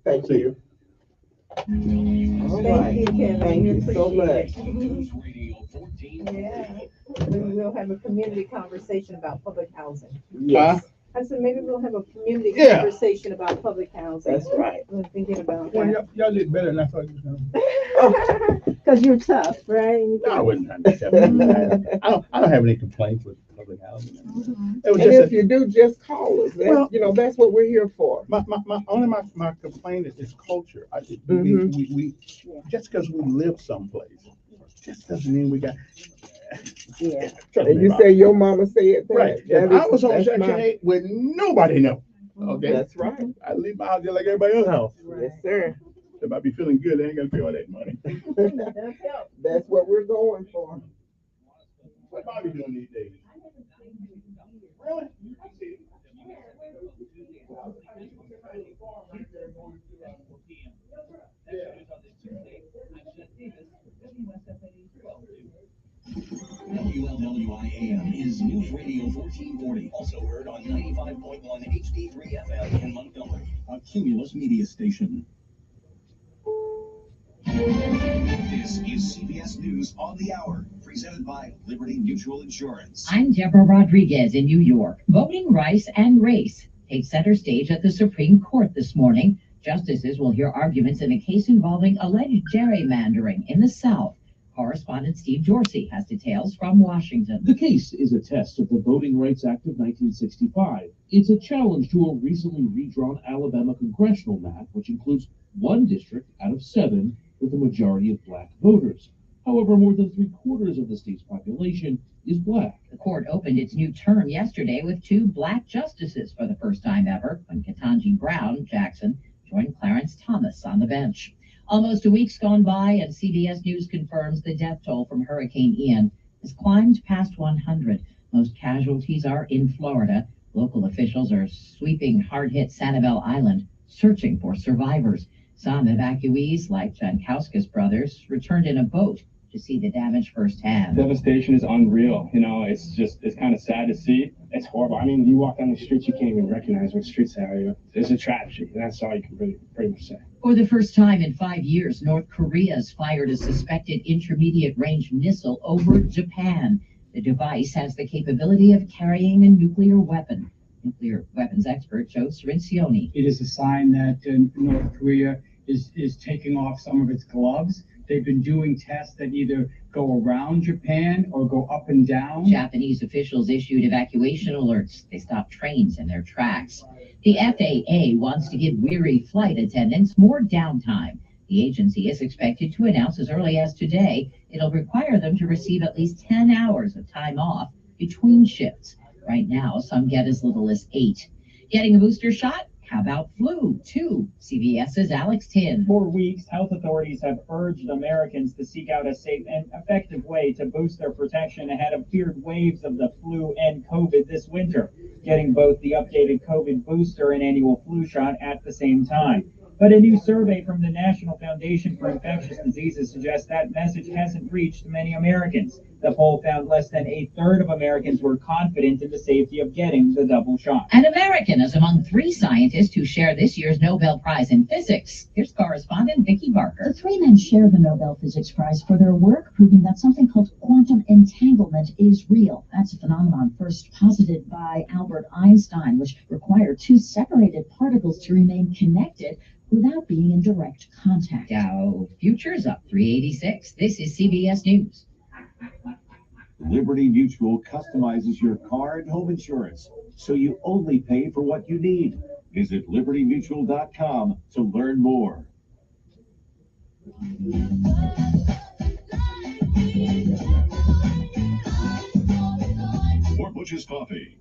Thank See you. All right. Thank you, Kevin. Thank you so much. Yeah. Maybe we'll have a community conversation about public housing. Yes. I said maybe we'll have a community Yeah. conversation about public housing. That's right. We're thinking about Well, that. y'all did better than I thought you were. Because you're tough, right? No, I wouldn't. I don't have any complaints with public housing. It was And just if you do, just call us. That's, that's what we're here for. my complaint is culture. Mhm. We just because we live someplace, just doesn't mean we got. Yeah. And you say your mama said that. Right. That If is- I was on that's Section my- 8 with nobody know. Okay. That's right. I leave my house just like everybody else's house. Yes, sir. They might be feeling good. They ain't gonna pay all that money. That's what we're going for. What Bobby doing these days? Really? WLWIAM is News Radio 1440, also heard on 95.1 HD3 FM in Montgomery, a Cumulus media station. This is CBS News on the Hour, presented by Liberty Mutual Insurance. I'm Deborah Rodriguez in New York. Voting rights and race take center stage at the Supreme Court this morning. Justices will hear arguments in a case involving alleged gerrymandering in the South. Correspondent Steve Dorsey has details from Washington. The case is a test of the Voting Rights Act of 1965. It's a challenge to a recently redrawn Alabama congressional map, which includes one district out of 7 with a majority of black voters. However, more than 3/4 of the state's population is black. The court opened its new term yesterday with 2 black justices for the first time ever, when Ketanji Brown Jackson joined Clarence Thomas on the bench. Almost a week's gone by, and CBS News confirms the death toll from Hurricane Ian has climbed past 100. Most casualties are in Florida. Local officials are sweeping hard-hit Sanibel Island, searching for survivors. Some evacuees, like Jankowskis brothers, returned in a boat to see the damage firsthand. Devastation is unreal. It's kind of sad to see. It's horrible. I mean, you walk down the streets, you can't even recognize what streets they are. It's a tragedy. And that's all you can pretty much say. For the first time in 5 years, North Korea has fired a suspected intermediate-range missile over Japan. The device has the capability of carrying a nuclear weapon. Nuclear weapons expert Joe Cirincione. It is a sign that North Korea is taking off some of its gloves. They've been doing tests that either go around Japan or go up and down. Japanese officials issued evacuation alerts. They stopped trains in their tracks. The FAA wants to give weary flight attendants more downtime. The The agency is expected to announce as early as today it'll require them to receive at least 10 hours of time off between shifts. Right now, some get as little as 8. Getting a booster shot? How about flu, too? CBS's Alex Tin. For weeks, health authorities have urged Americans to seek out a safe and effective way to boost their protection ahead of feared waves of the flu and COVID this winter, getting both the updated COVID booster and annual flu shot at the same time. But a new survey from the National Foundation for Infectious Diseases suggests that message hasn't reached many Americans. The poll found less than a third of Americans were confident in the safety of getting the double shot. An American is among 3 scientists who share this year's Nobel Prize in Physics. Here's correspondent Vicki Barker. The 3 men share the Nobel Physics Prize for their work proving that something called quantum entanglement is real. That's a phenomenon first posited by Albert Einstein, which required 2 separated particles to remain connected without being in direct contact. Dow futures up 386. This is CBS News. Liberty Mutual customizes your car and home insurance, so you only pay for what you need. Visit libertymutual.com to learn more. For Butch's Coffee.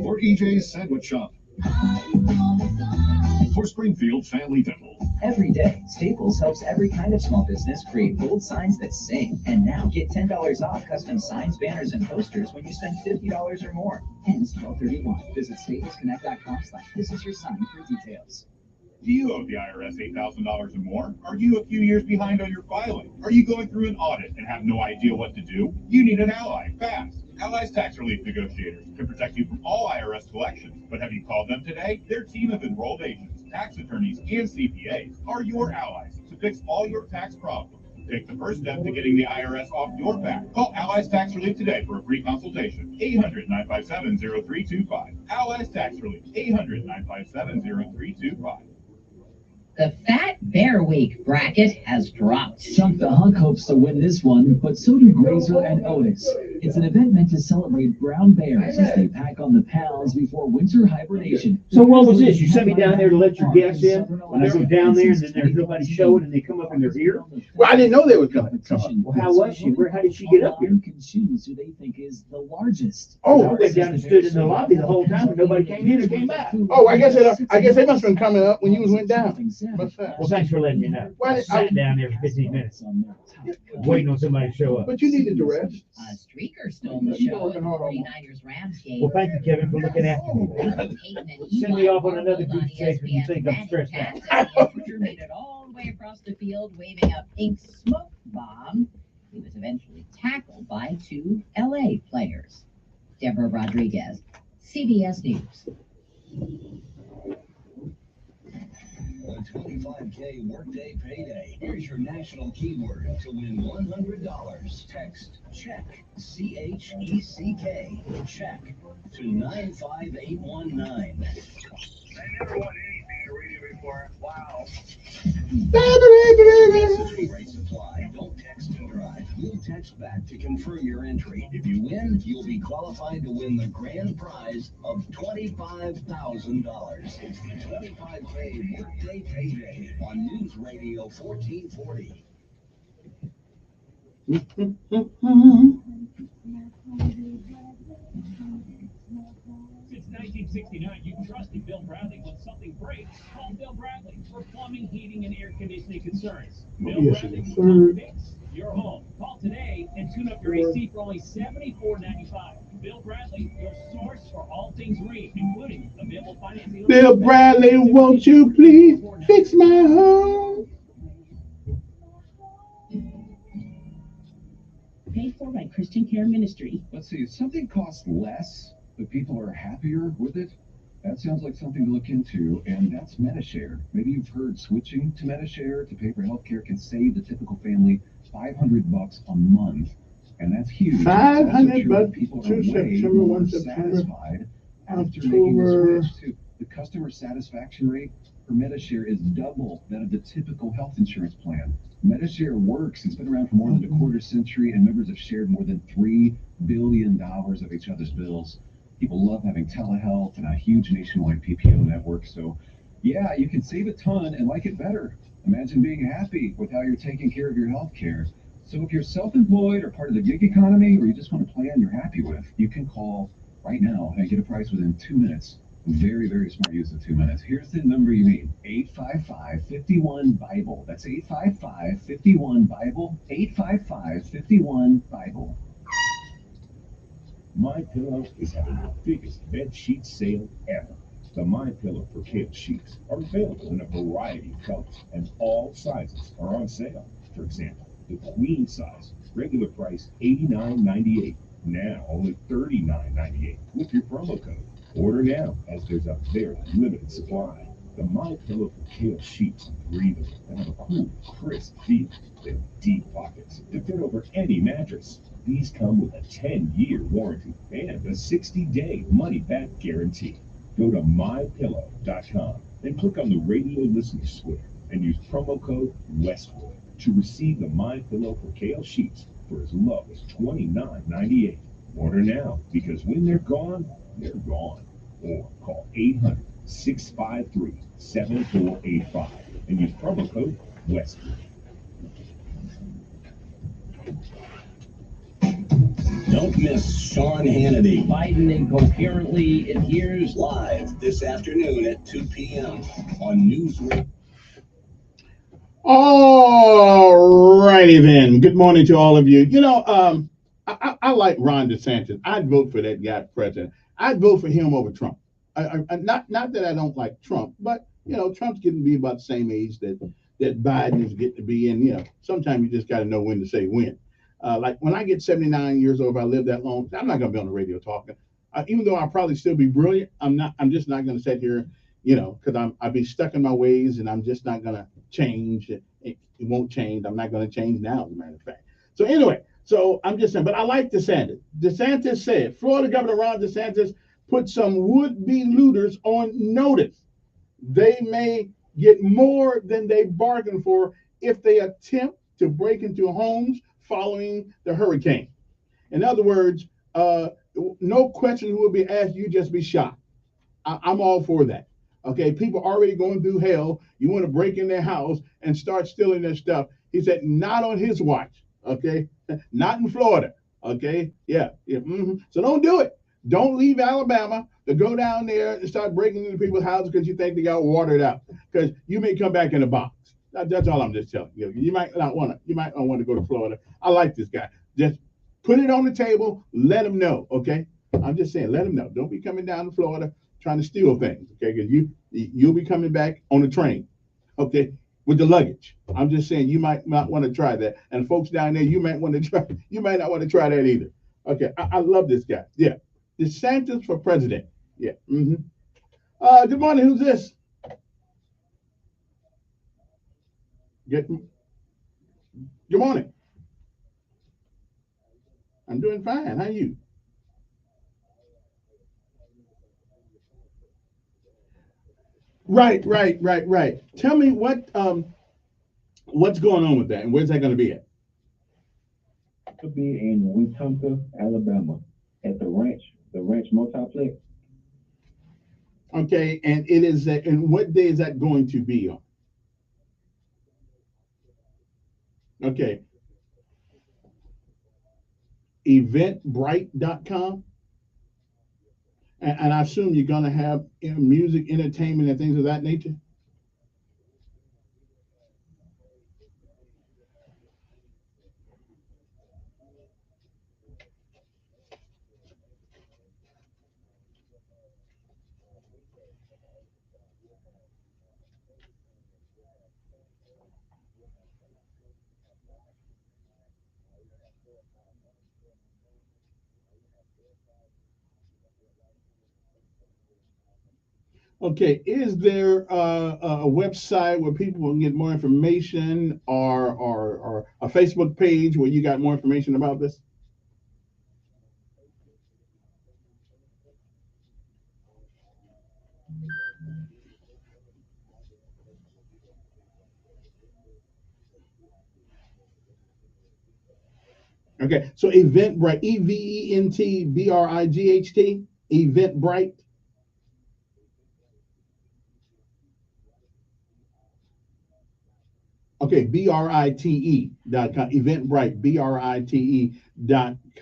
For EJ's Sandwich Shop. For Springfield Family Dental. Every day, Staples helps every kind of small business create bold signs that sing. And now get $10 off custom signs, banners, and posters when you spend $50 or more. Ends 12/31. Visit staplesconnect.com/this is your sign for details. Do you owe the IRS $8,000 or more? Are you a few years behind on your filing? Are you going through an audit and have no idea what to do? You need an ally, fast. Allies Tax Relief Negotiators can protect you from all IRS collections. But have you called them today? Their team of enrolled agents, tax attorneys, and CPAs are your allies to fix all your tax problems. Take the first step to getting the IRS off your back. Call Allies Tax Relief today for a free consultation. 800-957-0325. Allies Tax Relief. 800-957-0325. The Fat Bear Week bracket has dropped. Chuck the Hunk hopes to win this one, but so do Grazer and Otis. It's an event meant to celebrate brown bears as they pack on the pounds before winter hibernation. So what was this? You sent me down there to let your guests in, and I go down there, and then there's nobody showing, and they come up and they're here? Well, I didn't know they were coming. Well, how was she? How did she get up here? Can choose who they think is the largest. Oh, I went down and stood in the lobby the whole time, and nobody came in or came back. Oh, I guess they must have been coming up when you went down. Well, thanks for letting me know. Why I did- sat down there for 15 minutes, waiting on somebody to show up. But you needed to rest. A streaker stole the show at the 49ers Rams game. Well, thank you, Kevin, for looking after me. Send me off on another goose chase when you think I'm stressed out. Pitcher made it all the way across the field, waving a pink smoke bomb. He was eventually tackled by 2 LA players. Deborah Rodriguez, CBS News. A 25K workday payday. Here's your national keyword to win $100. Text CHECK, CHECK, CHECK to 95819. I never won anything to radio before. Wow. Rate supply. Don't text to drive. We'll text back to confirm your entry. If you win, you'll be qualified to win the grand prize of $25,000. It's the 25K Workday Payday on News Radio 1440. Since 1969, you can trust in Bill Bradley when something breaks. Call Bill Bradley for plumbing, heating, and air conditioning concerns. Bill Bradley will come fix your home. Call today and tune up your AC for only $74.95. Bill Bradley, your source for all things green, including available financing. Bill Bradley, won't you please fix my home? Paid for by Christian Care Ministry. Let's see, if something costs less, but people are happier with it, that sounds like something to look into, and that's MediShare. Maybe you've heard switching to MediShare to pay for healthcare can save the typical family $500 a month, and that's huge. $500 people to are way September, more 1 September, satisfied after making the October. switch to the customer satisfaction rate for MediShare is double that of the typical health insurance plan. MediShare works. It's been around for more than a quarter century, and members have shared more than $3 billion of each other's bills. People love having telehealth and a huge nationwide PPO network, so Yeah, you can save a ton and like it better. Imagine being happy with how you're taking care of your health care. So if you're self-employed or part of the gig economy, or you just want a plan you're happy with, you can call right now and get a price within 2 minutes. Very, very smart use of 2 minutes. Here's the number you need. 855-51-BIBLE. That's 855-51-BIBLE. 855-51-BIBLE. My Pillow is having the biggest bed sheet sale ever. The My Pillow percale sheets are available in a variety of colors, and all sizes are on sale. For example, the queen size, regular price $89.98, now only $39.98 with your promo code. Order now, as there's a very limited supply. The My Pillow percale sheets are breathable and have a cool, crisp feel. They have deep pockets to fit over any mattress. These come with a 10-year warranty and a 60-day money-back guarantee. Go to mypillow.com and click on the radio listener square and use promo code Westwood to receive the My Pillow percale sheets for as low as $29.98. Order now, because when they're gone, or call 800-653-7485 and use promo code Westwood. Don't miss Sean Hannity. Biden incoherently adheres Live this afternoon at 2 p.m. on Newsweek. All righty then. Good morning to all of you. You know, I like Ron DeSantis. I'd vote for that guy president. I'd vote for him over Trump. Not that I don't like Trump, but you know, Trump's getting to be about the same age that Biden is getting to be, and you know, sometimes you just got to know when to say when. Like when I get 79 years old, if I live that long, I'm not going to be on the radio talking. Even though I'll probably still be brilliant, I'm just not going to sit here, you know, because I'll be stuck in my ways, and I'm just not going to change. It won't change. I'm not going to change now, as a matter of fact. So anyway, so I'm just saying, but I like DeSantis. DeSantis said, Florida Governor Ron DeSantis put some would-be looters on notice. They may get more than they bargained for if they attempt to break into homes following the hurricane. In other words, no question will be asked, you just be shot. I'm all for that. Okay, people already going through hell. You want to break in their house and start stealing their stuff. He said, not on his watch. Okay, not in Florida. Okay, yeah. So don't do it. Don't leave Alabama to go down there and start breaking into people's houses because you think they got watered out. Because you may come back in a box. That's all I'm just telling you. You might not want to go to Florida. I like this guy. Just put it on the table. Let him know. Okay, I'm just saying, let him know. Don't be coming down to Florida trying to steal things. Okay, because you'll be coming back on the train. Okay, with the luggage. I'm just saying you might not want to try that. And folks down there, you might not want to try that either. Okay, I love this guy. Yeah, DeSantis for president. Yeah. Good morning. Who's this? Good morning. I'm doing fine. How are you? Right. Tell me what's going on with that, and where's that going to be at? It'll be in Wetumpka, Alabama, at the ranch multiplex. Okay, and it is and what day is that going to be on? Okay. Eventbrite.com. And I assume you're going to have music, entertainment, and things of that nature. Is there a website where people can get more information, or a Facebook page where you got more information about this? Okay, so Eventbrite, Eventbright, Eventbrite. Okay, BRITE.com, Eventbrite,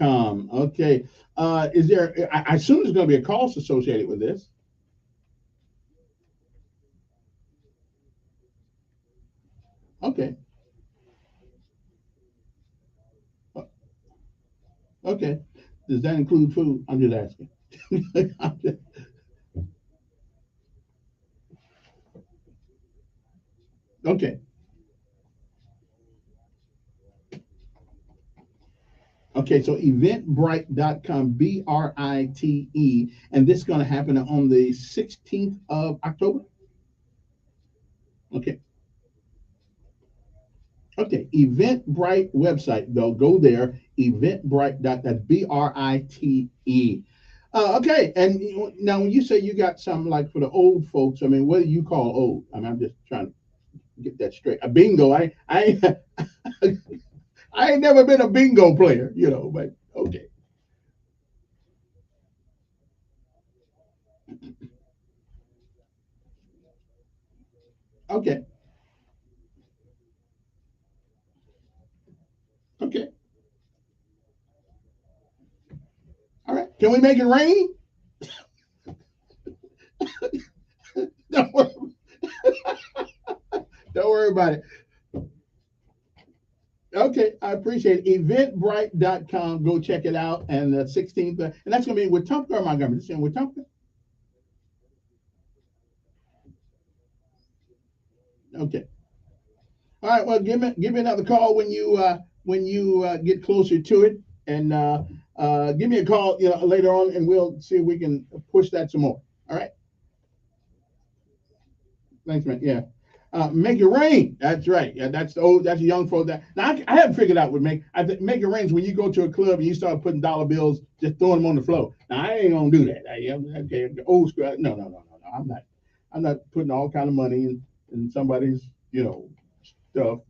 BRITE.com. Okay. Is there, I assume there's going to be a cost associated with this. Okay. Okay. Does that include food? I'm just asking. Okay. Okay, so eventbrite.com, BRITE, and this is going to happen on the 16th of October. Okay. Okay, Eventbrite website, though, go there, eventbrite.com, BRITE. Okay, and now when you say you got something like for the old folks, I mean, what do you call old? I mean, I'm just trying to get that straight. A bingo, I ain't never been a bingo player, you know, but okay. Okay. Okay. All right. Can we make it rain? Don't worry. Don't worry about it. Okay, I appreciate it. Eventbrite.com. Go check it out. And the 16th, and that's going to be with Wetumpka or Montgomery? This is in Wetumpka? Okay. All right. Well, give me another call when you get closer to it, and give me a call, you know, later on, and we'll see if we can push that some more. All right. Thanks, man. Yeah. Make it rain. That's right. Yeah, that's the young folk that now I haven't figured out what make it rain when you go to a club and you start putting dollar bills, just throwing them on the floor. Now I ain't gonna do that. Okay, old school. No. I'm not putting all kind of money in somebody's, you know, stuff.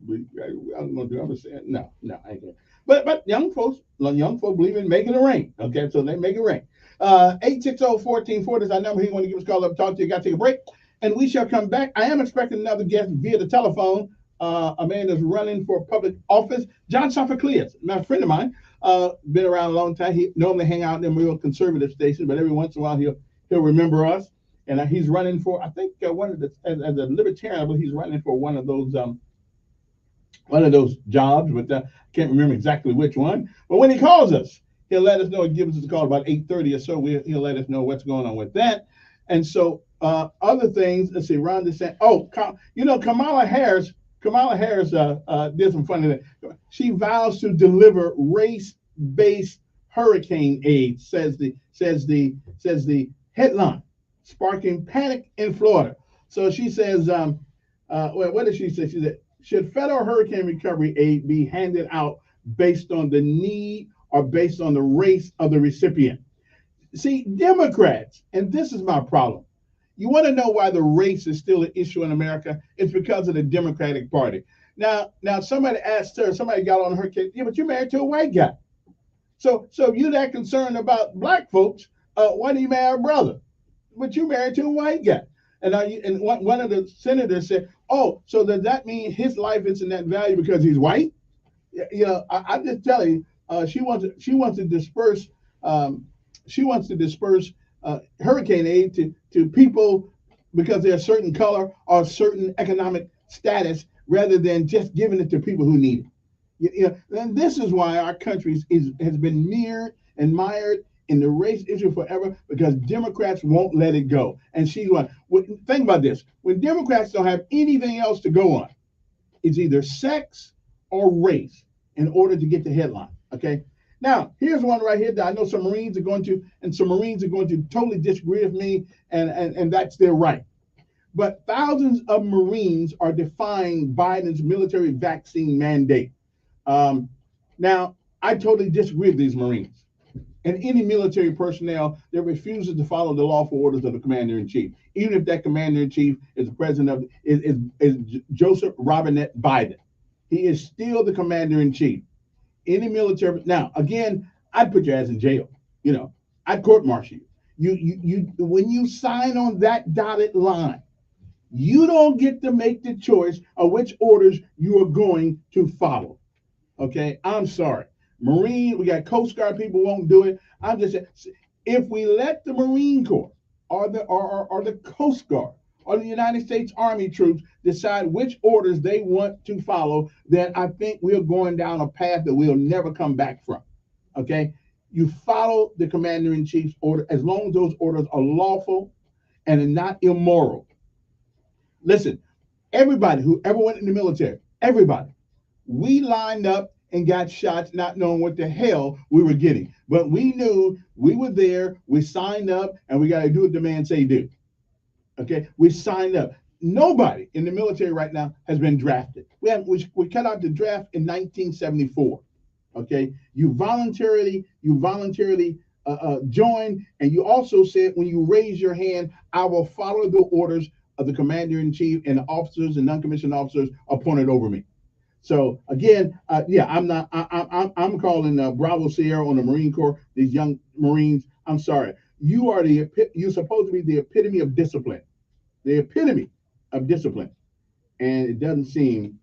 I'm gonna say no, I ain't gonna. But young folks believe in making it rain. Okay, so they make it rain. 860-1440 is our number. He want to give us a call up, talk to you. Got to take a break. And we shall come back. I am expecting another guest via the telephone. A man that's running for public office, John Sophocleus, my friend of mine, been around a long time. He normally hang out in them real conservative stations, but every once in a while he'll remember us. And he's running for, I think, one of the as a libertarian, but he's running for one of those jobs, but I can't remember exactly which one. But when he calls us, he'll let us know. He gives us a call about 8:30 or so. He'll let us know what's going on with that. And so other things, let's see, Ron DeSantis. Oh, you know, Kamala Harris did some funny things. She vows to deliver race-based hurricane aid, says the headline, sparking panic in Florida. So she says, what did she say? She said, should federal hurricane recovery aid be handed out based on the need or based on the race of the recipient? See, Democrats, and this is my problem. You want to know why the race is still an issue in America? It's because of the Democratic Party. Now somebody asked her, somebody got on her case, yeah, but you're married to a white guy. So if you're that concerned about black folks, why do you marry a brother? But you're married to a white guy. And one of the senators said, oh, so does that mean his life isn't that valuable because he's white? You know, I'm just telling you, she wants to disperse hurricane aid to people because they're a certain color or a certain economic status, rather than just giving it to people who need it. You know, and this is why our country has been mirrored and mired in the race issue forever, because Democrats won't let it go. And she's one. Think about this: when Democrats don't have anything else to go on, it's either sex or race in order to get the headline. Okay. Now, here's one right here that I know some Marines are going to totally disagree with me, and that's their right. But thousands of Marines are defying Biden's military vaccine mandate. Now, I totally disagree with these Marines and any military personnel that refuses to follow the lawful orders of the commander-in-chief, even if that commander-in-chief is the president of is Joseph Robinette Biden. He is still the commander-in-chief. Any military. Now, again, I'd put your ass in jail. You know, I'd court-martial you. You when you sign on that dotted line, You don't get to make the choice of which orders you are going to follow. Okay, I'm sorry. Marine, we got Coast Guard people won't do it. I'm just saying, if we let the Marine Corps or the Coast Guard or the United States Army troops decide which orders they want to follow, then I think we're going down a path that we'll never come back from. Okay, you follow the Commander-in-Chief's order as long as those orders are lawful and are not immoral. Listen, everybody who ever went in the military, everybody, we lined up and got shots not knowing what the hell we were getting. But we knew we were there, we signed up, and we got to do what the man say do. Okay, we signed up. Nobody in the military right now has been drafted. We cut out the draft in 1974. Okay, you voluntarily join, and you also said when you raise your hand, I will follow the orders of the Commander-in-Chief and the officers and non-commissioned officers appointed over me. So again, I'm calling Bravo Sierra on the Marine Corps. These young Marines, I'm sorry, you're supposed to be the epitome of discipline, and it doesn't seem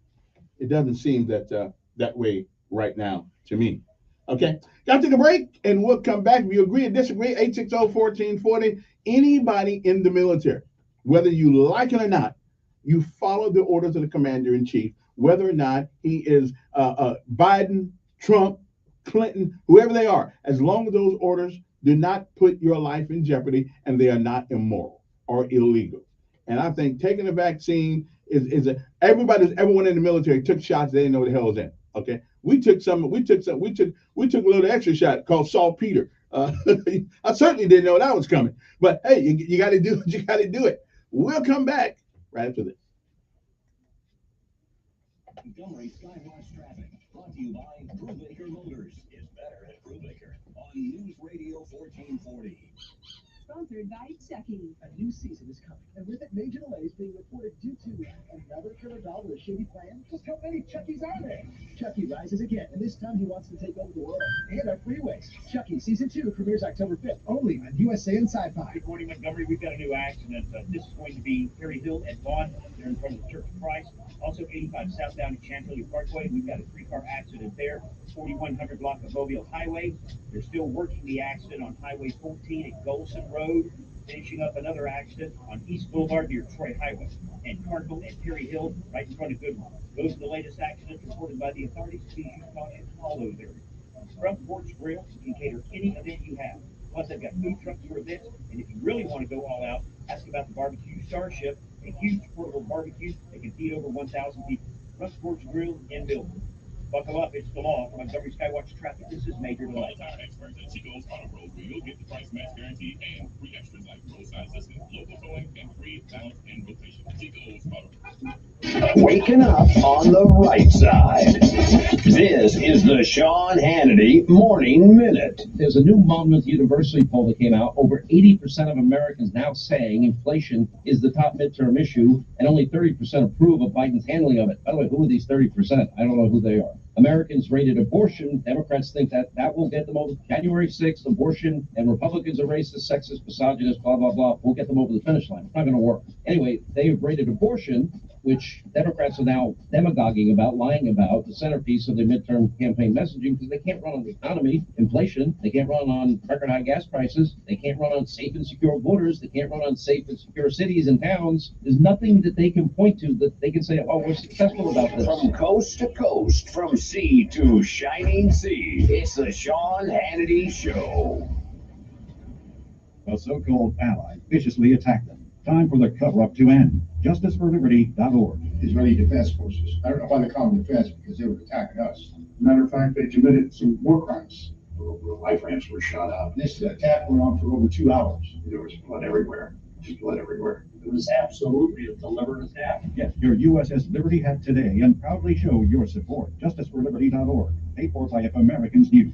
that way right now to me. Okay, got to take a break, and we'll come back. If you agree or disagree, 860-1440. Anybody in the military, whether you like it or not, you follow the orders of the Commander-in-Chief, whether or not he is Biden, Trump, Clinton, whoever they are, as long as those orders do not put your life in jeopardy and they are not immoral or illegal. And I think taking the vaccine is everybody who's ever went in the military took shots they didn't know what the hell was in. Okay, we took a little extra shot called saltpeter. I certainly didn't know that was coming. But hey, you got to do what you got to do it. We'll come back right after this. Montgomery Skywatch Traffic, brought to you by Brubaker Motors. Is better at Brubaker on News Radio 1440. Sponsored by Chucky. A new season is coming, and with it, major delays being reported due to another killer doll with a shady plan. Just how many Chuckies are there? Chucky rises again, and this time he wants to take over the world and our freeways. Chucky Season 2 premieres October 5th, only on USA and Sci-Fi. Good morning, Montgomery. We've got a new accident. This is going to be Perry Hill and Vaughn. They're in front of the Church of Christ. Also, 85 southbound at Chantilly Parkway. We've got a 3-car accident there. 4100 block of Mobile Highway. They're still working the accident on Highway 14 at Golson Road. Finishing up another accident on East Boulevard near Troy Highway. And Cardinal and Perry Hill right in front of Goodwin. Those are the latest accidents reported by the authorities. Please use caution in all those areas. Front Porch Grill can cater any event you have. Plus, they've got food trucks for events. And if you really want to go all out, ask about the Barbecue Starship, a huge portable barbecue that can feed over 1,000 people. Front Porch Grill in Milford. Buckle up, it's the law. From Montgomery Skywatch Traffic, this is Major Delay. Tire experts at Chico's Auto Pro, where you'll get the price match guarantee and free extras like roadside assistance, local towing, and free balance and rotation. Chico's Auto Pro. Waking up on the right side. This is the Sean Hannity Morning Minute. There's a new Monmouth University poll that came out. Over 80% of Americans now saying inflation is the top midterm issue, and only 30% approve of Biden's handling of it. By the way, who are these 30%? I don't know who they are. Americans rated abortion. Democrats think that will get them over January 6th, abortion, and Republicans are racist, sexist, misogynist, blah, blah, blah. We'll get them over the finish line. It's not going to work. Anyway, they have rated abortion, which Democrats are now demagoguing about, lying about, the centerpiece of their midterm campaign messaging, because they can't run on the economy, inflation. They can't run on record high gas prices. They can't run on safe and secure borders. They can't run on safe and secure cities and towns. There's nothing that they can point to that they can say, oh, we're successful about this. From coast to coast, from sea to shining sea, it's the Sean Hannity Show. A so-called ally viciously attacked them. Time for the cover-up to end. JusticeForLiberty.org. Israeli Defense Forces. I don't know why they call them defense, because they were attacking us. Matter of fact, they committed some war crimes. Life ramps were shot up. This attack went on for over 2 hours. There was blood everywhere. Just blood everywhere. It was absolutely a deliberate attack. Get your USS Liberty hat today and proudly show your support. JusticeForLiberty.org. Paid for by Americans New.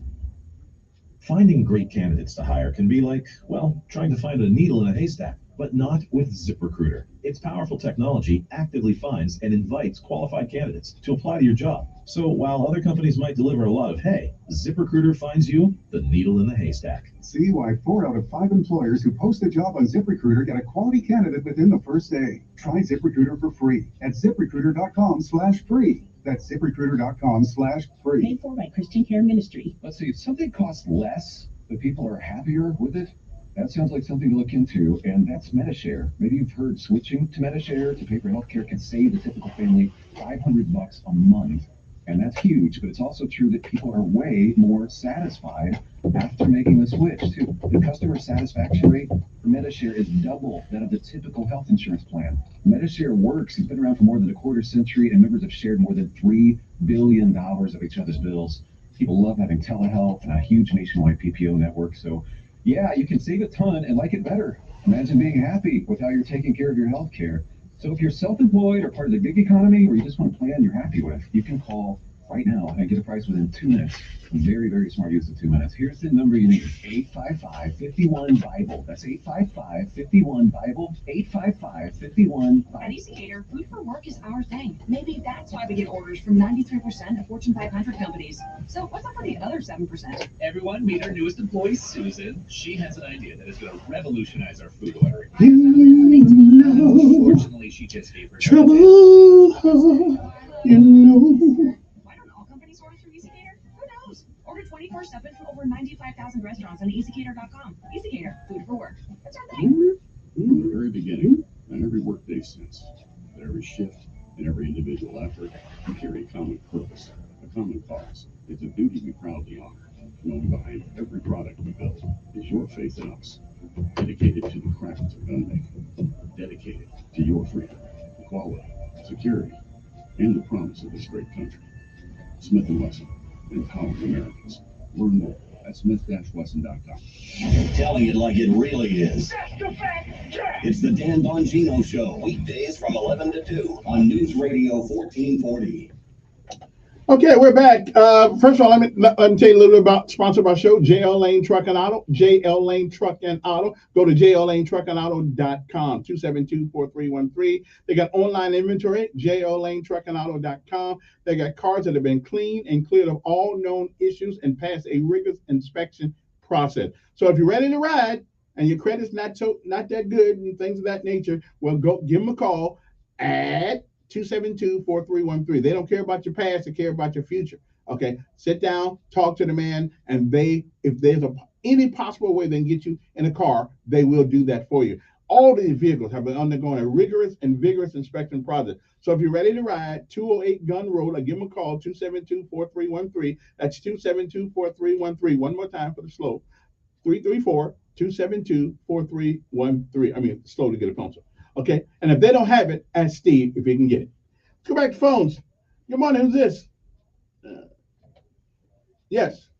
Finding great candidates to hire can be like, well, trying to find a needle in a haystack. but not with ZipRecruiter. Its powerful technology actively finds and invites qualified candidates to apply to your job. So while other companies might deliver a lot of hay, ZipRecruiter finds you the needle in the haystack. See why 4 out of 5 employers who post a job on ZipRecruiter get a quality candidate within the first day. Try ZipRecruiter for free at ZipRecruiter.com/free. That's ZipRecruiter.com/free. Paid for by Christian Care Ministry. Let's see, if something costs less, but people are happier with it, that sounds like something to look into, and that's MediShare. Maybe you've heard switching to MediShare to pay for healthcare can save the typical family $500 a month. And that's huge, but it's also true that people are way more satisfied after making the switch, too. The customer satisfaction rate for MediShare is double that of the typical health insurance plan. MediShare works. It's been around for more than a quarter century, and members have shared more than $3 billion of each other's bills. People love having telehealth and a huge nationwide PPO network. So, yeah, you can save a ton and like it better. Imagine being happy with how you're taking care of your health care. So if you're self-employed or part of the gig economy, or you just want a plan you're happy with, you can call right now and get a price within 2 minutes. Very, very smart use of 2 minutes. Here's the number you need: 855-51-BIBLE. That's 855-51-BIBLE. 855-51-BIBLE. At EasyCater, food for work is our thing. Maybe that's why we get orders from 93% of Fortune 500 companies. So what's up for the other 7%? Everyone, meet our newest employee, Susan. She has an idea that is going to revolutionize our food ordering. Fortunately, she just gave her trouble. You know. Why don't all companies order through EasyCater? Who knows? Order 24/7 from over 95,000 restaurants on EasyCater.com. EasyCater, food for work. That's our thing. From the very beginning, on every workday since, at every shift, and every individual effort, we carry a common purpose, a common cause. It's a duty we proudly honor. Knowing behind every product we build is your faith in us. Dedicated to the craft of gun making. Dedicated to your freedom, equality, security, and the promise of this great country. Smith & Wesson, empowering Americans. Learn more at smith-wesson.com. Telling it like it really is. It's the Dan Bongino Show, weekdays from 11 to 2 on News Radio 1440. Okay, we're back. First of all, let me tell you a little bit about sponsored by our show, JL Lane Truck and Auto. JL Lane Truck and Auto. Go to jllanetruckandauto.com, 272-4313. They got online inventory, jllanetruckandauto.com. They got cars that have been cleaned and cleared of all known issues and passed a rigorous inspection process. So if you're ready to ride and your credit's not that good and things of that nature, well, go give them a call at 272-4313. They don't care about your past, they care about your future. Okay, sit down, talk to the man, and if there's any possible way they can get you in a car, they will do that for you. All these vehicles have been undergoing a rigorous and vigorous inspection process. So if you're ready to ride, 208 Gun Road, give them a call, 272-4313. That's 272-4313. One more time for the slow, 334-272-4313. I mean, slow to get a pencil. Okay, and if they don't have it, ask Steve if he can get it. Let's go back to phones. Good morning, who's this? Yes.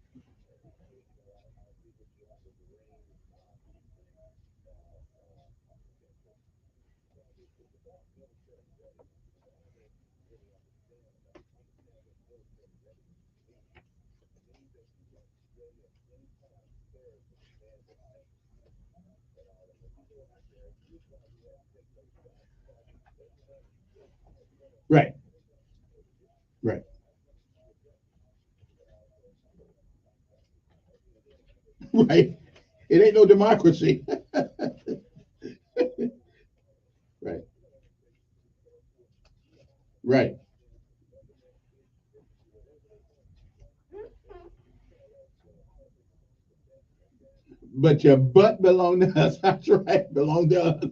Right. Right. Right. It ain't no democracy. Right. Right. But your butt belong to us. That's right. Belong to us.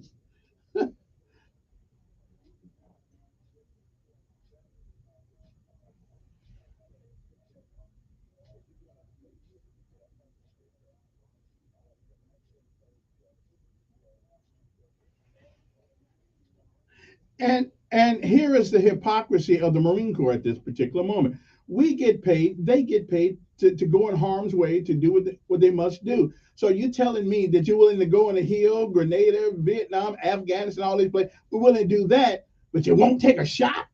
And here is the hypocrisy of the Marine Corps at this particular moment. We get paid, they get paid to go in harm's way to do what they must do. So you're telling me that you're willing to go in the Hill, Grenada, Vietnam, Afghanistan, all these places, we're willing to do that, but you won't take a shot?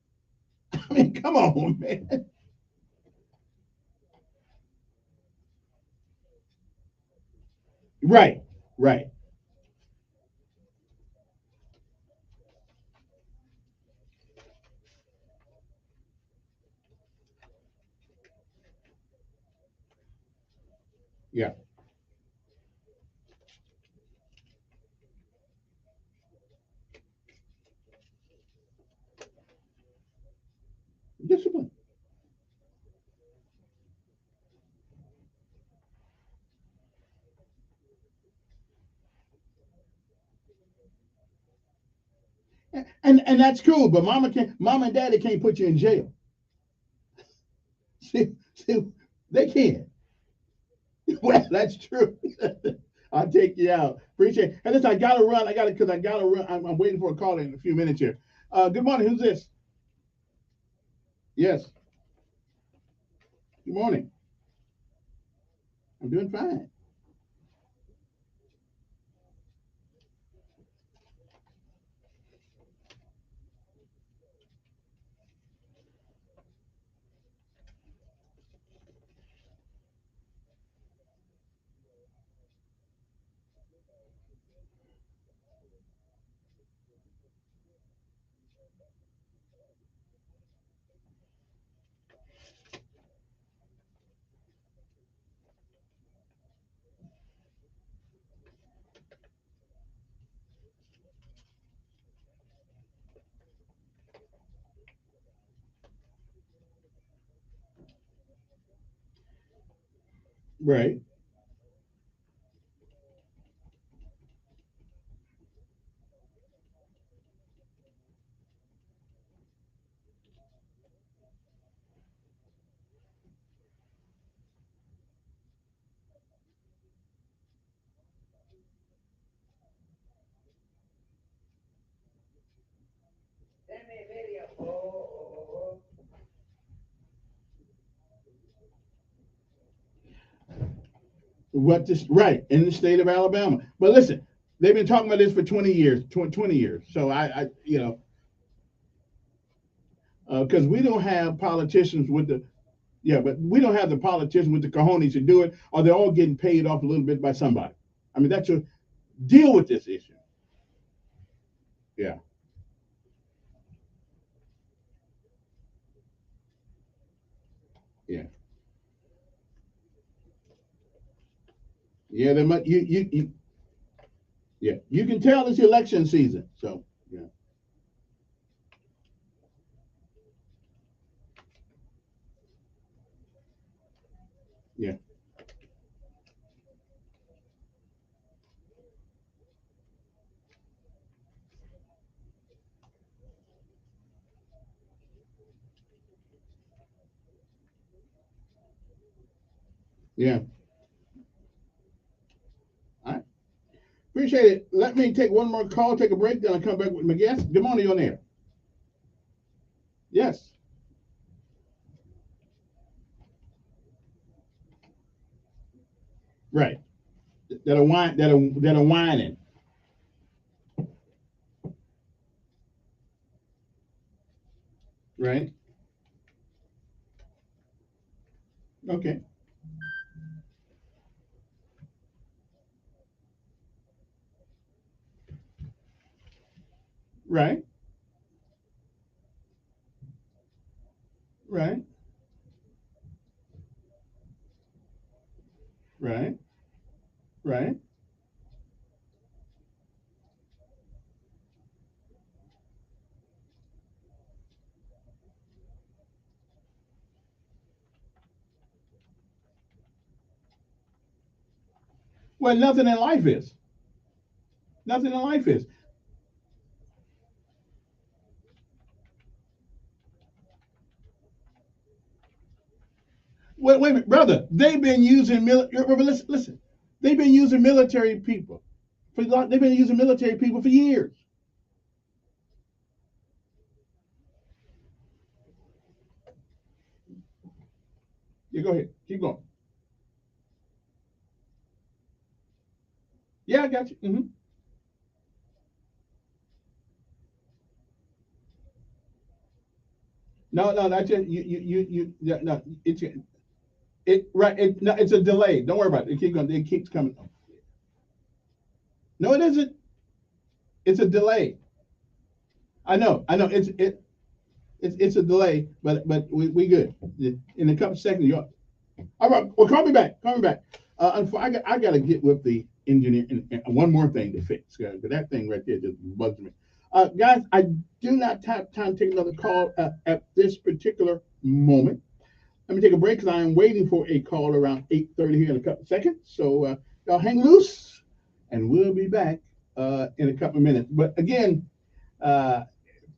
I mean, come on, man. Right, right. Yeah. Discipline. And that's cool, but mom and daddy can't put you in jail. See, they can. Well, that's true. I'll take you out. Appreciate it. And listen, I gotta run. I gotta run. I'm waiting for a call in a few minutes here. Good morning. Who's this? Yes. Good morning. I'm doing fine. Right. What this right in the state of Alabama. But listen, they've been talking about this for 20 years, 20 years. So I because we don't have politicians with the but we don't have the politicians with the cojones to do it, or they're all getting paid off a little bit by somebody. I mean, that's a deal with this issue. Yeah. Yeah. Yeah, they might you yeah. You can tell it's election season. So yeah. Yeah. Yeah. All right. Appreciate it. Let me take one more call, take a break, then I'll come back with my guest. Good morning, on there. Yes. Right. That are whining. Right. Okay. Right. Right. Right. Right. Well, nothing in life is. Nothing in life is. Wait a minute, brother. They've been using listen, listen. They've been using military people they've been using military people for years. Yeah, go ahead. Keep going. Yeah, I got you. No, no, that's just no, it right. No, it's a delay. Don't worry about it. It keeps going. It keeps coming. No, it isn't. It's a delay. I know. I know. It's a delay, but we good. In a couple seconds, you're all right. Well, call me back. Call me back. I got to get with the engineer and one more thing to fix, because that thing right there just bugs me. Guys, I do not have time to take another call at this particular moment. Let me take a break because I am waiting for a call around 8:30 here in a couple of seconds. So y'all hang loose, and we'll be back in a couple of minutes. But again,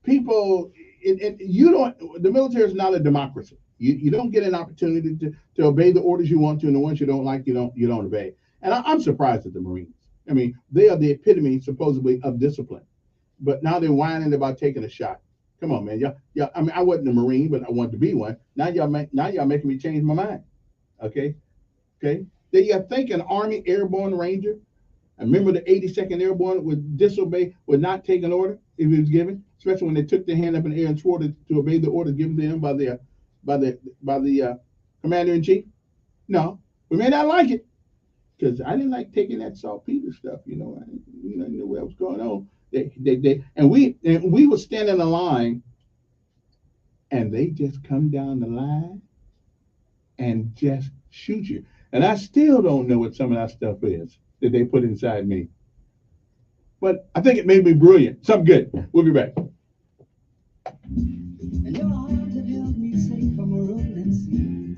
people, you don't. The military is not a democracy. You don't get an opportunity to obey the orders you want to, and the ones you don't like, you don't obey. And I'm surprised at the Marines. I mean, they are the epitome, supposedly, of discipline. But now they're whining about taking a shot. Come on, man. Yeah. I mean, I wasn't a Marine, but I wanted to be one. Now y'all making me change my mind. Okay. Then you think an Army Airborne Ranger, a member of the 82nd Airborne, would disobey, would not take an order if it was given, especially when they took their hand up in the air and swore to obey the orders given to them by the commander in chief. No, we may not like it, because I didn't like taking that saltpeter stuff. I knew what was going on. We would stand in a line, and they just come down the line and just shoot you. And I still don't know what some of that stuff is that they put inside me. But I think it made me brilliant. Something good. We'll be back. And your arms have held me safe from a rolling sea.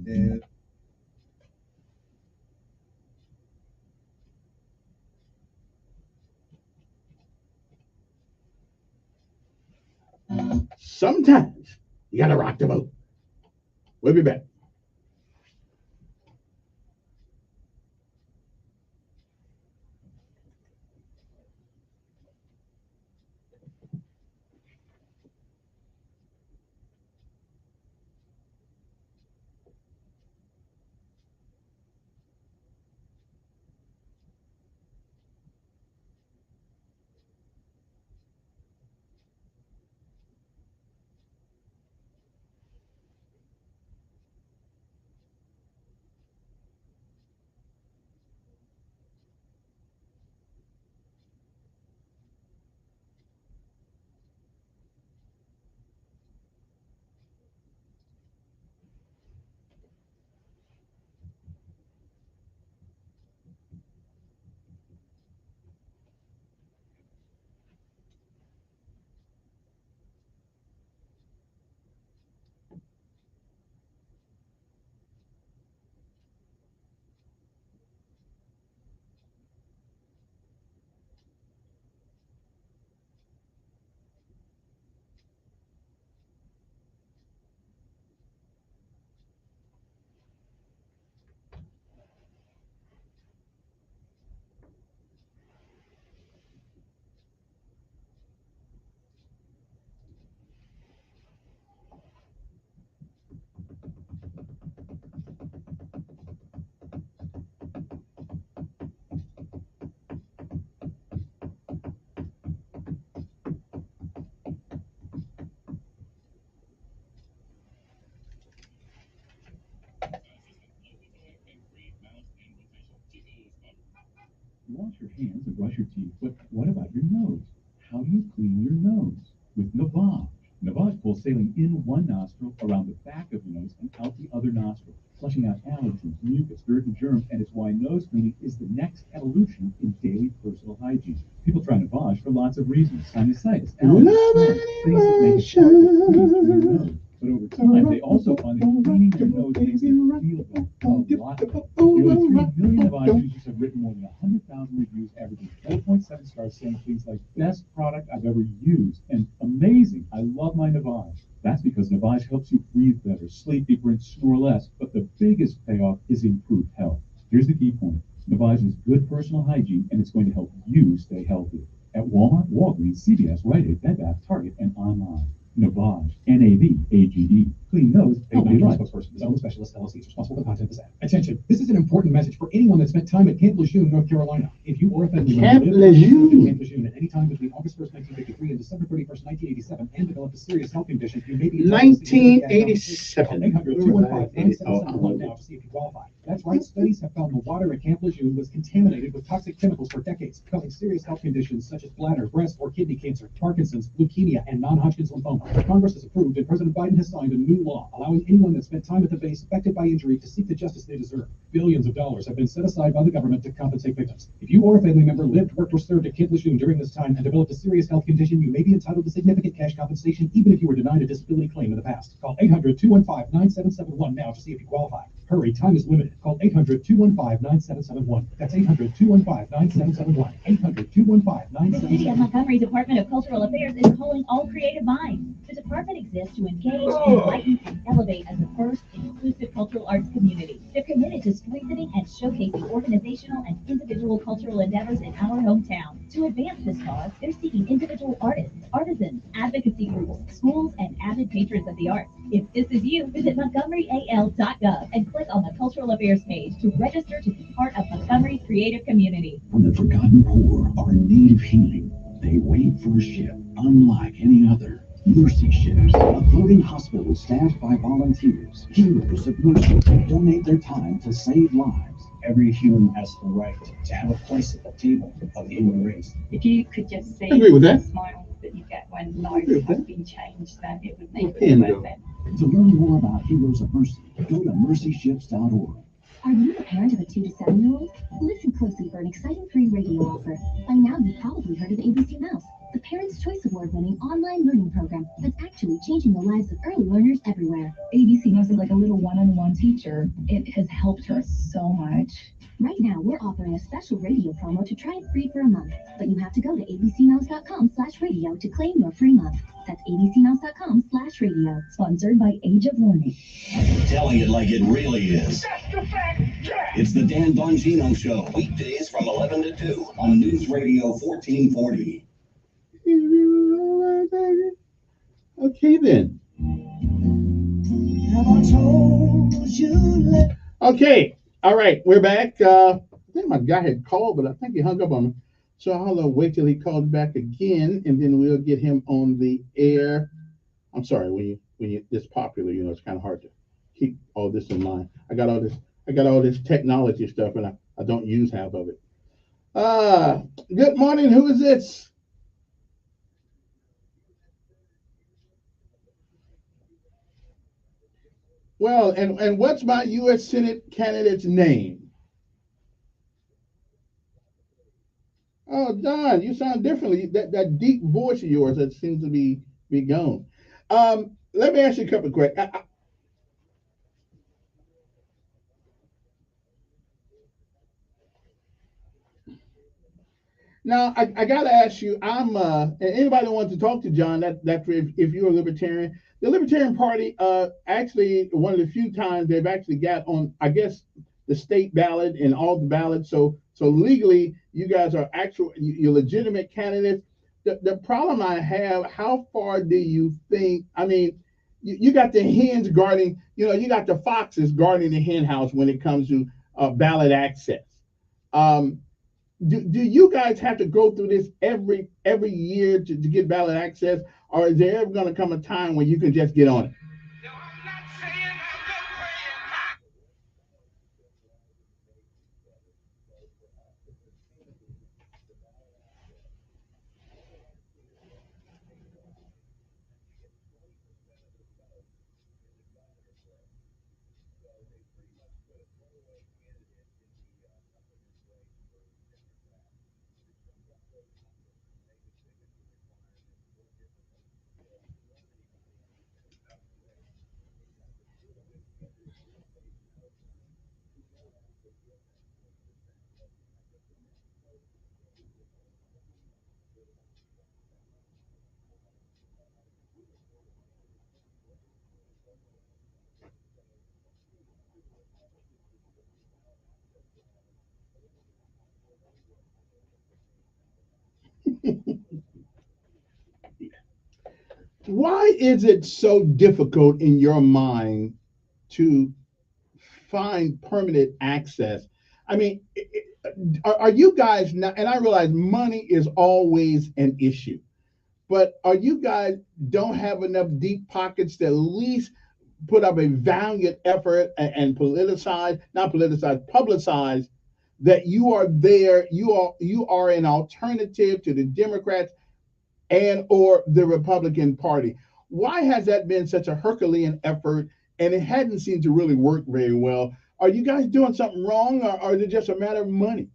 There. Sometimes you gotta rock the boat. We'll be back. Wash your hands and brush your teeth, but what about your nose? How do you clean your nose? With Navage. Navage pulls saline in one nostril, around the back of your nose, and out the other nostril, flushing out allergens, mucus, dirt, and germs, and it's why nose cleaning is the next evolution in daily personal hygiene. People try Navage for lots of reasons: sinusitis, allergies, things that make it hard to breathe through your nose. But over time, they also find that cleaning your nose makes you feel better. A lot better. Nearly 3 million Navage users have written more than 100,000 reviews, averaging 4.7 stars, saying things like, "Best product I've ever used," and "Amazing, I love my Navage." That's because Navage helps you breathe better, sleep deeper, and snore less. But the biggest payoff is improved health. Here's the key point. Navage is good personal hygiene, and it's going to help you stay healthy. At Walmart, Walgreens, CVS, Rite Aid, Bed Bath, Target, and online. Navage, N-A-V-A-G-E. Clean nose, healthy life. Spokesperson, Zone Specialist LLC is responsible for the content of this ad. Attention, this is an important message for anyone that spent time at Camp Lejeune, North Carolina. If you or a family member lived at Camp Lejeune at any time between August 1st, 1953 and December 31st, 1987 and developed a serious health condition, you may be 1987. 800-215-9771 now to see if you qualify. That's right, studies have found the water at Camp Lejeune was contaminated with toxic chemicals for decades, causing serious health conditions such as bladder, breast, or kidney cancer, Parkinson's, leukemia, and non-Hodgkin's lymphoma. Congress has approved and President Biden has signed a new law, allowing anyone that spent time at the base affected by injury to seek the justice they deserve. Billions of dollars have been set aside by the government to compensate victims. If you or a family member lived, worked, or served at Camp Lejeune during this time and developed a serious health condition, you may be entitled to significant cash compensation even if you were denied a disability claim in the past. Call 800-215-9771 now to see if you qualify. Hurry, time is limited. Call 800-215-9771. That's 800-215-9771. 800-215-9771. The City of Montgomery Department of Cultural Affairs is calling all creative minds. The department exists to engage, enlighten, and elevate as the first inclusive cultural arts community. They're committed to strengthening and showcasing organizational and individual cultural endeavors in our hometown. To advance this cause, they're seeking individual artists, artisans, advocacy groups, schools, and avid patrons of the arts. If this is you, visit montgomeryal.gov and click on the Cultural Affairs page to register to be part of Montgomery's creative community. For the forgotten poor are in need of healing. They wait for a ship unlike any other. Mercy Ships, a floating hospital staffed by volunteers, heroes of mercy who donate their time to save lives. Every human has the right to have a place at the table of the human race. If you could just see I agree with that. the smile that you get when life has been changed, then it would make Okay, it no. worth it. To learn more about Heroes of Mercy, go to mercyships.org. Are you a parent of a 2 to 7-year-old? Listen closely for an exciting free radio offer. By now, you've probably heard of ABC Mouse, the Parents' Choice Award-winning online learning program that's actually changing the lives of early learners everywhere. ABC Mouse is like a little one-on-one teacher. It has helped her so much. Right now, we're offering a special radio promo to try it free for a month, but you have to go to abcmouse.com/radio to claim your free month. That's abcmouse.com/radio. Sponsored by Age of Learning. Telling it like it really is. It's the Dan Bongino Show, weekdays from 11 to 2 on News Radio 1440. Okay, then. Okay. All right. We're back. I think my guy had called, but I think he hung up on me. So I'll wait till he calls back again, and then we'll get him on the air. I'm sorry, when you this popular, it's kind of hard to keep all this in mind. I got all this technology stuff, and I don't use half of it. Good morning. Who is this? Well, and what's my U.S. Senate candidate's name? Oh, Don, you sound differently. That deep voice of yours that seems to be gone. Let me ask you a couple of questions. Now, I got to ask you, and anybody that wants to talk to John, that's if you're a libertarian. The Libertarian Party, actually, one of the few times they've actually got on, I guess, the state ballot and all the ballots. So legally, you guys are you're legitimate candidates. The problem I have, how far do you think, I mean, you got the hens guarding, you got the foxes guarding the hen house when it comes to ballot access. Do you guys have to go through this every year to get ballot access, or is there ever going to come a time when you can just get on it? Why is it so difficult in your mind to find permanent access? I mean, are you guys not, and I realize money is always an issue, but are you guys don't have enough deep pockets to at least put up a valiant effort and publicize that you are there, you are an alternative to the Democrats and or the Republican Party? Why has that been such a Herculean effort and it hadn't seemed to really work very well? Are you guys doing something wrong, or is it just a matter of money?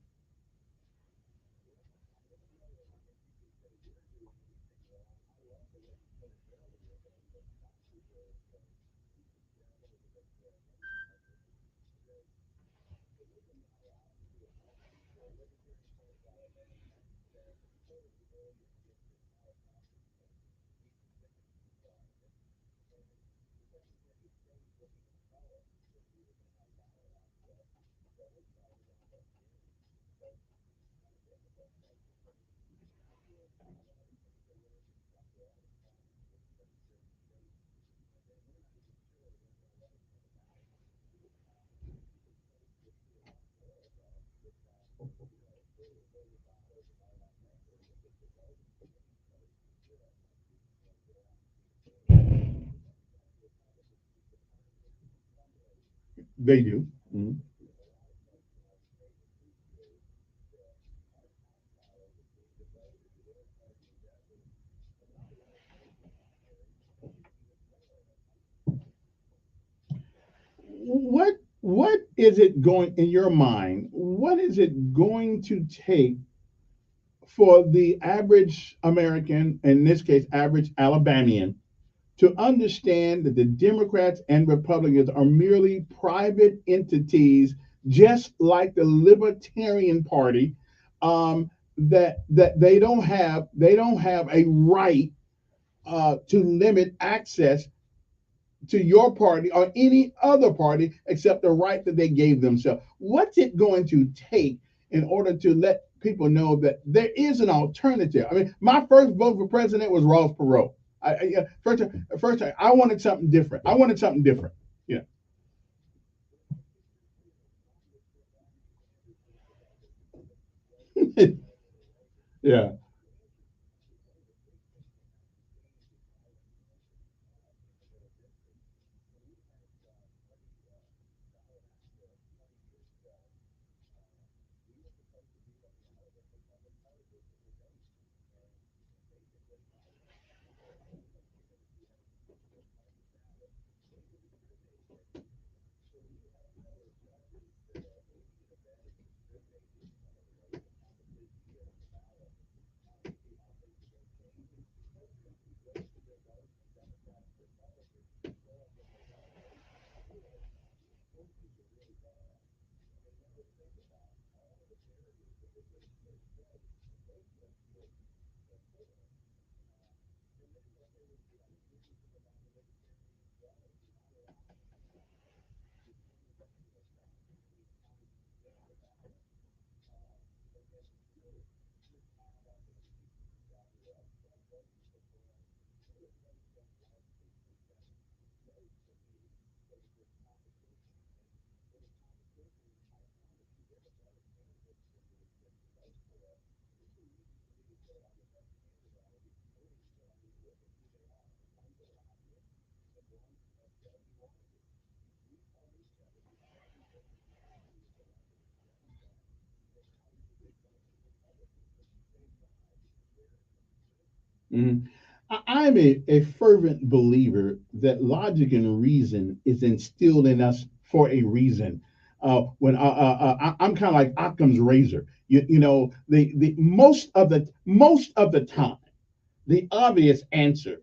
They do. Mhm. What is it going in your mind? What is it going to take for the average American, in this case, average Alabamian, to understand that the Democrats and Republicans are merely private entities, just like the Libertarian Party, that they don't have a right to limit access to your party or any other party except the right that they gave themselves. What's it going to take in order to let people know that there is an alternative? I mean, my first vote for president was Ross Perot. First, I wanted something different. I wanted something different. Yeah. Yeah. Mhm. I'm a fervent believer that logic and reason is instilled in us for a reason. When I'm kind of like Occam's razor. The most of the time, the obvious answer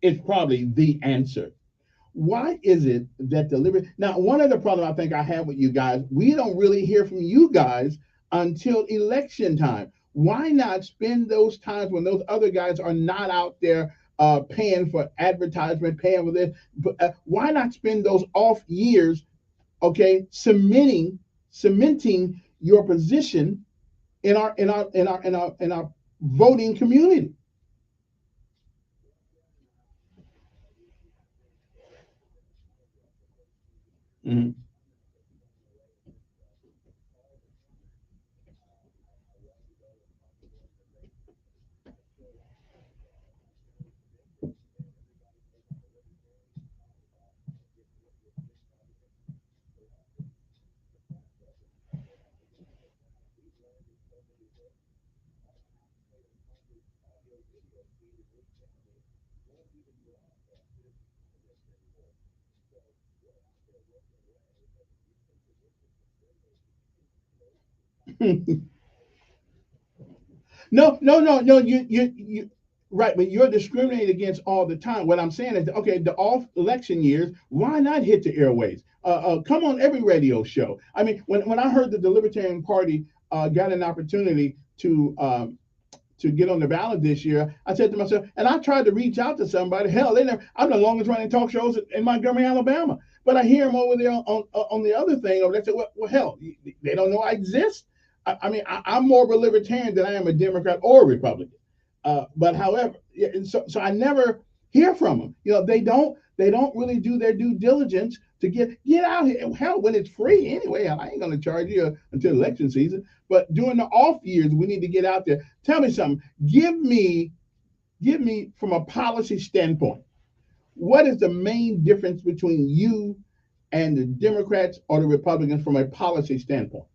is probably the answer. Why is it that the liberty now, one of the problem I think I have with you guys, we don't really hear from you guys until election time. Why not spend those times when those other guys are not out there paying for advertisement, paying for this? But why not spend those off years, okay, cementing your position in our voting community? Mhm. No, no, no, no. You, right, but you're discriminated against all the time. What I'm saying is, okay, the off election years, why not hit the airways? Come on every radio show. I mean, when I heard that the Libertarian Party got an opportunity to get on the ballot this year, I said to myself, and I tried to reach out to somebody. Hell, they never. I'm the longest running talk shows in Montgomery, Alabama. But I hear them over there on the other thing. They say, well, hell, they don't know I exist. I mean, I'm more of a libertarian than I am a Democrat or a Republican. But however, yeah, so I never hear from them. You know, they don't really do their due diligence to get out here. Hell, when it's free anyway, I ain't gonna charge you until election season. But during the off years, we need to get out there. Tell me something. Give me from a policy standpoint, what is the main difference between you and the Democrats or the Republicans from a policy standpoint?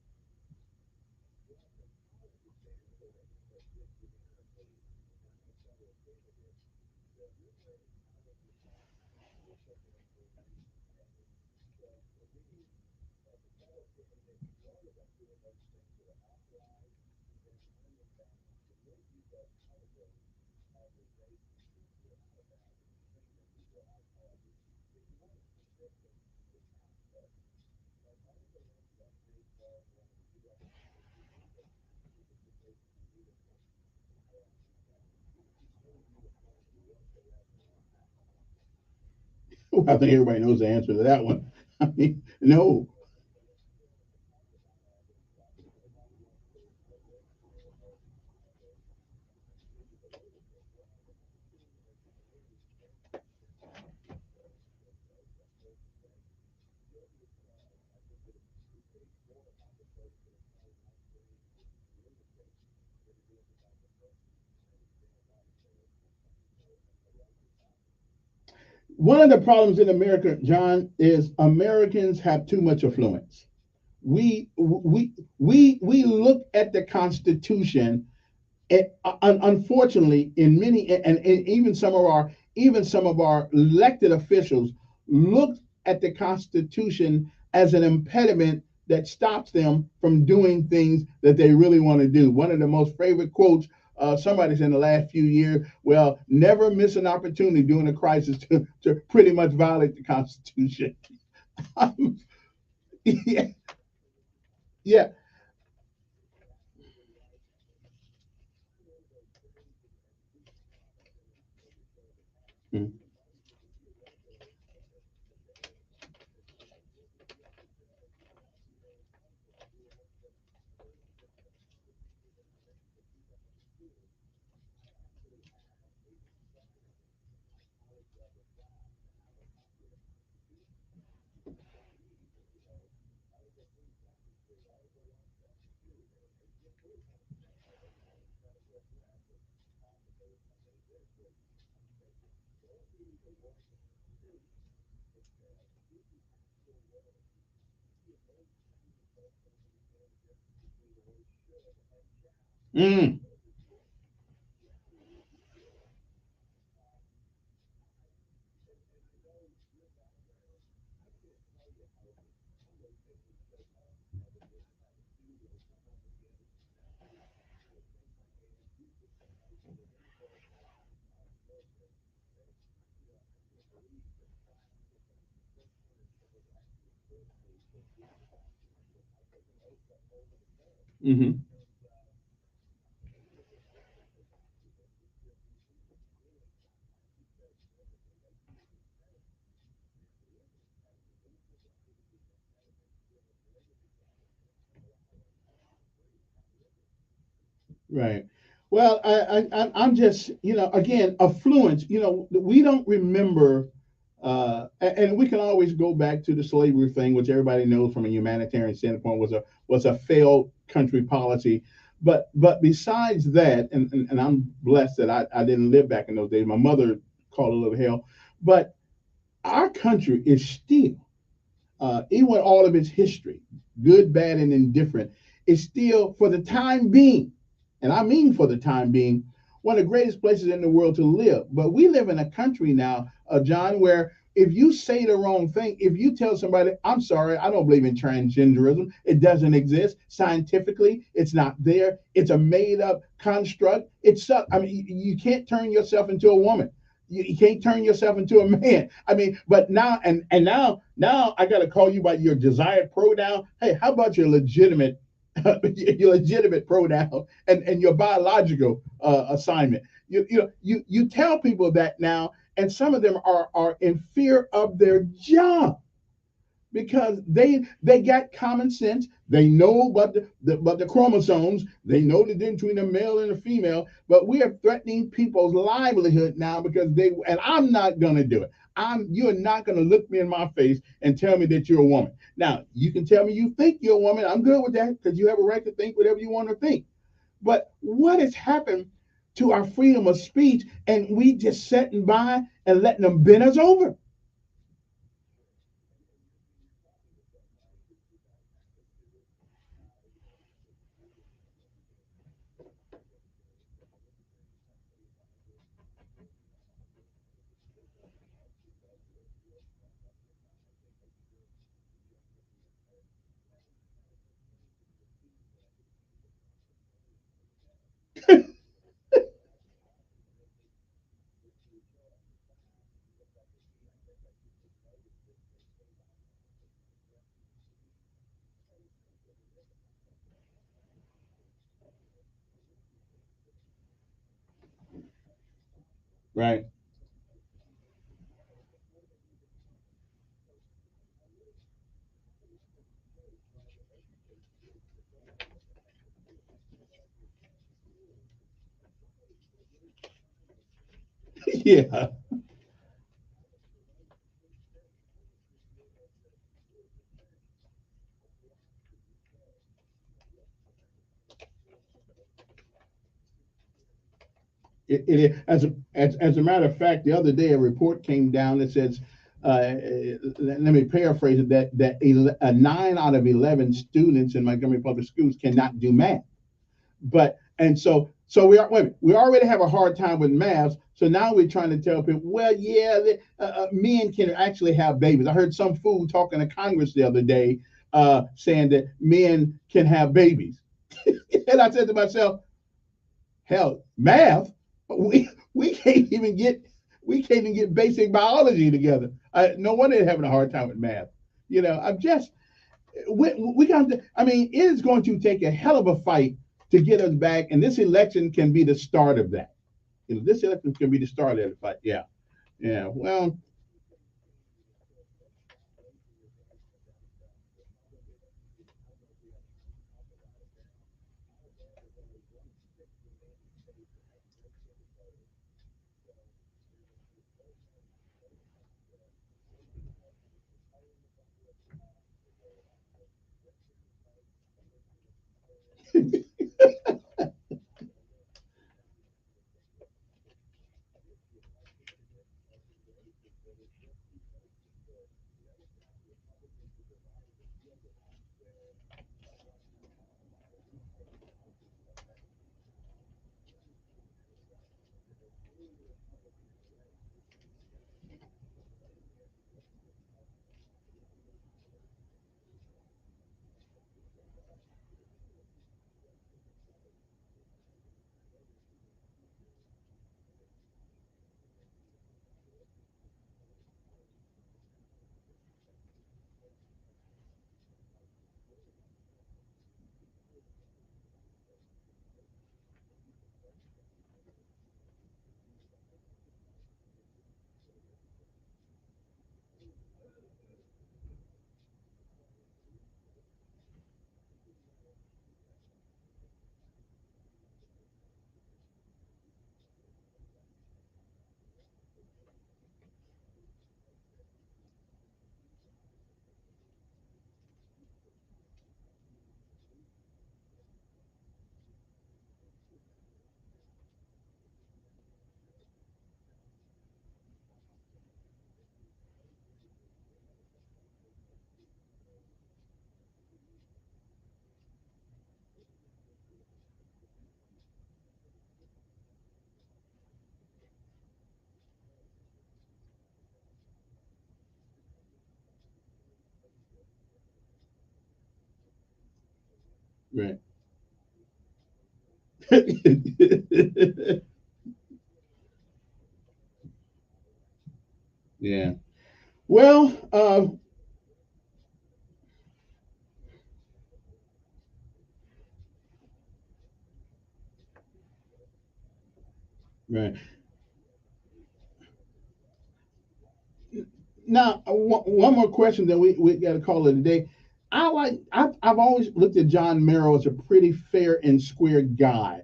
I think everybody knows the answer to that one. I mean, no. One of the problems in America, John, is Americans have too much affluence. We look at the Constitution, and unfortunately, in many and even some of our elected officials look at the Constitution as an impediment that stops them from doing things that they really want to do. One of the most favorite quotes somebody said in the last few years, well, never miss an opportunity during a crisis to pretty much violate the Constitution. Yeah, yeah. Mm. Hmm. Right. Well, I'm just, again, affluence. We don't remember, and we can always go back to the slavery thing, which everybody knows from a humanitarian standpoint was a failed country policy. But besides that, and I'm blessed that I didn't live back in those days. My mother called it a little hell, but our country is still, even with all of its history, good, bad, and indifferent, is still, for the time being, and I mean for the time being, one of the greatest places in the world to live. But we live in a country now, John, where if you say the wrong thing, if you tell somebody, I'm sorry, I don't believe in transgenderism, it doesn't exist scientifically, it's not there, it's a made up construct. I mean, you can't turn yourself into a woman. You can't turn yourself into a man. I mean, but now now I got to call you by your desired pronoun. Hey, how about your legitimate your legitimate pronoun and your biological assignment? You tell people that now, and some of them are in fear of their job because they got common sense. They know about the chromosomes. They know the difference between a male and a female. But we are threatening people's livelihood now because and I'm not gonna do it. You're not gonna look me in my face and tell me that you're a woman. Now you can tell me you think you're a woman. I'm good with that because you have a right to think whatever you want to think. But what has happened to our freedom of speech, and we just sitting by and letting them bend us over? Right. Yeah. As a matter of fact, the other day a report came down that says, let me paraphrase it, that a 9 out of 11 students in Montgomery Public Schools cannot do math. But and so we already have a hard time with math. So now we're trying to tell people, well, yeah, men can actually have babies. I heard some fool talking to Congress the other day, saying that men can have babies, and I said to myself, hell, math, we can't even get basic biology together. No wonder they're having a hard time with math. I'm just we got to. I mean, it is going to take a hell of a fight to get us back, and this election can be the start of that. This election can be the start of the fight. Yeah, yeah. Well, Right. Yeah. Well, right. Now, one more question that we got to call it a day. I've always looked at John Merrill as a pretty fair and square guy.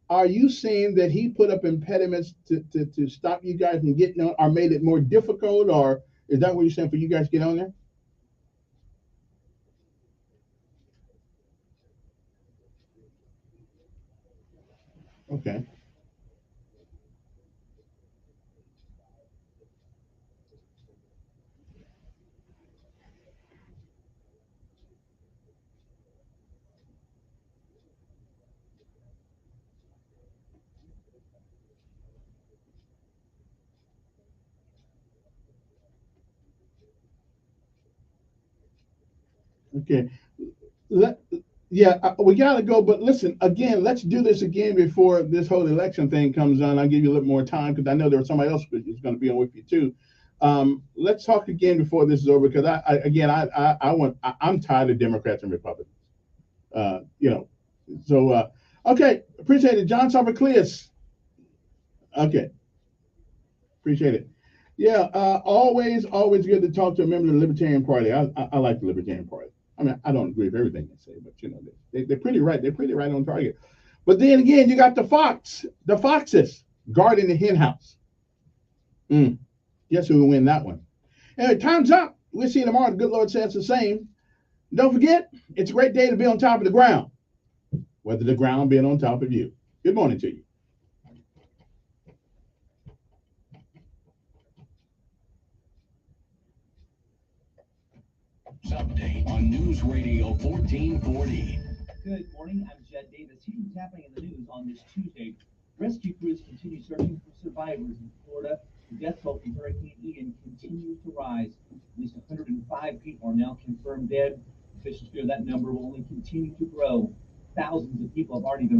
Are you saying that he put up impediments to stop you guys from getting on, or made it more difficult, or is that what you're saying for you guys to get on there? Okay. Okay. Let, yeah, we gotta go. But listen, again, let's do this again before this whole election thing comes on. I'll give you a little more time because I know there was somebody else who's going to be on with you too. Let's talk again before this is over because I'm tired of Democrats and Republicans. You know, so okay, appreciate it, John Sarvercleus. Okay, appreciate it. Yeah, always good to talk to a member of the Libertarian Party. I like the Libertarian Party. I mean, I don't agree with everything they say, but you know, they're pretty right. They're pretty right on target. But then again, you got the foxes guarding the hen house. Guess who will win that one? Anyway, time's up. We'll see you tomorrow. The good Lord says the same. Don't forget, it's a great day to be on top of the ground, whether the ground being on top of you. Good morning to you. Update on News Radio 1440. Good morning. I'm Jed Davis. Here's what's happening in the news on this Tuesday. Rescue crews continue searching for survivors in Florida. The death toll from Hurricane Ian continues to rise. At least 105 people are now confirmed dead. Officials fear that number will only continue to grow. Thousands of people have already been